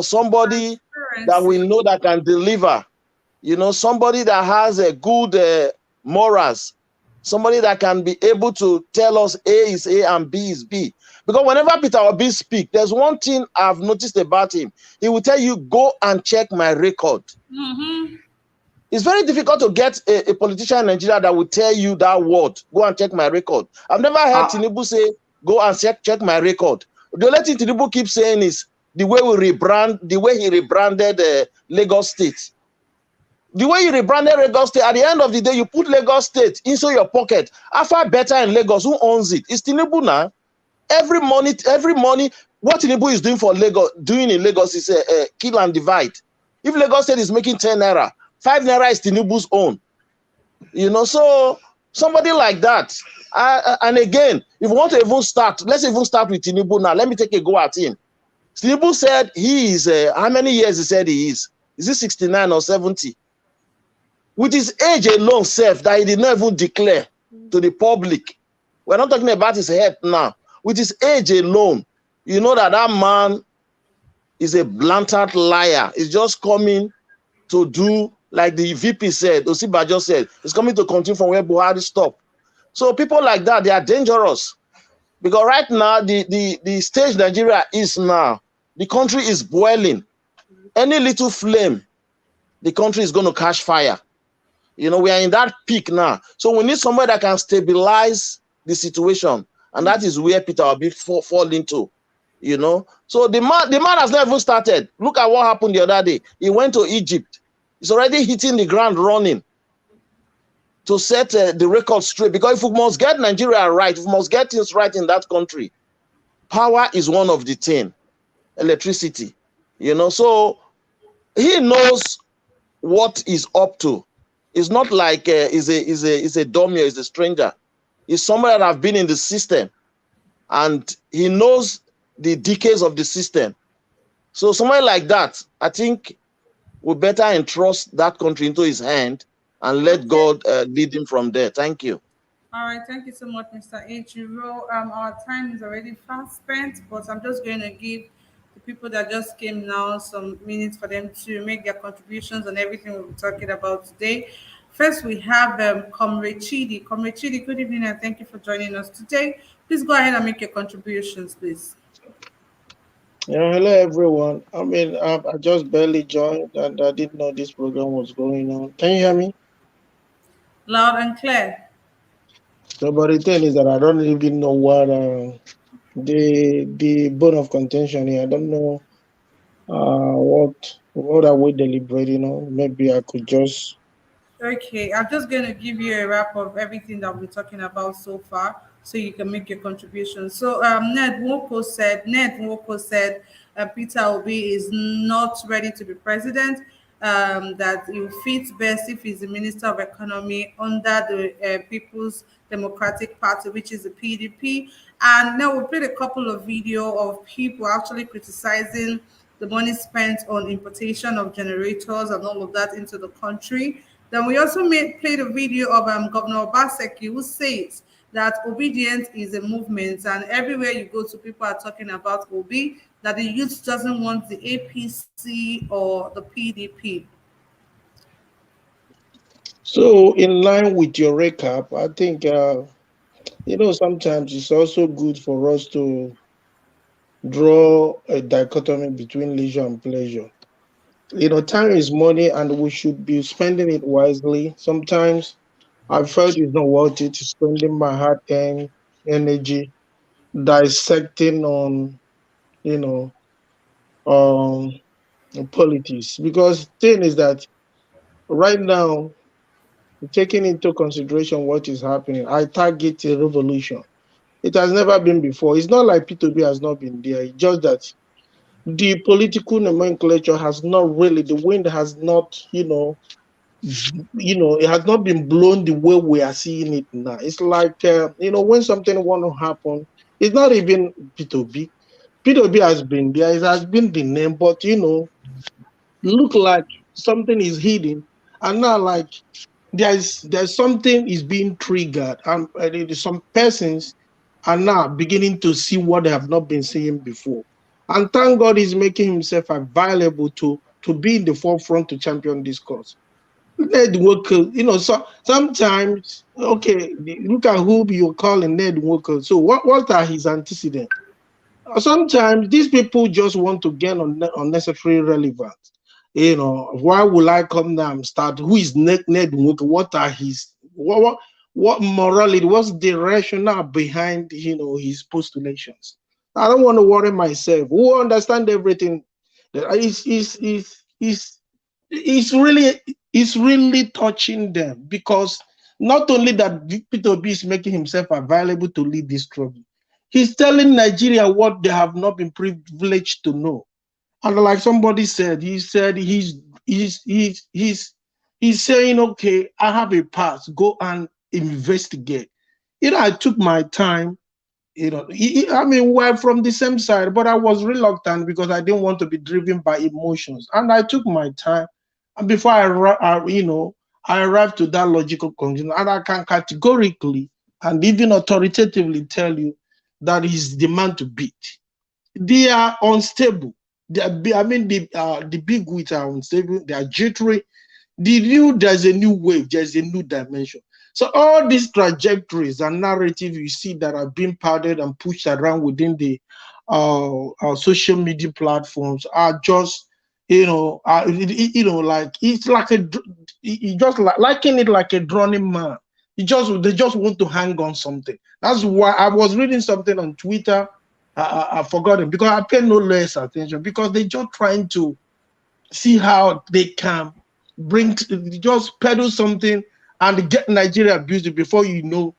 somebody that we know that can deliver. You know, somebody that has a good morals. Somebody that can be able to tell us A is A and B is B. Because whenever Peter Obi speaks, there's one thing I've noticed about him. He will tell you, go and check my record. It's very difficult to get a politician in Nigeria that will tell you that word, go and check my record. I've never heard Tinubu say, go and check my record. The only thing Tinubu keeps saying is the way he rebranded Lagos State. The way you rebranded Lagos State, at the end of the day, you put Lagos State into your pocket. After better in Lagos, who owns it? It's Tinubu now. Every money, what Tinubu is doing in Lagos is kill and divide. If Lagos State is making 10 naira, 5 naira is Tinubu's own. You know, so somebody like that. And again, if we want to even start, let's even start with Tinubu now. Let me take a go at him. Tinubu said he is, how many years he said he is? Is he 69 or 70? With his age alone, self, that he did not even declare to the public. We're not talking about his head now. With his age alone, you know that man is a blatant liar. He's just coming to do, like the VP said, Osibajo said, he's coming to continue from where Buhari stopped. So people like that, they are dangerous. Because right now, the stage Nigeria is now, the country is boiling. Any little flame, the country is going to catch fire. You know, we are in that peak now. So we need somebody that can stabilize the situation. And that is where Peter Obi fall into, you know. So the man has not even started. Look at what happened the other day. He went to Egypt. He's already hitting the ground running to set the record straight. Because if we must get Nigeria right, if we must get things right in that country, power is one of the 10. Electricity, you know. So he knows what he's up to. It's not like he's a dummy, he's a stranger. He's somebody that have been in the system and he knows the decays of the system. So somebody like that, I think we better entrust that country into his hand and let God lead him from there. Thank you. All right, thank you so much, Mr. Ejiro. Our time is already fast spent, but I'm just going to give the people that just came now some minutes for them to make their contributions on everything we'll be talking about today. First, we have Comrade Chidi. Comrade Chidi, good evening and thank you for joining us today. Please go ahead and make your contributions, please. Yeah, hello everyone. I mean, I just barely joined and I didn't know this program was going on. Can you hear me? Loud and clear. So, but the thing is that I don't even know what the bone of contention here. I don't know what are we deliberating on. Maybe I could just. Okay, I'm just going to give you a wrap of everything that we're talking about so far so you can make your contribution. So Ned Nwoko said Peter Obi is not ready to be president. that it fits best if he's the Minister of Economy under the People's Democratic Party, which is the PDP. And now we played a couple of video of people actually criticizing the money spent on importation of generators and all of that into the country. Then we also played a video of Governor Obaseki, who says that obedience is a movement, and everywhere you go to, people are talking about Obi, that the youth doesn't want the APC or the PDP. So, in line with your recap, I think, sometimes it's also good for us to draw a dichotomy between leisure and pleasure. Time is money and we should be spending it wisely. Sometimes I felt it's not worth it spending my hard-earned energy dissecting on, you know, um, politics. Because thing is that right now, taking into consideration what is happening, I target a revolution. It has never been before. It's not like P2B has not been there. It's just that the political nomenclature has not really, the wind has not, it has not been blown the way we are seeing it now. It's like, when something want to happen, it's not even P2B. P2B has been there. It has been the name, but, look like something is hidden. And now, like, there's something is being triggered. And some persons are now beginning to see what they have not been seeing before. And thank God he's making himself available to be in the forefront to champion this cause. Ned Nwoko, so sometimes, okay, look at who you're calling Ned Nwoko. So what are his antecedents? Sometimes these people just want to gain unnecessary relevance. Why will I come now and start? Who is Ned Nwoko? What are his what morality? What's the rationale behind his postulations? I don't want to worry myself. Who understand everything? It's really touching them, because not only that Peter B is making himself available to lead this struggle, he's telling Nigeria what they have not been privileged to know. And like somebody said, he's saying, okay, I have a pass, go and investigate. I took my time. We're from the same side, but I was reluctant because I didn't want to be driven by emotions. And I took my time. And before I arrived to that logical conclusion, and I can categorically and even authoritatively tell you that is the man to beat. They are unstable. The big wigs are unstable. They are jittery. There's a new wave. There's a new dimension. So all these trajectories and narratives you see that are being powdered and pushed around within the social media platforms are just, like it's like liking it like a drowning man. They just want to hang on something. That's why I was reading something on Twitter. I forgot it because I pay no less attention, because they're just trying to see how they can just peddle something and get Nigeria abused before you know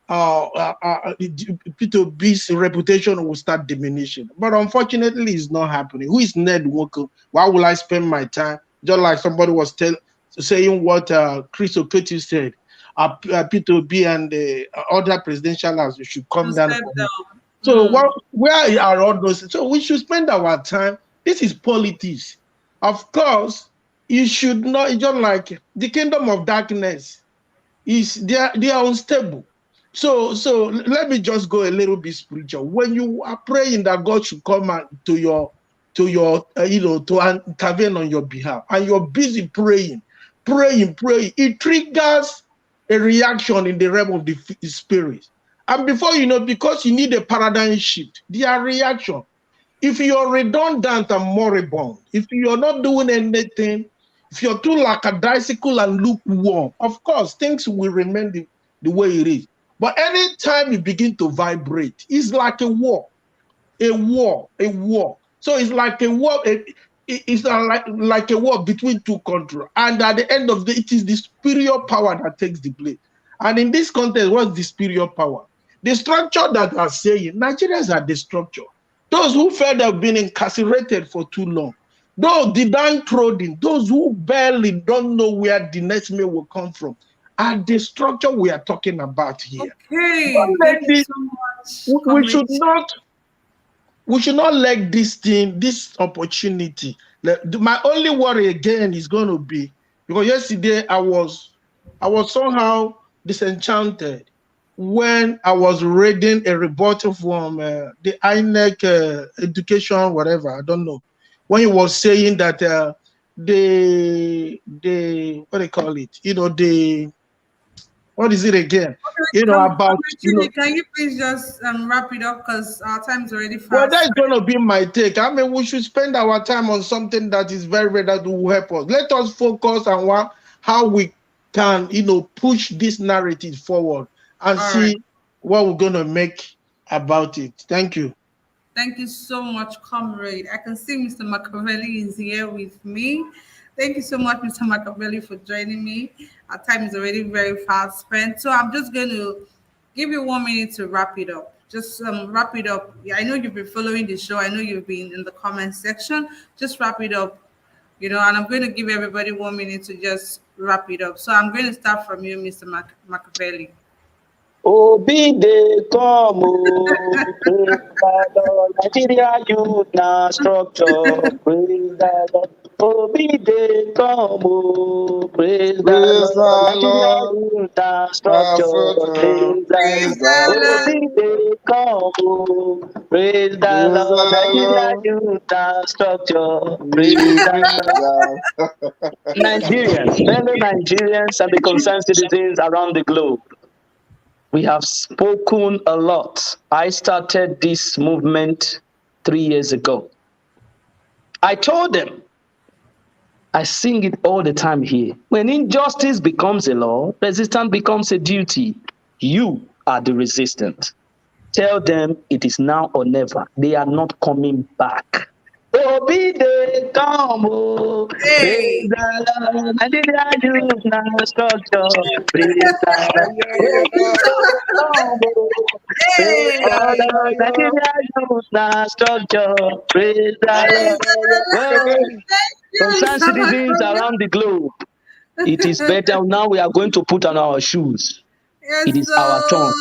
P2B's reputation will start diminishing. But unfortunately, it's not happening. Who is Ned Nwoko? Why will I spend my time? Just like somebody was saying what Chris Oketi said, P2B and other presidential should come down. So where are all those? So we should spend our time. This is politics. Of course, you should not, just like the kingdom of darkness they are unstable. So let me just go a little bit spiritual. When you are praying that God should come to intervene on your behalf, and you're busy praying, it triggers a reaction in the realm of the spirit. And before you know, because you need a paradigm shift, their reaction. If you're redundant and moribund, if you're not doing anything, if you're too lackadaisical and lukewarm, of course, things will remain the way it is. But anytime you begin to vibrate, it's like a war. So it's like a war. It's like a war between two countries. And at the end of the day, it is the superior power that takes the place. And in this context, what's the superior power? The structure that are saying Nigerians are the structure. Those who felt they've been incarcerated for too long. Those the downtrodden, those who barely don't know where the next meal will come from, are the structure we are talking about here. Okay, thank you so much, We should Comrade. not let this opportunity. My only worry again is going to be, because yesterday I was somehow disenchanted when I was reading a rebuttal from the INEC education, whatever, I don't know, when he was saying that the what do they call it? What is it again? About Can you please just wrap it up because our time is already Well, fast. that's going to be my take. I mean, we should spend our time on something that is very that will help us. Let us focus on how we can, push this narrative forward and see what we're going to make about it. Thank you. Thank you so much, Comrade. I can see Mr. Machiavelli is here with me. Thank you so much, Mr. Machiavelli, for joining me. Our time is already very fast spent. So I'm just going to give you 1 minute to wrap it up. Just wrap it up. Yeah, I know you've been following the show. I know you've been in the comment section. Just wrap it up, and I'm going to give everybody 1 minute to just wrap it up. So I'm going to start from you, Mr. Machiavelli. Obi dey come o, praise the Lord. Nigeria youth na structure, praise the Lord. Obi dey come o, praise the Lord. Nigeria youth na structure, praise the Lord. Obi dey come o, praise the Lord. Nigeria youth na structure, praise the Lord. Nigerians, fellow Nigerians and the concerned citizens around the globe. We have spoken a lot. I started this movement 3 years ago. I told them, I sing it all the time here. When injustice becomes a law, resistance becomes a duty. You are the resistant. Tell them it is now or never. They are not coming back. Obi dey come o, praise the Lord. Nigeria youth na structure, praise the Lord. Obi dey come o, praise the Lord. Nigeria youth na structure, praise the Lord. Well, concerned citizens around the globe, it is better now. We are going to put on our shoes. It is our turn.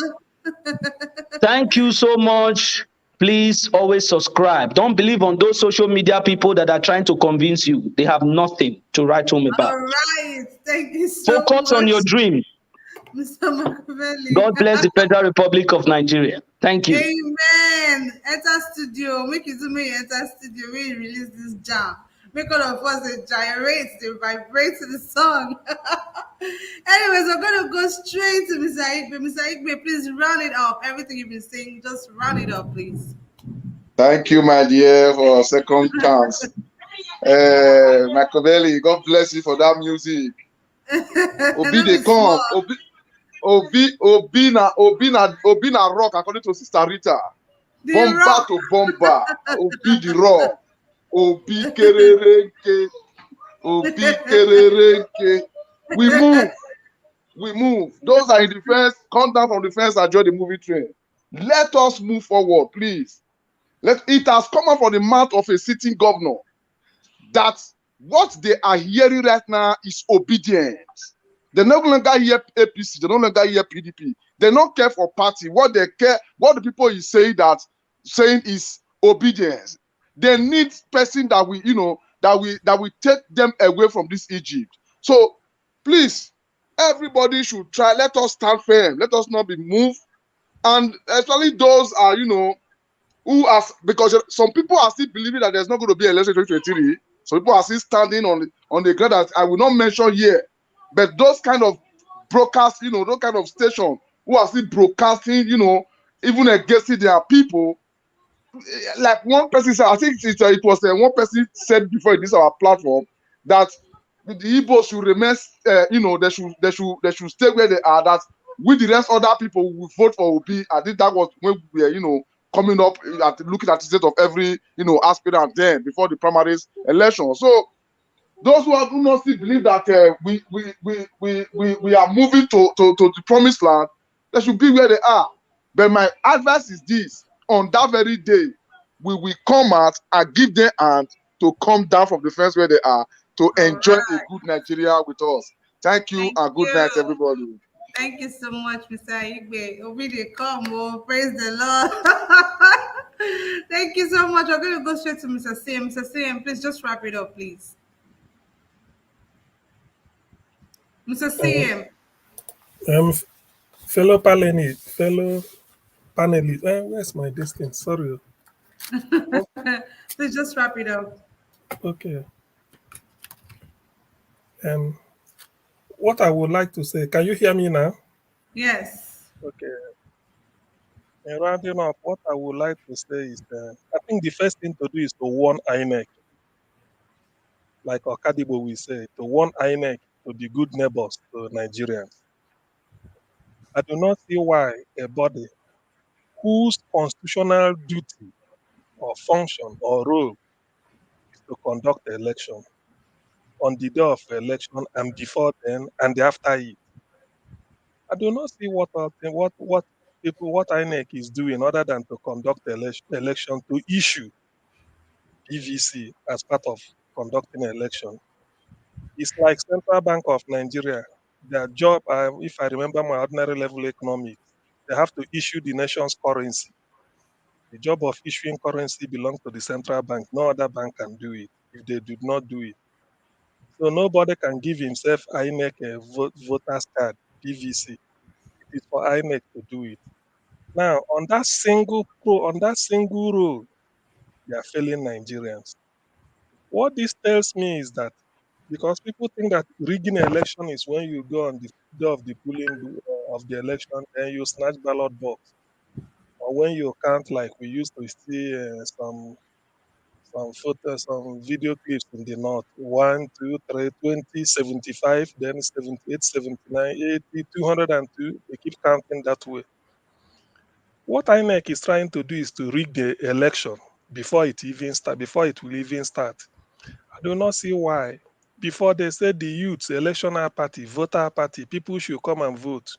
Thank you so much. Please always subscribe. Don't believe on those social media people that are trying to convince you. They have nothing to write home about. All right. Thank you so much. Focus on your dream. Mr. Machiavelli. God bless the Federal Republic of Nigeria. Thank you. Amen. Enter studio. Make it to me enter studio. We release this jam. Make all of us they gyrate, they vibrate to the song. Anyways, I'm gonna go straight to Mr. Igbe. Mr. Igbe, please round it up. Everything you've been saying, just round it up, please. Thank you, my dear, for a second chance. Machiavelli, God bless you for that music. Obi they come. Obi na rock, according to Sister Rita. Bomba to bomba. Obi the rock. Obi kererenke. Obi kererenke. We move. Those are in the fence. Come down from the fence and join the movie train. Let us move forward, please. It has come out from the mouth of a sitting governor that what they are hearing right now is obedience. They no longer hear APC, they no longer hear PDP. They don't care for party. What they care, what the people is saying is obedience. They need person that we take them away from this Egypt. So please, everybody should try. Let us stand firm. Let us not be moved. And especially those are, because some people are still believing that there's not going to be an election in 2023. So people are still standing on the ground that I will not mention here. But those kind of broadcast, those kind of station who are still broadcasting, even against their people. Like one person said, I think it was one person said before in this our platform that the Igbos should remain, they should stay where they are. That with the rest other people will vote for Obi. I think that was when we were, coming up at looking at the state of every, aspirant then before the primaries election. So those who do not still believe that we are moving to the promised land, they should be where they are. But my advice is this: on that very day, we will come out and give them hand to come down from the fence where they are to enjoy a good Nigeria with us. Thank you and good night, everybody. Thank you so much, Mr. Igbe. Obi dey come, oh, praise the Lord. Thank you so much. We're going to go straight to Mr. CM. Mr. CM, please just wrap it up, please. Mr. CM. Fellow panelists, where's my distance? Sorry. Please just wrap it up. Okay. What I would like to say, can you hear me now? Yes. Okay. And rounding up, what I would like to say is I think the first thing to do is to warn INEC, like Okadibo will say, to warn INEC to be good neighbors to Nigerians. I do not see why a body whose constitutional duty or function or role is to conduct the election on the day of the election and before then and after it. I do not see what INEC is doing other than to conduct the election to issue PVC as part of conducting an election. It's like Central Bank of Nigeria. Their job, if I remember my ordinary level economics, they have to issue the nation's currency. The job of issuing currency belongs to the central bank. No other bank can do it if they did not do it. So nobody can give himself INEC a voter's card, PVC. It is for INEC to do it. Now, on that single role, they are failing Nigerians. What this tells me is that because people think that rigging an election is when you go on the day of the polling of the election and you snatch ballot box, or when you count like we used to see some photos, some video clips in the north, 1, 2, 3, 20, 75, then 78, 79, 80, 202. They keep counting that way. What INEC is trying to do is to rig the election before it will even start. I do not see why. Before they said the youths, electional party, voter party, people should come and vote.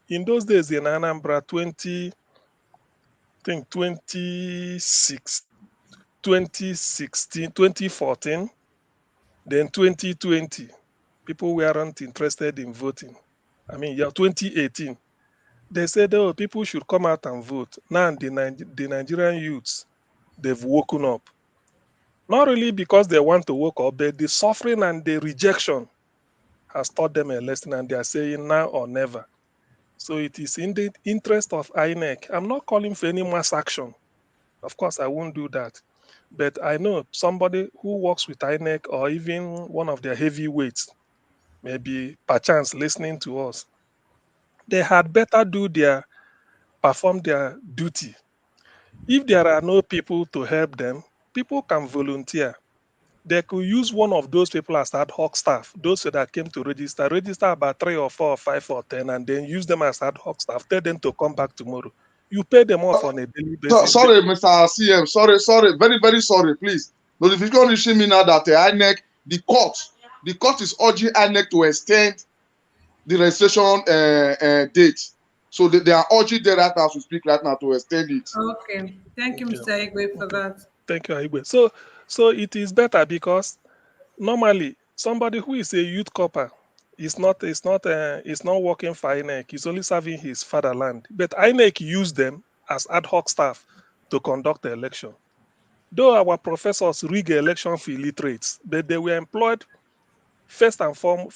In those days in Anambra, 2016, 2014, then 2020, people weren't interested in voting. 2018, they said, oh, people should come out and vote. Now the Nigerian youths, they've woken up. Not really because they want to wake up, but the suffering and the rejection has taught them a lesson, and they are saying now or never. So it is in the interest of INEC. I'm not calling for any mass action. Of course, I won't do that. But I know somebody who works with INEC or even one of their heavyweights, maybe perchance listening to us, they had better perform their duty. If there are no people to help them, people can volunteer. They could use one of those people as ad hoc staff, those that came to register about 3 or 4 or 5 or 10, and then use them as ad hoc staff, tell them to come back tomorrow. You pay them off on a daily basis. Sorry, Mr. CM. Sorry. Very, very sorry, please. Notification reaching me now that INEC, the court is urging INEC to extend the registration date. So they are urging the right now to speak right now to extend it. Okay. Thank you, Mr. Igwe, for that. Thank you, Igwe. So it is better because normally somebody who is a youth corper is not working for INEC. He's only serving his fatherland. But INEC use them as ad hoc staff to conduct the election. Though our professors rig election for illiterates, but they were employed first of all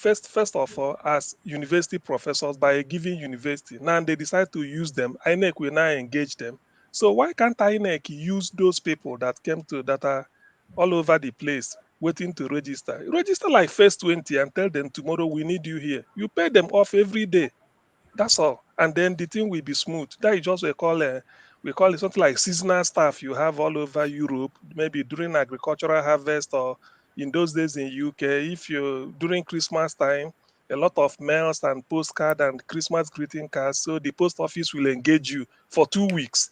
as university professors by a given university. Now they decide to use them. INEC will now engage them. So why can't INEC use those people that are all over the place waiting to register? Register like first 20 and tell them tomorrow we need you here. You pay them off every day. That's all. And then the thing will be smooth. That is just we call it something like seasonal staff you have all over Europe, maybe during agricultural harvest or in those days in UK. If you during Christmas time, a lot of mails and postcard and Christmas greeting cards. So the post office will engage you for 2 weeks.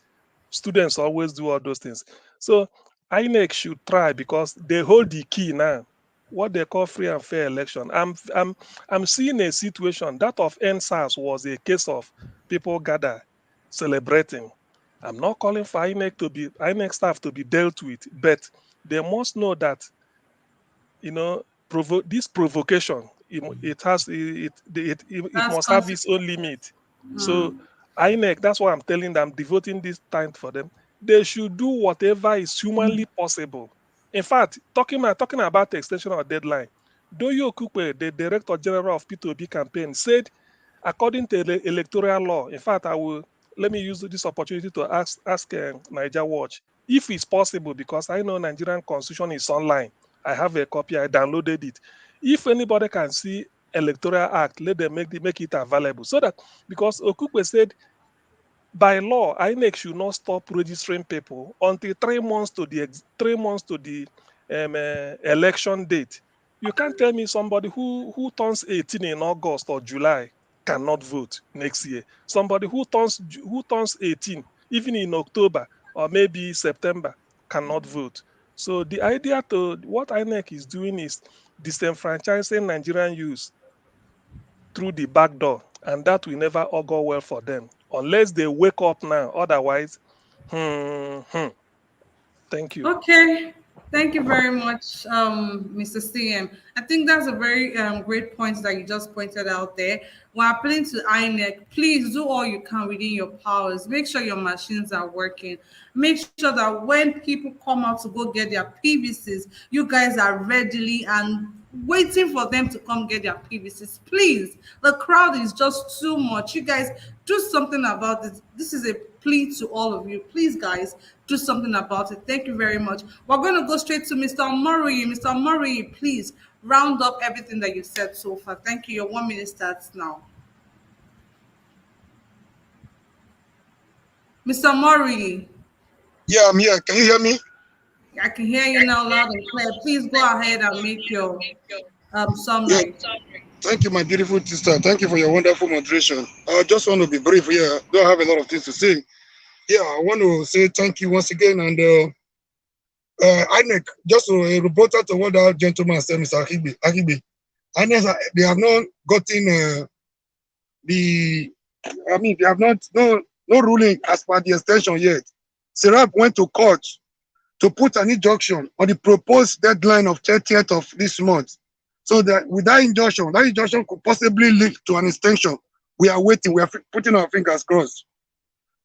Students always do all those things. So INEC should try because they hold the key now. What they call free and fair election. I'm seeing a situation that of NSAS was a case of people gather celebrating. I'm not calling for INEC staff to be dealt with, but they must know that, this provocation, it That's must have its own limit. So INEC, that's why I'm telling them, devoting this time for them. They should do whatever is humanly possible. In fact, talking about the extension of deadline, Doyo Okupe, the Director General of P2B campaign, said, according to the electoral law, in fact, let me use this opportunity to ask Niger Watch if it's possible, because I know Nigerian Constitution is online. I have a copy. I downloaded it. If anybody can see Electoral Act, let them make it available. So that, because Okupe said, by law, INEC should not stop registering people until 3 months to the election date. You can't tell me somebody who turns 18 in August or July cannot vote next year. Somebody who turns 18 even in October or maybe September cannot vote. So the idea to what INEC is doing is disenfranchising Nigerian youth through the back door, and that will never augur well for them unless they wake up now. Otherwise, thank you. Okay. Thank you very much, Mr. CM. I think that's a very great point that you just pointed out there. We're appealing to INEC. Please do all you can within your powers. Make sure your machines are working. Make sure that when people come out to go get their PVCs, you guys are readily and waiting for them to come get their PVCs. Please, the crowd is just too much. You guys do something about it. This is a plea to all of you. Please, guys, do something about it. Thank you very much. We're going to go straight to Mr. Murray. Mr. Murray, please round up everything that you've said so far. Thank you. Your 1 minute starts now. Mr. Murray. Yeah, I'm here. Can you hear me? I can hear you now loud and clear. Please go ahead and make your summary. Yeah. Thank you, my beautiful sister. Thank you for your wonderful moderation. I just want to be brief here. Don't have a lot of things to say. Yeah, I want to say thank you once again. And INEC, just a rebuttal to what that gentleman said, Mr. Akibi. INEC, they have not gotten they have not, no ruling as per the extension yet. Serap went to court to put an injunction on the proposed deadline of 30th of this month. So that with that injunction could possibly lead to an extension. We are waiting. We are putting our fingers crossed.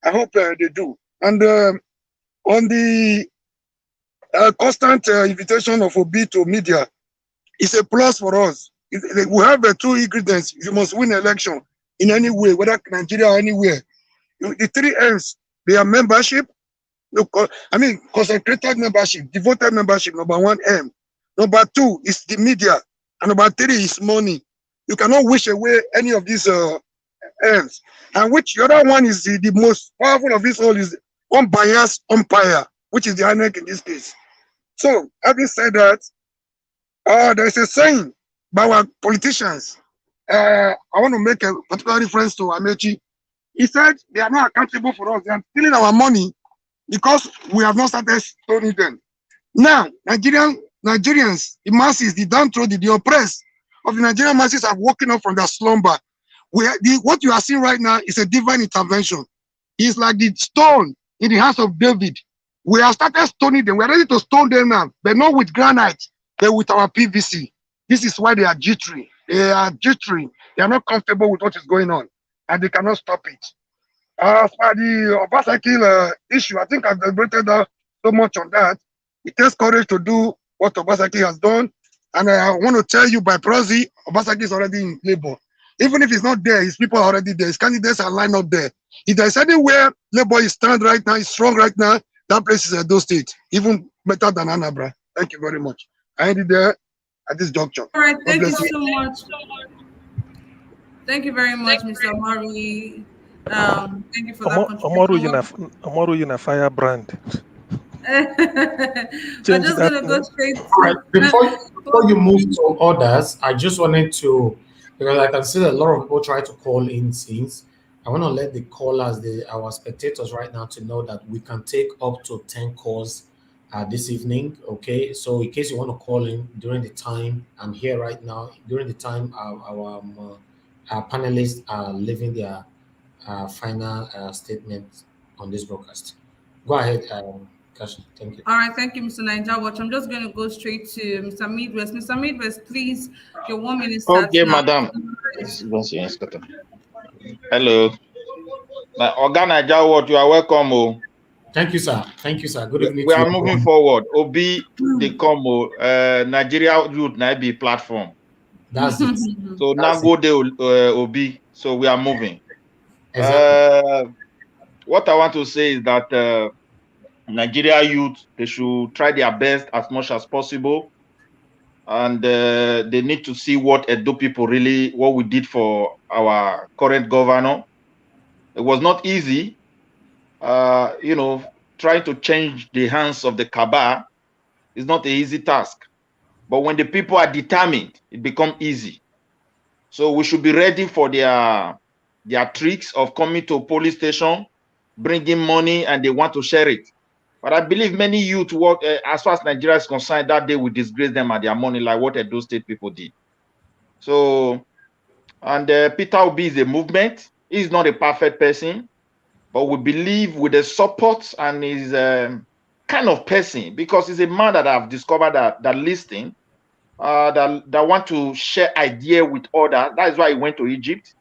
I hope they do. And on the constant invitation of Obi to media, it's a plus for us. We have the two ingredients. You must win election in any way, whether Nigeria or anywhere. The 3 M's, they are membership, concentrated membership, devoted membership, number 1 M. Number 2 is the media. And number 3 is money. You cannot wish away any of these M's. And which the other one is the most powerful of this all is unbiased umpire, which is the INEC in this case. So, having said that, there's a saying by our politicians. I want to make a particular reference to Amechi. He said they are not accountable for us. They are stealing our money because we have not started stoning them. Now, Nigerians, the masses, the downtrodden, the oppressed of the Nigerian masses have woken up from their slumber. What you are seeing right now is a divine intervention. It's like the stone in the house of David. We have started stoning them. We are ready to stone them now, but not with granite, but with our PVC. This is why they are jittery. They are jittery. They are not comfortable with what is going on, and they cannot stop it. As for the Obaseki issue, I think I've deliberated so much on that. It takes courage to do what Obaseki has done. And I want to tell you by proxy, Obaseki is already in labor. Even if it's not there, his people are already there. His candidates are lined up there. If there's anywhere labor is stand right now, is strong right now, that place is Edo State, even better than Anambra. Thank you very much. I ended there at this juncture. All right, thank you so much. Thank you very much, Mr. Murray. Thank you for that contribution. Omoru in a firebrand. We're just going to go straight to... Before you move to others, I just wanted to, because I can see that a lot of people try to call in since. I want to let the callers, our spectators right now, to know that we can take up to 10 calls this evening. Okay, so in case you want to call in during the time I'm here right now, during the time our panelists are leaving their final statement on this broadcast. Go ahead, Gosh, thank you. All right, thank you, Mr. Niger Watch. I'm just going to go straight to Mr. Midwest. Mr. Midwest, please, your 1 minute starts Okay, now. madam. Hello. Oga Naija Watch, you are welcome. Oh. Thank you, sir. Thank you, sir. Good evening We to are you. moving forward. Obi, they come. Nigeria Youth na be platform. That's it. So now go there, Obi. So we are moving. Exactly. What I want to say is that Nigeria youth, they should try their best as much as possible. And they need to see what Edo people really, what we did for our current governor. It was not easy, trying to change the hands of the cabal is not an easy task. But when the people are determined, it becomes easy. So we should be ready for their tricks of coming to a police station, bringing money, and they want to share it. But I believe many youth work, as far as Nigeria is concerned, that they will disgrace them and their money like what Edo State people did. So, and Peter Obi is a movement. He's not a perfect person, but we believe with the support and his kind of person, because he's a man that I've discovered that listening, that want to share idea with others. That is why he went to Egypt.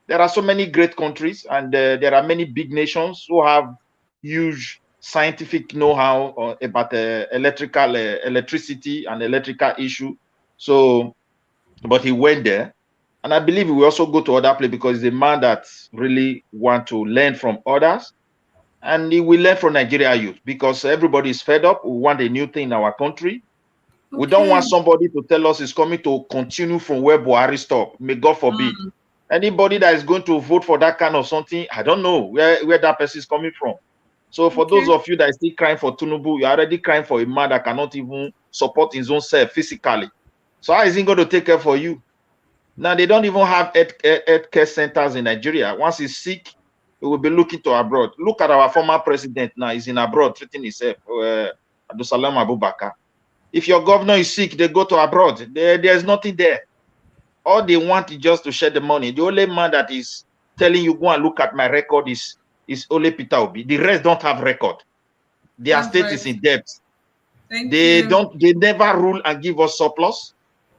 There are so many great countries, and there are many big nations who have huge scientific know-how about electricity and electrical issue. So, but he went there, and I believe he will also go to other places because he's a man that really want to learn from others, and he will learn from Nigeria youth because everybody is fed up. We want a new thing in our country. We don't want somebody to tell us it's coming to continue from where Buhari stopped. May God forbid. Anybody that is going to vote for that kind of something, I don't know where that person is coming from. So for those of you that are still crying for Tinubu, you're already crying for a man that cannot even support his own self physically. So how is he going to take care for you? Now, they don't even have health care centers in Nigeria. Once he's sick, he will be looking to abroad. Look at our former president now. He's in abroad treating himself, Abdusalam Abubakar. If your governor is sick, they go to abroad. There's nothing there. All they want is just to share the money. The only man that is telling you, go and look at my record is only Peter Obi. The rest don't have record. Their state is in debt. They never rule and give us surplus.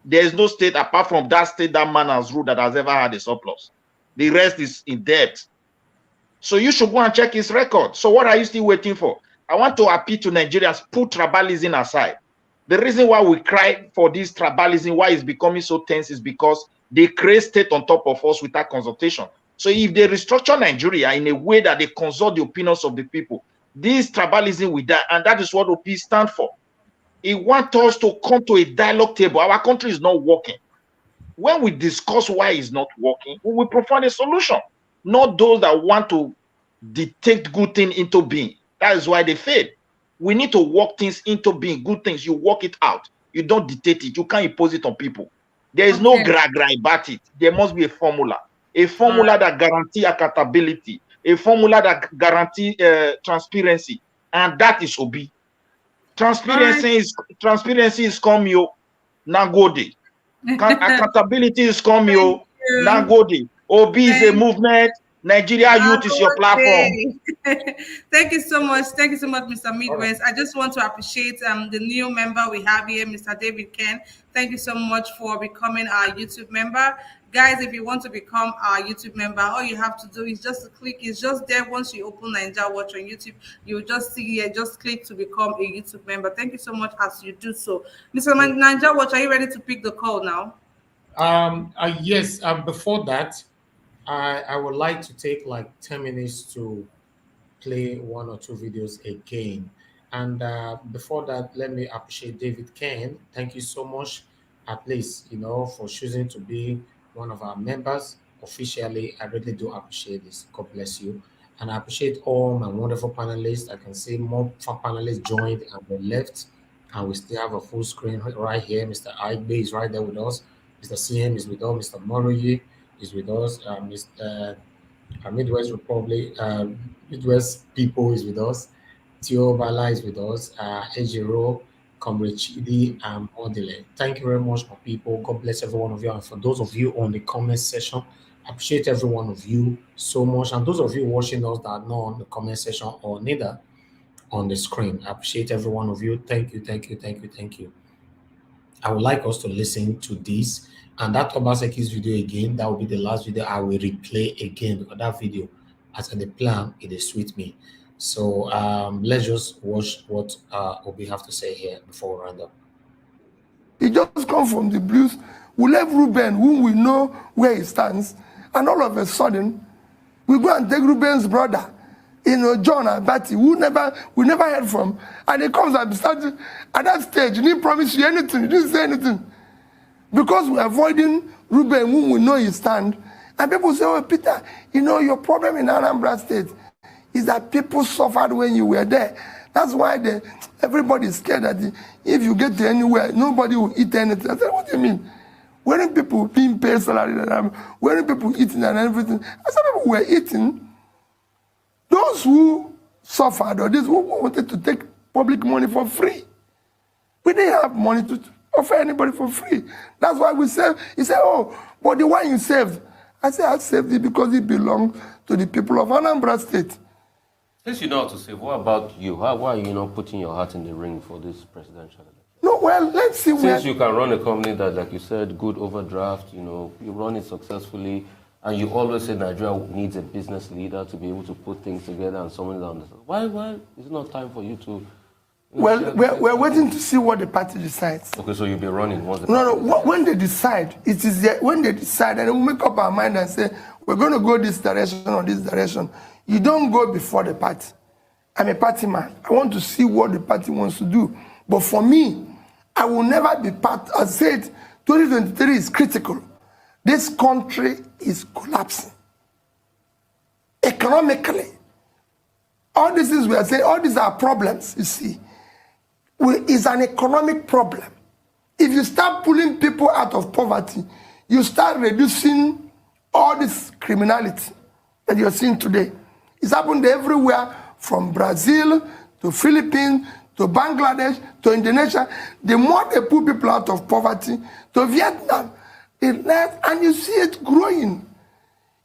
There is no state apart from that state that man has ruled that has ever had a surplus. The rest is in debt. So you should go and check his record. So what are you still waiting for? I want to appeal to Nigerians, put tribalism aside. The reason why we cry for this tribalism, why it's becoming so tense, is because they create state on top of us without consultation. So if they restructure Nigeria in a way that they consult the opinions of the people, this tribalism will die, and that is what OP stands for. He wants us to come to a dialogue table. Our country is not working. When we discuss why it's not working, we will provide a solution, not those that want to dictate good things into being. That is why they fail. We need to work things into being good things. You work it out. You don't dictate it. You can't impose it on people. There is no gra-gra about it. There must be a formula that guarantees accountability, a formula that guarantees transparency, and that is Obi. Transparency is come yo, Nagode. Accountability is come yo, Nagode. Obi is a movement. Nigeria Youth is your platform. Thank you so much. Thank you so much, Mr. Midwest. I just want to appreciate the new member we have here, Mr. David Ken. Thank you so much for becoming our YouTube member. Guys, if you want to become our YouTube member, all you have to do is just click. It's just there. Once you open Nigeria Watch on YouTube, you'll just see it. Just click to become a YouTube member. Thank you so much as you do so. Mr. Nigeria Watch, are you ready to pick the call now? Yes. Before that, I would like to take like 10 minutes to play one or two videos again. And before that, let me appreciate David Ken. Thank you so much, at least, for choosing to be one of our members officially. I really do appreciate this. God bless you. And I appreciate all my wonderful panelists. I can see more panelists joined and they left. And we still have a full screen right here. Mr. Igbe is right there with us. Mr. CM is with us. Mr. Moroye is with us. Mr. Midwest Republic, Midwest people is with us. Tio Bala is with us. Ejiro, Comrade Chidi, and Odile. Thank you very much, my people. God bless every one of you. And for those of you on the comment section, I appreciate every one of you so much. And those of you watching us that are not on the comment section or neither on the screen. I appreciate every one of you. Thank you, thank you, thank you, thank you. I would like us to listen to this. And that Obaseki's video again, that will be the last video I will replay again, because that video, as in the plan, it is sweet me. So let's just watch what Obi have to say here before we round up. He just come from the blues. We left Ruben, whom we know where he stands, and all of a sudden, we go and take Ruben's brother, John and Betty, we never heard from, and he comes and starts at that stage. He didn't promise you anything. He didn't say anything, because we're avoiding Ruben, whom we know he stand. And people say, "Oh, Peter, your problem in Anambra State is that people suffered when you were there. That's why everybody is scared that if you get to anywhere, nobody will eat anything." I said, "What do you mean? Weren't people being paid salary? Weren't people eating and everything?" I said, "People were eating. Those who suffered, or those who wanted to take public money for free, we didn't have money to offer anybody for free. That's why we saved." He said, "Oh, but the one you saved." I said, "I saved it because it belonged to the people of Anambra State." Since you know how to save, what about you? Why are you not putting your heart in the ring for this presidential election? No, well, let's see. Since you can run a company that, like you said, good overdraft, you run it successfully, and you always say Nigeria needs a business leader to be able to put things together and someone down there. Why is it not time for you to... Well, we're waiting to see what the party decides. Okay, so you'll be running once the No, when they decide, it is when they decide, and we'll make up our mind and say, we're going to go this direction or this direction. You don't go before the party. I'm a party man. I want to see what the party wants to do. But for me, I will never be part. I said 2023 is critical. This country is collapsing. Economically. All these things we are saying, all these are problems, you see. It's an economic problem. If you start pulling people out of poverty, you start reducing all this criminality that you're seeing today. It's happened everywhere, from Brazil to Philippines to Bangladesh to Indonesia. The more they pull people out of poverty to Vietnam, and you see it growing.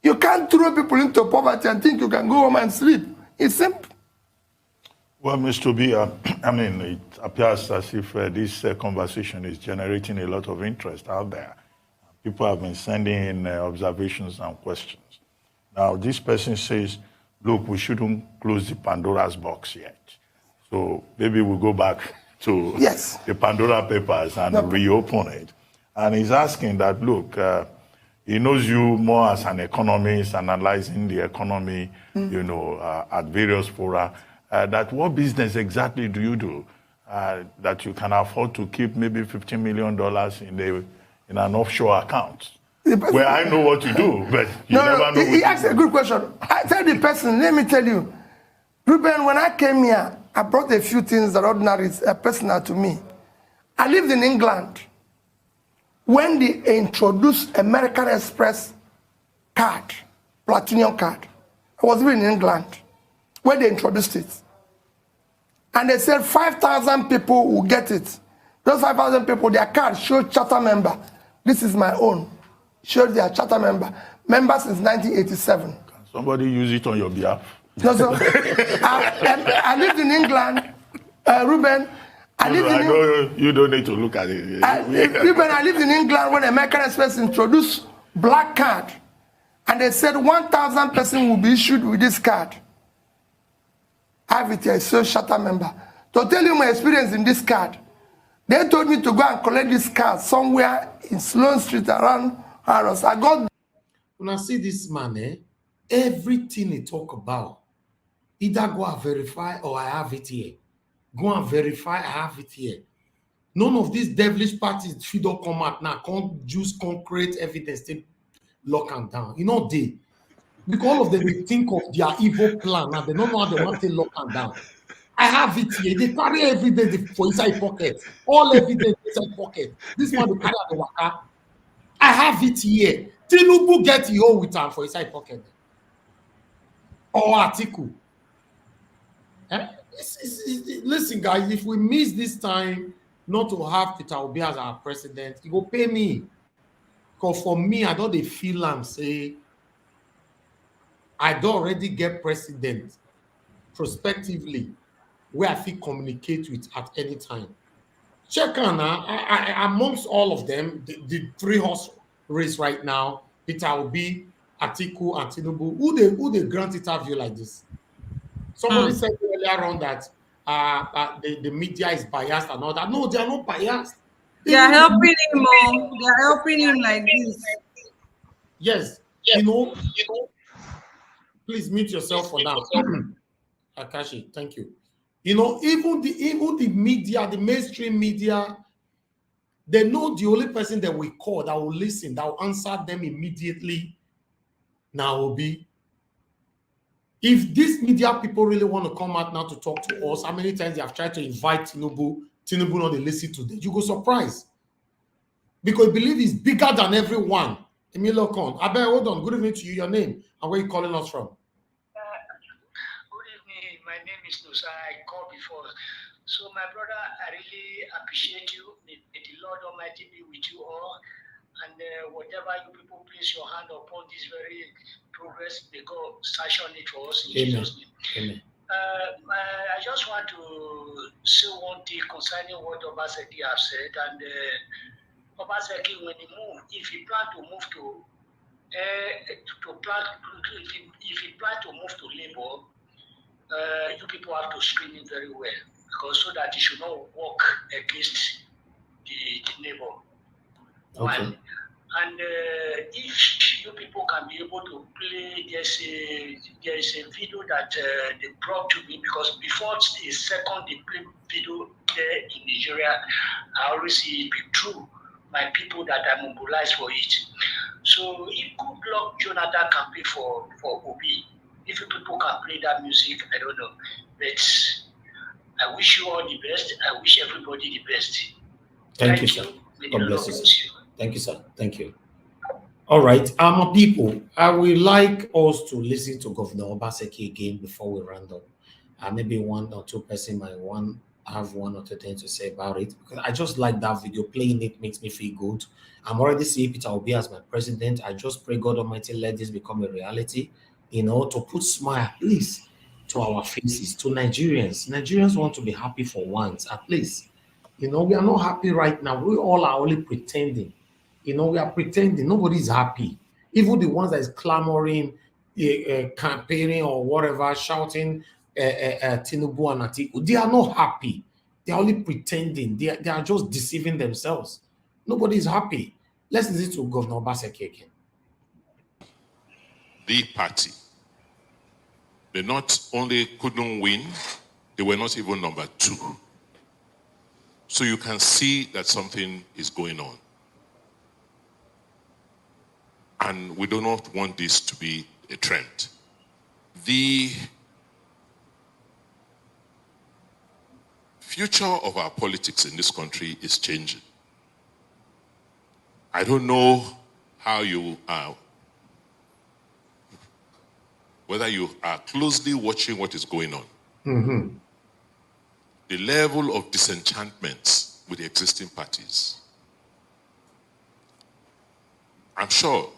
You can't throw people into poverty and think you can go home and sleep. It's simple. Well, Mr. B, it appears as if this conversation is generating a lot of interest out there. People have been sending in observations and questions. Now, this person says, look, we shouldn't close the Pandora's box yet. So maybe we'll go back to the Pandora Papers and reopen it. And he's asking that, look, he knows you more as an economist, analyzing the economy, at various fora. That what business exactly do you do that you can afford to keep maybe $15 million in an offshore account? Well, I know what you do, but you never know. He asked a good question. I tell the person, let me tell you, Ruben, when I came here, I brought a few things that ordinary are personal to me. I lived in England when they introduced American Express card, platinum card. I was living in England when they introduced it. And they said 5,000 people will get it. Those 5,000 people, their card showed charter member. This is my own. Showed their charter member. Member since 1987. Can somebody use it on your behalf? No, so, I lived in England, Ruben. I know you don't need to look at it. Ruben, I lived in England when American Express introduced black card. And they said 1,000 persons will be issued with this card. I have it here, so charter member. To tell you my experience in this card, they told me to go and collect this card somewhere in Sloane Street around Harrods. I got. When I see this man, everything he talk about, either go and verify or I have it here. Go and verify, I have it here. None of these devilish parties should not come out now. Can't use concrete evidence to lock them down. they. Because all of them will think of their evil plan and they don't know how they want to lock them down. I have it here. They carry evidence for inside pocket. All evidence inside pocket. This one will carry out the waka. I have it here. Tinubu get your with them for inside pocket. Or article. Listen, guys, if we miss this time not to have Peter Obi as our president, he will pay me. Because for me, I don't feel and say, I don't already get president prospectively. where I feel communicate with at any time. Check on amongst all of them, the three horse race right now, Peter Obi, Atiku, and Tinubu. Who they grant interview like this? Somebody said earlier on that the media is biased and all that. No, they are not biased. They are helping him. They are helping him like this. Yes, please mute yourself for now. Akashi, thank you. Even the media, the mainstream media, they know the only person that we call that will listen, that will answer them immediately now will be. If these media people really want to come out now to talk to us, how many times they have tried to invite Tinubu not to listen to them, you go surprised. Because I believe he's bigger than everyone. Emilio Con, Abe, hold on. Good evening to you. Your name and where you calling us from? Good evening. My name is Nusa. I called before. So, my brother, I really appreciate you. May the Lord Almighty be with you all. And whatever you people place your hand upon this very progress, may God sanction it for us in Jesus' name. Amen. I just want to say one thing concerning what Obaseki have said. And Obaseki, when he moved, if he plan to move to Labour, you people have to screen it very well, because so that he should not work against the neighbor. Okay. One. And if you people can be able to play, there's a video that they brought to me, because before the second they play video there in Nigeria, I always see it be true. My people that are mobilized for it. So if good luck Jonathan can play for Obi, if you people can play that music, I don't know. But I wish you all the best. I wish everybody the best. Thank you, sir. God bless you, sir. Thank you, sir. Thank you. All right, my people, I would like us to listen to Governor Obaseki again before we round up. Maybe one or two person might have one or two things to say about it, because I just like that video. Playing it makes me feel good. I'm already seeing Peter Obi as my president. I just pray God Almighty let this become a reality, to put smile at least to our faces, to Nigerians. Nigerians want to be happy for once, at least. We are not happy right now. We all are only pretending. We are pretending. Nobody's happy. Even the ones that is clamoring, campaigning or whatever, shouting Tinubu and Atiku, they are not happy. They are only pretending. They are just deceiving themselves. Nobody is happy. Let's listen to Governor Obaseki again. The party, they not only couldn't win, they were not even number 2. So you can see that something is going on. And we do not want this to be a trend. The future of our politics in this country is changing. I don't know how you are, whether you are closely watching what is going on. Mm-hmm. The level of disenchantment with the existing parties. I'm sure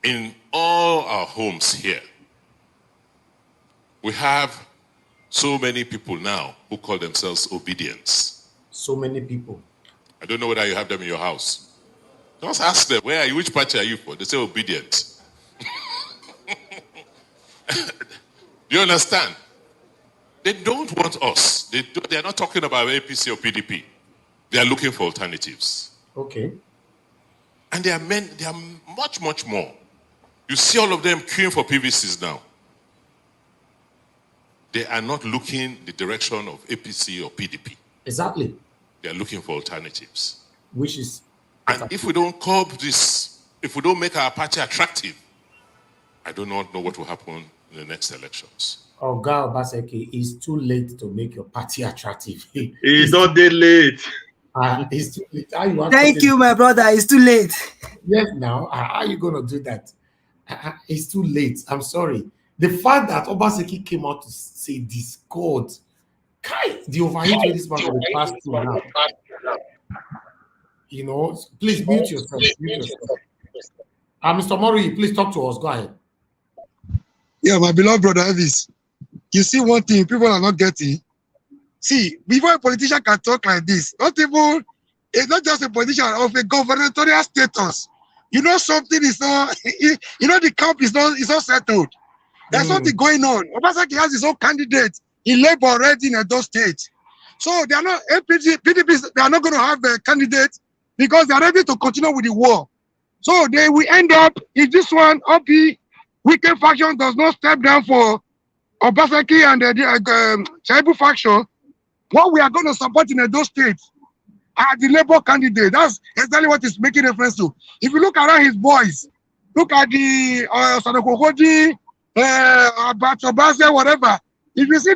in all our homes here, we have so many people now who call themselves obedience. So many people. I don't know whether you have them in your house. Just ask them, where are you? Which party are you for? They say obedient. Do you understand? They don't want us. They are not talking about APC or PDP. They are looking for alternatives. Okay. And they are much, much more. You see all of them queuing for PVCs now. They are not looking the direction of APC or PDP. Exactly. They are looking for alternatives. Which is... And if we don't curb this, if we don't make our party attractive, I do not know what will happen in the next elections. Oga Obaseki, it's too late to make your party attractive. It's not that late. It's too late. Thank you, my brother. It's too late. Yes, now, how are you going to do that? It's too late. I'm sorry. The fact that Obaseki came out to say this, God, the overheat with this man for the past 2 now. Please mute yourself. Mr. Mori, please talk to us. Go ahead. Yeah, my beloved brother Elvis. you see one thing people are not getting. See, before a politician can talk like this, not even, it's not just a politician of a gubernatorial status. You know something is not, you know the camp is not settled. There's something going on. Obaseki has his own candidate in Labour already in Edo State. So they are not, PDP, they are not going to have a candidate because they are ready to continue with the war. So they will end up, if this one, Obi, wicked faction does not step down for Obaseki and the Chaibu faction, what we are going to support in Edo State are the Labour candidate. That's exactly what he's making reference to. If you look around his boys, look at the Sadakokoji, Obase, whatever. If you see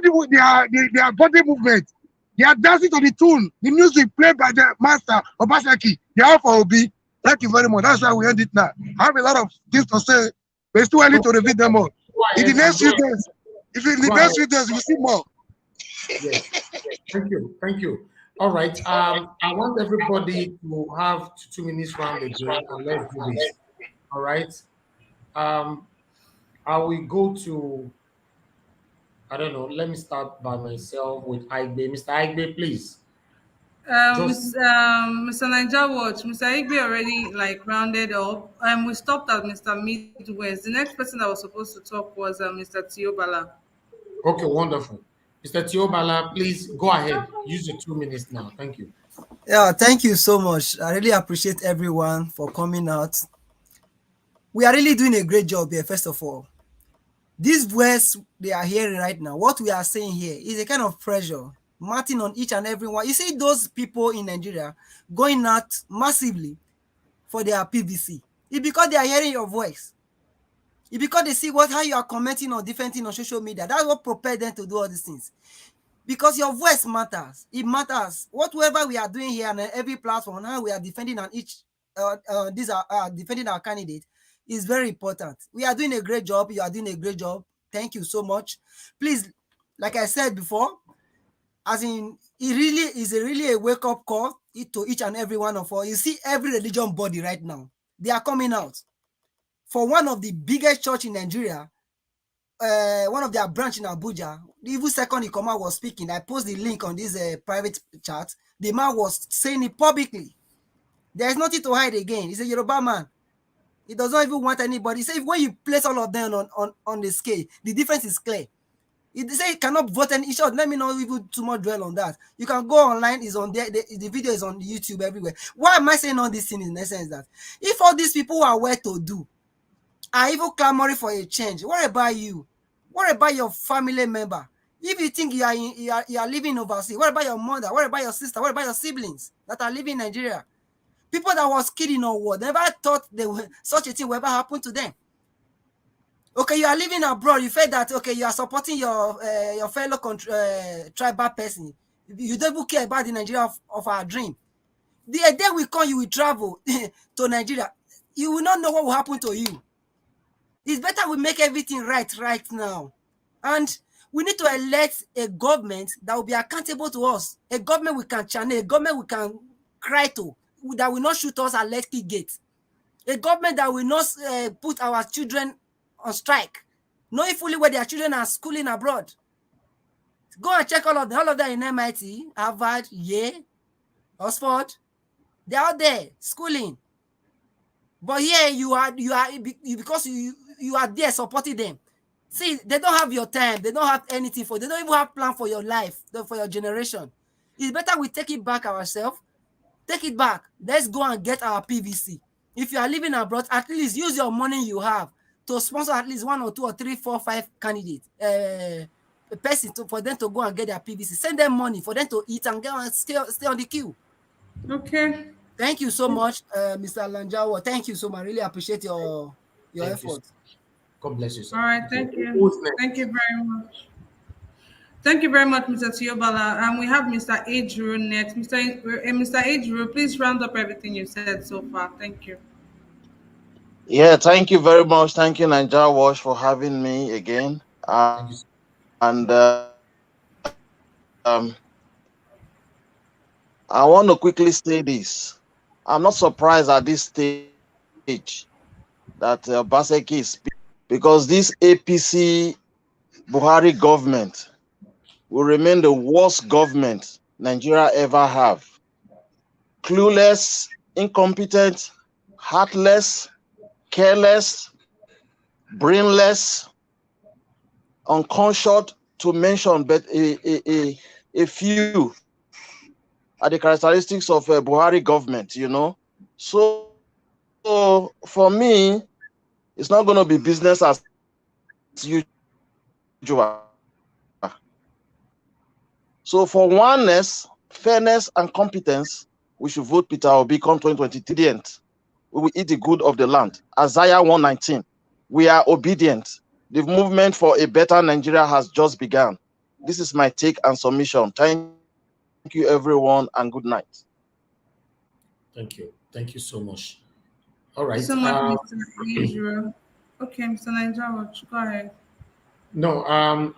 their body movement, they are dancing to the tune, the music played by the master Obaseki. They are for Obi. Thank you very much. That's why we end it now. I have a lot of things to say, but it's too early to reveal them all. In the next few days, you will see more. Yes. Thank you. All right. I want everybody to have 2 minutes round again, and let's do this. All right. I will go to, I don't know. Let me start by myself with Igbe. Mr. Igbe, please. Mr. Niger Watch, Mr. Igbe already rounded up. We stopped at Mr. Midwest. The next person that was supposed to talk was Mr. Tiobala. Okay, wonderful. Mr. Tiobala, please go ahead. Use your 2 minutes now. Thank you. Yeah, thank you so much. I really appreciate everyone for coming out. We are really doing a great job here, first of all. These voices they are hearing right now, what we are saying here is a kind of pressure mounting on each and every one. You see those people in Nigeria going out massively for their PVC. It's because they are hearing your voice. It's because they see how you are commenting on different things on social media. That's what propelled them to do all these things. Because your voice matters. It matters. Whatever we are doing here on every platform, how we are defending on each, defending our candidate is very important. We are doing a great job. You are doing a great job. Thank you so much. Please, like I said before, as in, it really is a wake-up call to each and every one of us. You see every religion body right now. They are coming out. For one of the biggest church in Nigeria, one of their branch in Abuja, even second in command was speaking. I post the link on this private chat. The man was saying it publicly. There is nothing to hide again. He's a Yoruba man. He does not even want anybody. He said when you place all of them on the scale, the difference is clear. He say he cannot vote any issue. Let me not even too much dwell on that. You can go online, it's on there. The video is on YouTube everywhere. Why am I saying all these things in the sense that if all these people who are well to do are even clamoring for a change, what about you? What about your family member? If you think you are living overseas, what about your mother? What about your sister? What about your siblings that are living in Nigeria? People that was killed in our war never thought such a thing will ever happen to them. Okay, you are living abroad. You feel that okay, you are supporting your fellow tribal person. You don't even care about the Nigeria of our dream. The day will come, you will travel to Nigeria. You will not know what will happen to you. It's better we make everything right now. And we need to elect a government that will be accountable to us. A government we can channel, a government we can cry to, that will not shoot us at Lekki Gate. A government that will not put our children on strike, knowing fully where their children are schooling abroad. Go and check all of them in MIT, Harvard, Yale, Oxford. They're out there schooling. But here you are because you are there supporting them. See, they don't have your time. They don't have anything they don't even have plan for your life, for your generation. It's better we take it back ourselves. Take it back. Let's go and get our PVC. If you are living abroad, at least use your money you have to sponsor at least 1 or 2 or 3, 4, 5 candidates, person for them to go and get their PVC. Send them money for them to eat and go and stay on the queue. Okay. Thank you so much, Mr. Lanjawo. Thank you so much. I really appreciate your effort. God bless you, sir. All right, thank you. Thank you very much. Thank you very much, Mr. Tiobala. And we have Mr. Adru next. Mr. Adru, please round up everything you said so far. Thank you. Yeah, thank you very much. Thank you, Nigeria Watch, for having me again. I want to quickly say this. I'm not surprised at this stage that Obaseki is speaking, because this APC Buhari government will remain the worst government Nigeria ever have. Clueless, incompetent, heartless, careless, brainless, unconscious, to mention but a few are the characteristics of a Buhari government, you know. So for me, it's not going to be business as usual. So for oneness, fairness, and competence, we should vote Peter Obi come 2023. We will eat the good of the land. Isaiah 119. We are obedient. The movement for a better Nigeria has just begun. This is my take and submission. Thank you, everyone, and good night. Thank you. Thank you so much. All right. So much, Mr. Israel. Okay, Mr. Nigeria, go ahead. No,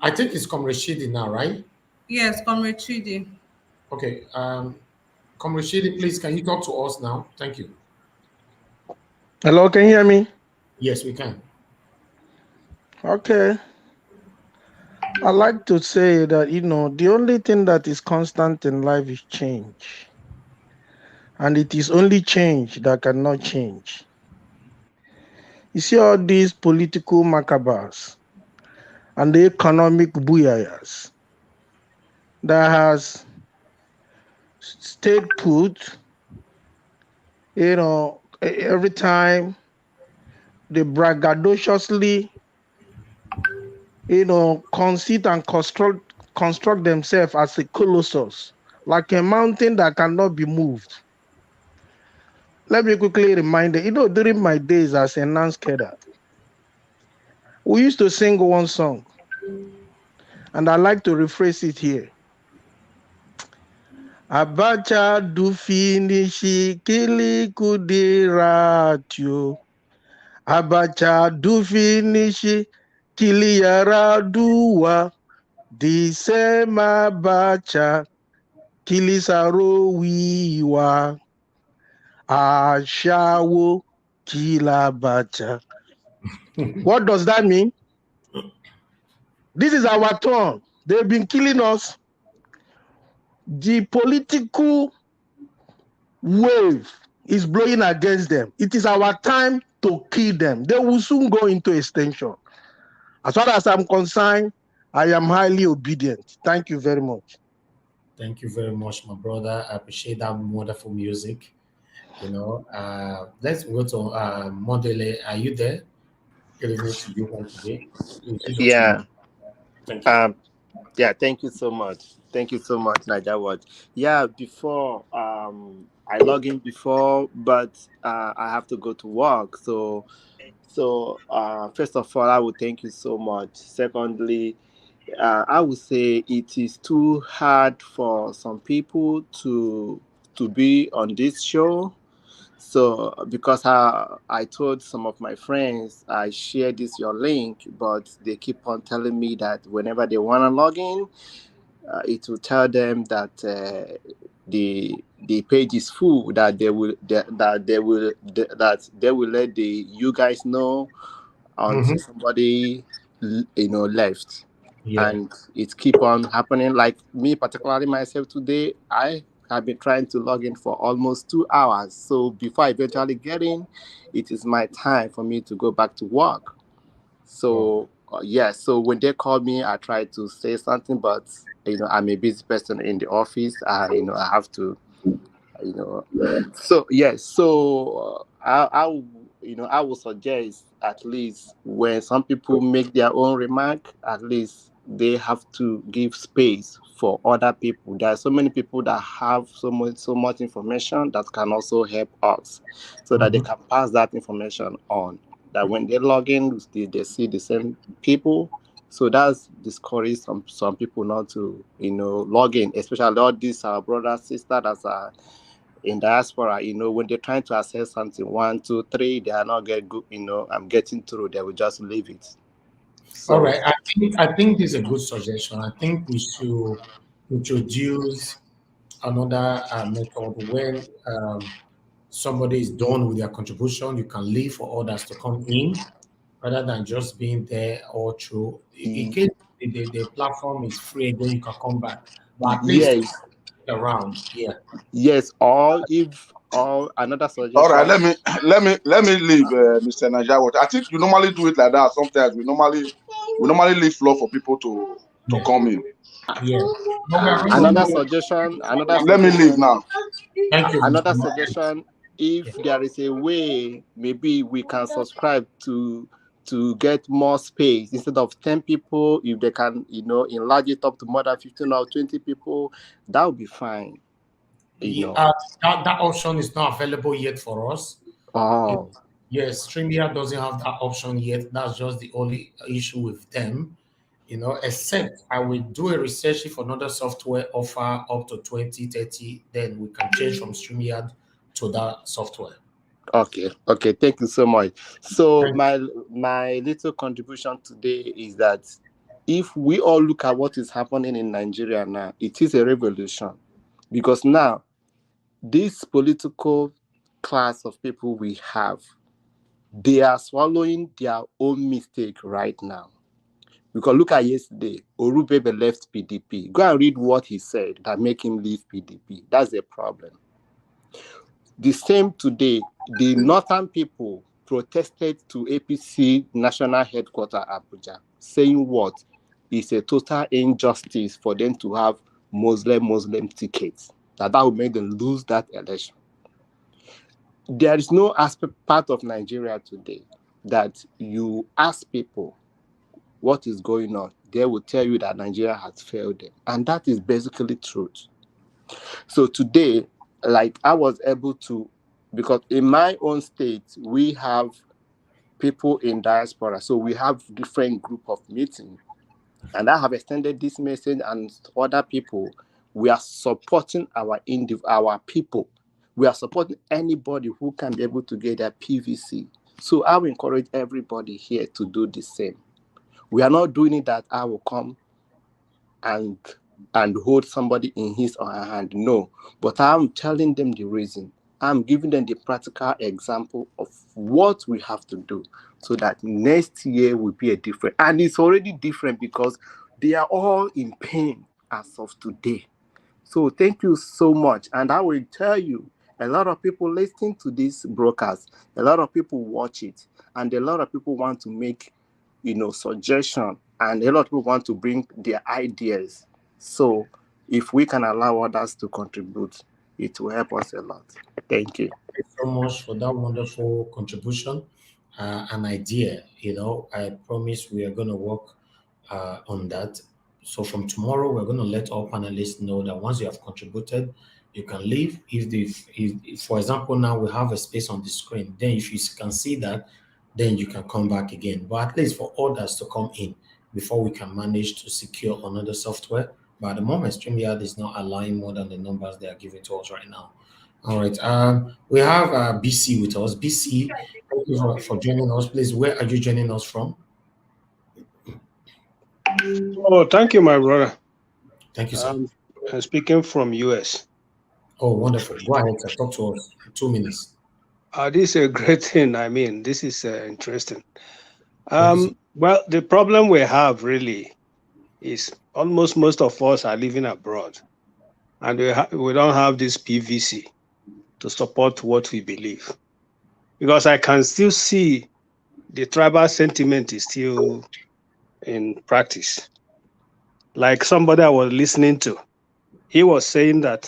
I think it's Comrade Shidi now, right? Yes, Comrade Chidi. Okay. Comrade Shidi, please, can you talk to us now? Thank you. Hello, can you hear me? Yes, we can. Okay. I like to say that, the only thing that is constant in life is change. And it is only change that cannot change. You see all these political macabres and the economic booyahs that has stayed put, every time they braggadociously, conceit and construct themselves as a colossus, like a mountain that cannot be moved. Let me quickly remind you, during my days as a non-skater, we used to sing one song, and I like to rephrase it here. Abacha do finishi kili kudiratio. Abacha do finishi kili yara duwa. Disema bacha kili saro wiwa. Ashawo kila bacha. What does that mean? This is our turn. They've been killing us. The political wave is blowing against them. It is our time to kill them. They will soon go into extinction. As far as I'm concerned, I am highly obedient. Thank you very much. Thank you very much, my brother. I appreciate that wonderful music. Let's go to Modele. Are you there? Good evening to you once again. Yeah. Thank you. Yeah, thank you so much. Thank you so much, Nigeria. Yeah, before I log in before, but I have to go to work. So first of all, I would thank you so much. Secondly, I would say it is too hard for some people to be on this show. So because I told some of my friends I share this your link, but they keep on telling me that whenever they want to log in, it will tell them that the page is full, that they will let you guys know until somebody left. Yeah. And it keep on happening. Like me, particularly myself today, I have been trying to log in for almost 2 hours. So before I eventually get in, it is my time for me to go back to work. So so when they call me, I try to say something, but I'm a busy person in the office. I have to, So I would suggest, at least when some people make their own remark, at least they have to give space for other people. There are so many people that have so much information that can also help us, so that they can pass that information on. That when they log in, they see the same people. So that's discouraged some people not to log in, especially all these brothers, sisters that are in diaspora. When they're trying to access something 1, 2, 3, they are not get good. I'm getting through. They will just leave it. So, all right. I think this is a good suggestion. I think we should introduce another method when somebody is done with their contribution. You can leave for others to come in, rather than just being there all through. In case the platform is free again, you can come back. But at least Yes. around, yeah. Yes, or if or another All right, suggestion. let me leave, Mr. Nigeria. I think you normally do it like that. Sometimes we normally leave floor for people to come in. Yeah. No, we are running. Another suggestion. Another Let me leave suggestion. now. Thank you, Another Mr. suggestion. If there is a way, maybe we can subscribe to get more space instead of 10 people. If they can, enlarge it up to more than 15 or 20 people, that would be fine. That option is not available yet for us. Oh. Yes, StreamYard doesn't have that option yet. That's just the only issue with them. Except I will do a research if another software offer up to 20, 30, then we can change from StreamYard to that software. Okay. Thank you so much. So my little contribution today is that if we all look at what is happening in Nigeria now, it is a revolution, because now this political class of people we have, they are swallowing their own mistake right now. Because look at yesterday, Orubebe left PDP. Go and read what he said that make him leave PDP. That's a problem. The same today, the northern people protested to APC national headquarters Abuja, saying what is a total injustice for them to have Muslim tickets, that would make them lose that election. There is no part of Nigeria today that you ask people what is going on, they will tell you that Nigeria has failed them. And that is basically truth. So today, like I was able to, because in my own state, we have people in diaspora. So we have different group of meetings. And I have extended this message and other people. We are supporting our people. We are supporting anybody who can be able to get their PVC. So I will encourage everybody here to do the same. We are not doing it that I will come and hold somebody in his or her hand. No, but I'm telling them the reason. I'm giving them the practical example of what we have to do so that next year will be a different. And it's already different because they are all in pain as of today. So thank you so much. And I will tell you, a lot of people listening to this broadcast, a lot of people watch it, and a lot of people want to make, suggestion, and a lot of people want to bring their ideas. So if we can allow others to contribute, it will help us a lot. Thank you. Thank you so much for that wonderful contribution, an idea. I promise we are going to work on that. So from tomorrow, we're going to let all panelists know that once you have contributed, you can leave. If for example, now we have a space on the screen, then if you can see that, then you can come back again. But at least for others to come in before we can manage to secure another software. But at the moment, StreamYard is not allowing more than the numbers they are giving to us right now. All right. We have BC with us. BC, thank you for joining us. Please, where are you joining us from? Oh, thank you, my brother. Thank you, sir. I'm speaking from US. Oh, wonderful. Go ahead, sir. Talk to us. 2 minutes. This is a great thing. I mean, this is interesting. Well, the problem we have really is almost most of us are living abroad, and we don't have this PVC to support what we believe. Because I can still see the tribal sentiment is still in practice. Like somebody I was listening to, he was saying that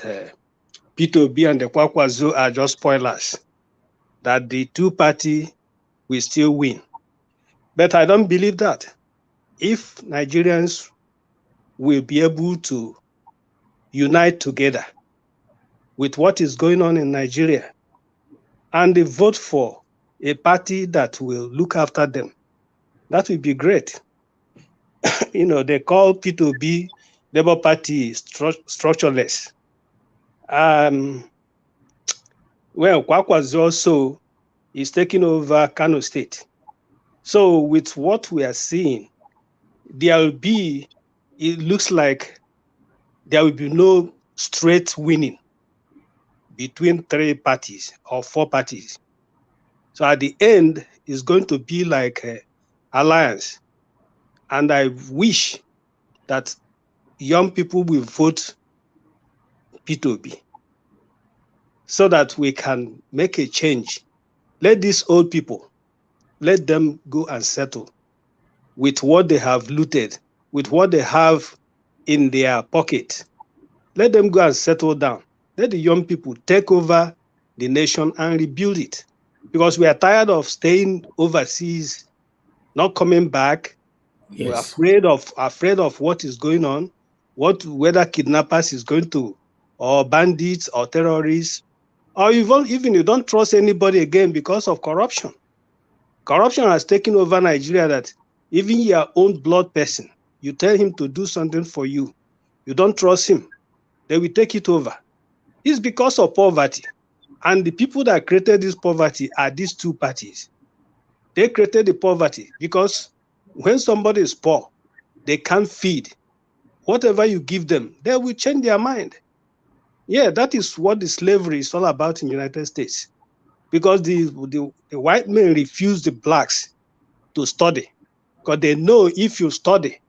P2B and the Kwakwazo are just spoilers, that the two parties will still win. But I don't believe that. If Nigerians will be able to unite together with what is going on in Nigeria and they vote for a party that will look after them, that would be great. They call P2B Labour Party structureless. Well, Kwakwazo also is taking over Kano State. So with what we are seeing, it looks like there will be no straight winning between 3 parties or 4 parties. So at the end, it's going to be like an alliance. And I wish that young people will vote P2B so that we can make a change. Let these old people, let them go and settle with what they have looted, with what they have in their pocket. Let them go and settle down. Let the young people take over the nation and rebuild it. Because we are tired of staying overseas, not coming back. Yes. We're afraid of what is going on, whether kidnappers is going to, or bandits or terrorists, or even you don't trust anybody again because of corruption. Corruption has taken over Nigeria that even your own blood person, you tell him to do something for you, you don't trust him, they will take it over. It's because of poverty. And the people that created this poverty are these two parties. They created the poverty because when somebody is poor, they can't feed. Whatever you give them, they will change their mind. Yeah, that is what the slavery is all about in the United States. Because the white men refuse the blacks to study. Because they know if you study,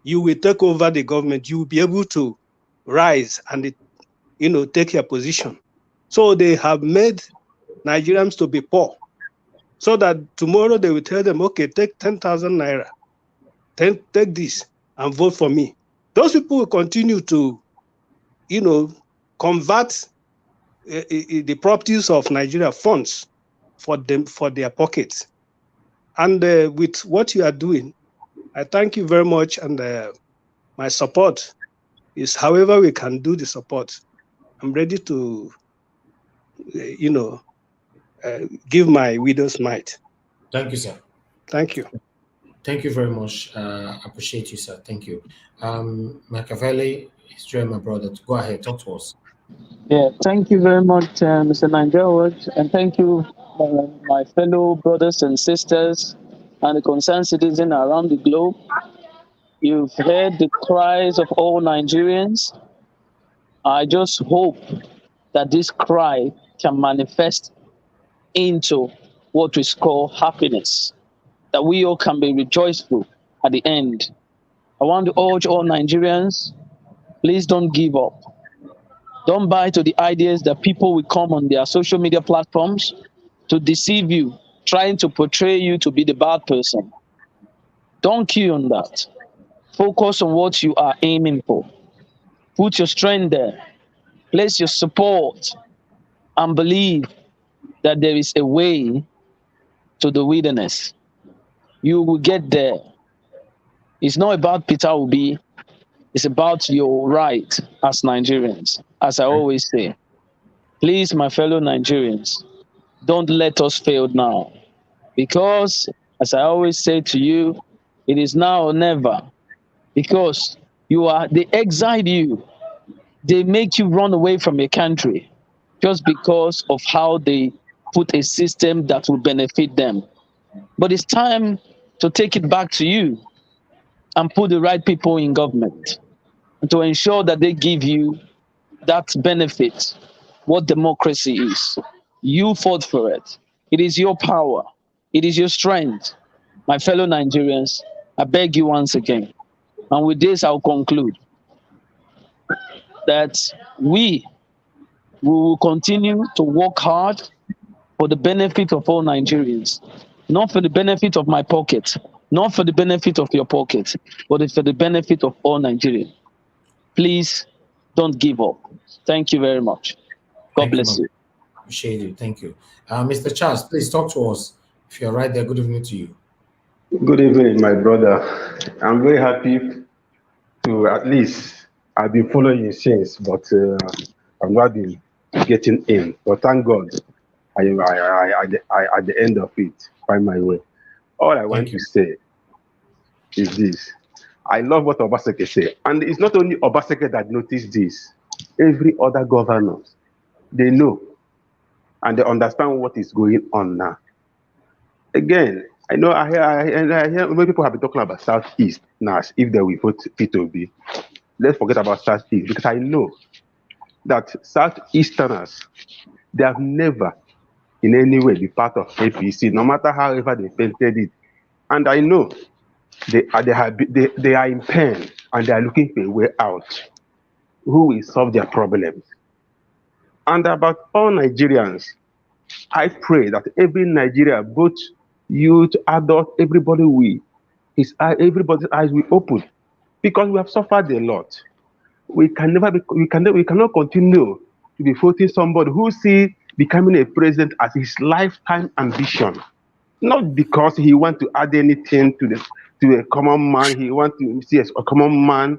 you will take over the government. You will be able to rise and take your position. So they have made Nigerians to be poor, so that tomorrow they will tell them, okay, take 10,000 naira, take this and vote for me. Those people will continue to, convert the properties of Nigeria funds for their pockets. And with what you are doing, I thank you very much. And my support is however we can do the support. I'm ready to, give my widow's mite. Thank you, sir. Thank you. Thank you very much. Appreciate you, sir. Thank you. Machiavelli, Israel, my brother, go ahead, talk to us. Yeah, thank you very much, Mr. Nigeria, and thank you, my fellow brothers and sisters and the concerned citizens around the globe. You've heard the cries of all Nigerians. I just hope that this cry can manifest into what we call happiness, that we all can be rejoiceful at the end. I want to urge all Nigerians, please don't give up. Don't buy to the ideas that people will come on their social media platforms to deceive you, trying to portray you to be the bad person. Don't key on that. Focus on what you are aiming for. Put your strength there. Place your support and believe that there is a way to the wilderness. You will get there. It's not about Peter Obi. It's about your right as Nigerians, as I always say. Please, my fellow Nigerians, don't let us fail now. Because, as I always say to you, it is now or never. Because they exile you. They make you run away from your country just because of how they put a system that will benefit them. But it's time to take it back to you and put the right people in government and to ensure that they give you that benefit, what democracy is. You fought for it. It is your power. It is your strength. My fellow Nigerians, I beg you once again, and with this I'll conclude, that we will continue to work hard for the benefit of all Nigerians, not for the benefit of my pocket, not for the benefit of your pocket, but for the benefit of all Nigerians. Please don't give up. Thank you very much. God bless you. Appreciate you. Thank you. Mr. Charles, please talk to us. If you're right there, good evening to you. Good evening, my brother. I'm very happy to at least, I've been following you since, but I've not been getting in. But thank God, I at the end of it, find my way. All I want to say is this. I love what Obaseki said. And it's not only Obaseki that noticed this. Every other governor, they know and they understand what is going on now. Again, I know I hear many people have been talking about Southeast now, if they will vote P2B. Let's forget about Southeast, because I know that Southeasterners, they have never in any way be part of APC, no matter however they painted it. And I know they are in pain and they are looking for a way out. Who will solve their problems? And about all Nigerians, I pray that every Nigeria, both youth, adult, everybody everybody's eyes will open, because we have suffered a lot. We cannot continue to be voting somebody who see becoming a president as his lifetime ambition, not because he want to add anything to a common man. He want to see a common man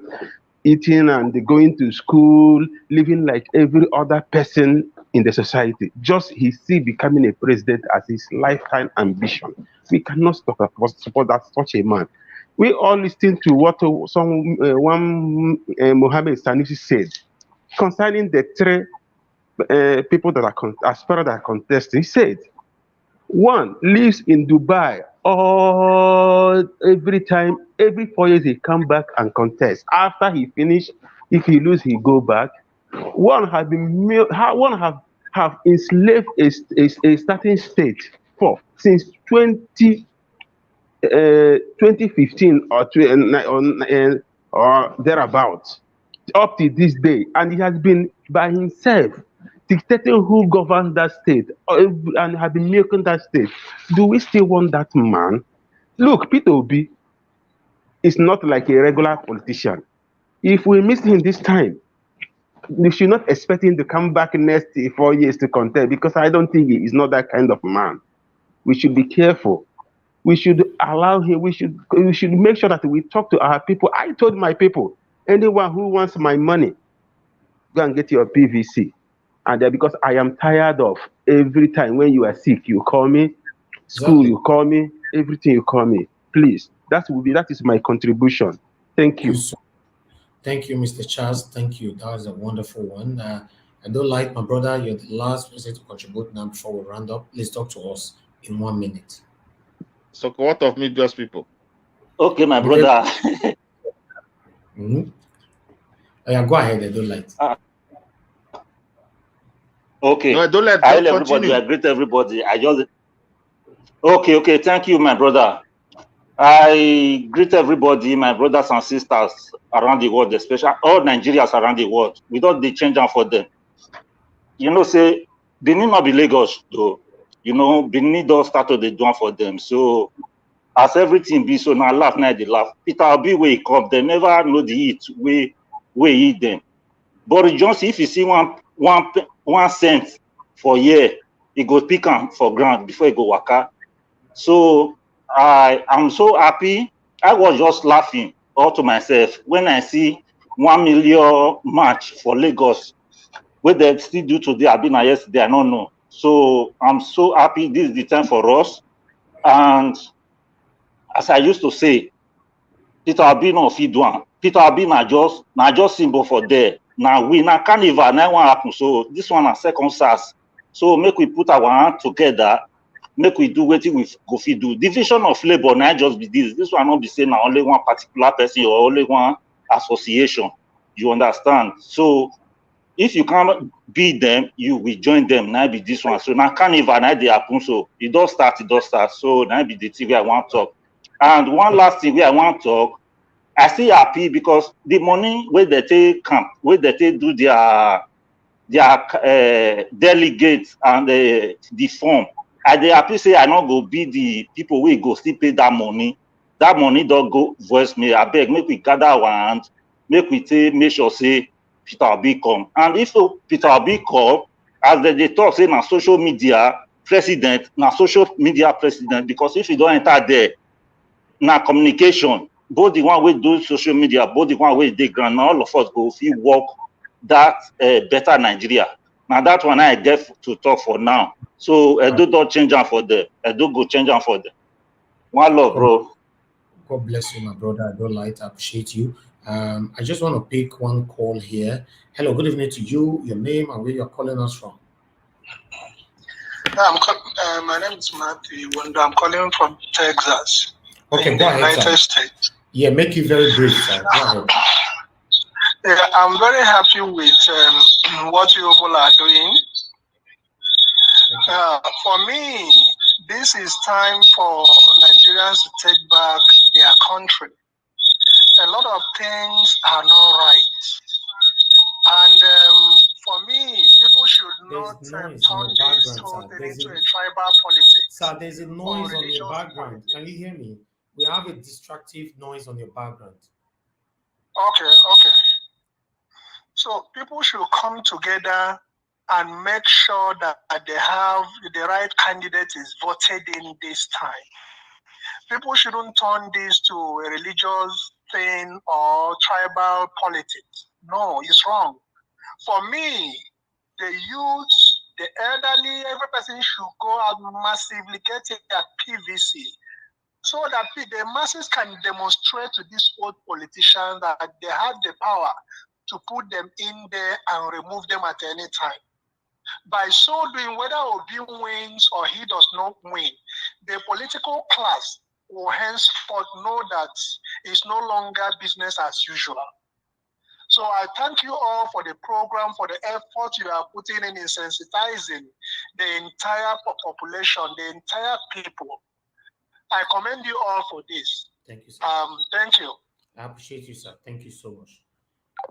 eating and going to school, living like every other person in the society. Just he see becoming a president as his lifetime ambition. We cannot support that such a man. We all listen to what one Mohammed Sanusi said concerning the three people that are aspirants that are contesting. He said one lives in Dubai every 4 years he come back and contest. After he finish, if he lose, he go back. One have enslaved a certain state since 2015 or thereabouts up to this day, and he has been by himself dictating who governs that state and has been milking that state. Do we still want that man? Look, Peter Obi is not like a regular politician. If we miss him this time, we should not expect him to come back next 4 years to contest, because I don't think he is not that kind of man. We should be careful. We should allow him. We should make sure that we talk to our people. I told my people, anyone who wants my money, go and get your PVC. And because I am tired of every time when you are sick, you call me, school, you call me, everything you call me. Please, that is my contribution. Thank you. Thank you, Mr. Charles. Thank you. That was a wonderful one. I don't like my brother. You're the last person to contribute now before we round up. Please talk to us in 1 minute. So what of media's people? Okay, my brother. Yeah, go ahead. I don't like. Okay. No, don't let. I hail everybody. I greet everybody. Okay. Thank you, my brother. I greet everybody, my brothers and sisters around the world, especially all Nigerians around the world. We don't change them for them. You know, say Benin not be Lagos though. You know, Benin don't start to the doing for them. So as everything be, so now laugh, now they laugh. Peter Obi where he come, they never know the eat where eat them. Boris Johnson, if you see one cent for year, he go pick him for ground before he go waka. So I am so happy. I was just laughing all to myself when I see 1 million march for Lagos. What they still do today, I've been yesterday, I don't know. So I'm so happy. This is the time for us. And as I used to say, Peter Obi no fit do one. Peter Obi na just symbol for there. Now we na carnival, now one happen. So this one na second SARS. So make we put our hand together. Make we do what we go fit do. Division of labor now just be this. This one not be saying now only one particular person or only one association. You understand? So if you can't beat them, you will join them. Now be this one. So now carnival now they happen. So it does start. So now be the thing I want to talk. And one last thing I want to talk. I still happy because the money where they take camp, where they take do their delegates and the form. I dey happy say I not go be the people wey go still pay that money. That money don't go voice me. I beg, make we gather our hand, make we make sure say Peter Obi come. And if Peter Obi come, as they talk say na social media president, because if you don't enter there, na communication, both the one wey do social media, both the one wey dey ground, now all of us go fit work that better Nigeria. Now that one I get to talk for now. So Edo don't change them for them. Edo go change them for them. One love, bro. God bless you, my brother. I don't like. I appreciate you. I just want to pick one call here. Hello, good evening to you. Your name and where you're calling us from. My name is Matthew Wanda. I'm calling from Texas. Okay, go ahead, United States. Yeah, make it very brief, sir. Go ahead. Yeah, I'm very happy with what you all are doing. For me, this is time for Nigerians to take back their country. a lot of things are not right. And for me, people should There's not noise in turn your this background, whole sir. thing into a tribal politics Sir, there's a or noise on your religious background. politics. Can you hear me? We have a destructive noise on your background. Okay. So people should come together and make sure that they have the right candidate is voted in this time. People shouldn't turn this to a religious thing or tribal politics. No, it's wrong. For me, the youth, the elderly, every person should go out massively, get their PVC, so that the masses can demonstrate to these old politicians that they have the power to put them in there and remove them at any time. By so doing, whether Obi wins or he does not win, the political class will henceforth know that it's no longer business as usual. So I thank you all for the program, for the effort you are putting in sensitizing the entire population, the entire people. I commend you all for this. Thank you, sir. Thank you. I appreciate you, sir. Thank you so much.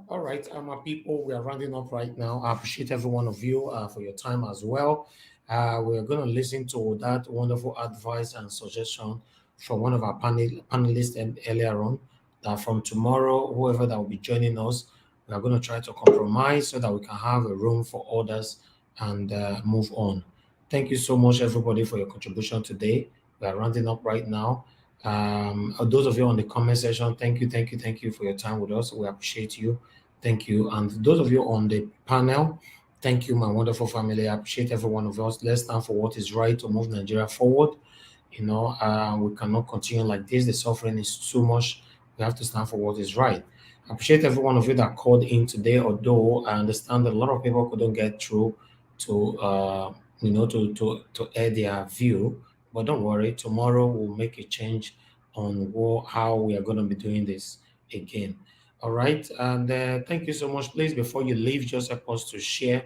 All right, my people, we are rounding up right now. I appreciate every one of you for your time as well. We're going to listen to that wonderful advice and suggestion from one of our panelists earlier on, that from tomorrow, whoever that will be joining us, we are going to try to compromise so that we can have a room for others and move on. Thank you so much, everybody, for your contribution today. We are rounding up right now. Those of you on the comment section, thank you for your time with us. We appreciate you. Thank you. And those of you on the panel, thank you, my wonderful family. I appreciate every one of us. Let's stand for what is right to move Nigeria forward. We cannot continue like this. The suffering is too much. We have to stand for what is right. I appreciate every one of you that called in today, although I understand that a lot of people couldn't get through to air their view. But don't worry, tomorrow we'll make a change on how we are going to be doing this again. All right. And thank you so much. Please, before you leave, just help us to share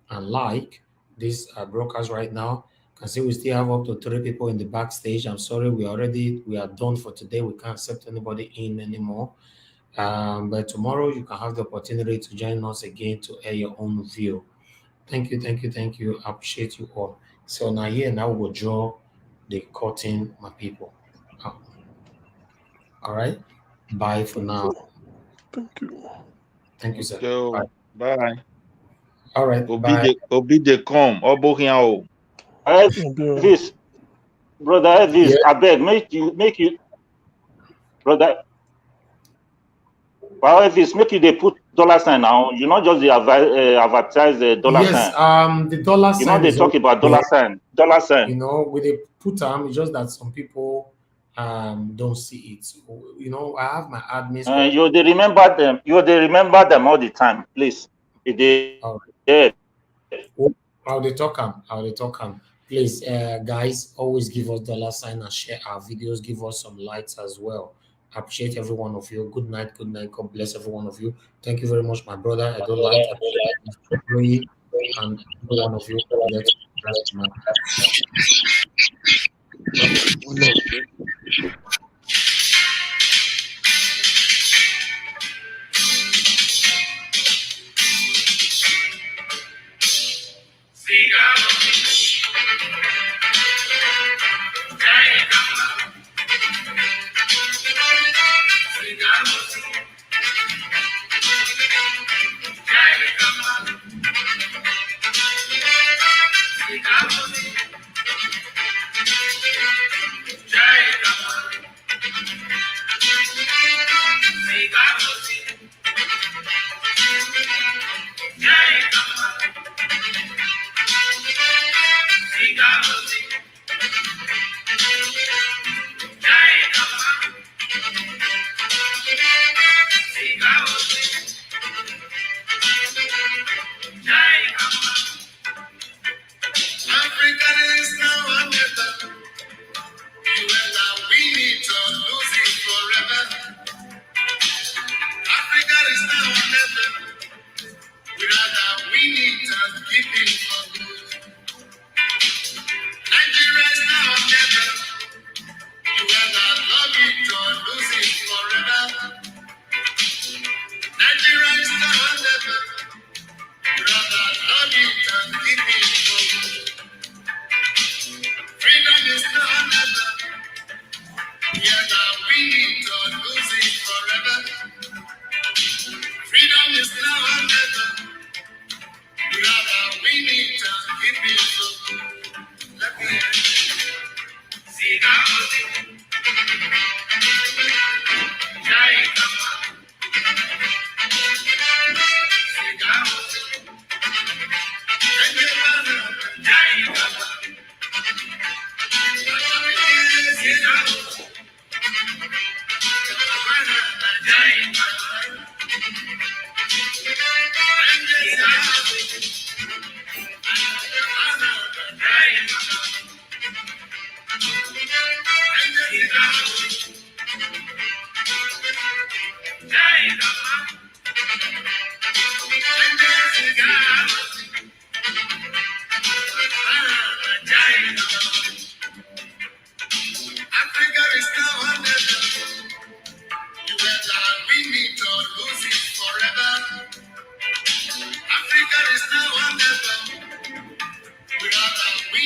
and like this broadcast right now. You can see we still have up to 3 people in the backstage. I'm sorry, we are done for today. We can't accept anybody in anymore. But tomorrow you can have the opportunity to join us again to air your own view. Thank you. I appreciate you all. So now we'll draw the curtain, my people. All right. Bye for now. Thank you, sir. Bye. All right. Bye. Obi de come. Obo Elvis, brother Elvis, I beg, make you, brother. Well, Elvis, make you they put $sign now. You not just the advertise the $sign. Yes, the dollar sign. You know they talk about $sign. With a put it's just that some people don't see it. So, I have my admins. They remember them. They remember them all the time, please. How they talk them. Please, guys, always give us $sign and share our videos. Give us some likes as well. I appreciate every one of you. Good night. God bless every one of you. Thank you very much, my brother. I don't like it. And every one of you.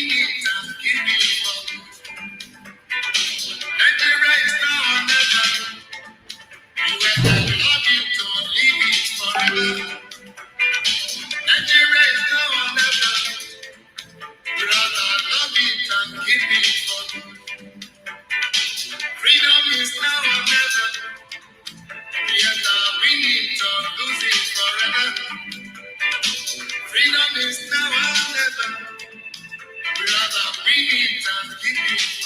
win it and give it up. Nigeria is now or never. You either love it or leave it forever. Nigeria is now or never. You rather love it and give it up. Freedom is now or never. You either win it or lose it forever. Freedom is now or never. We rather win it and give it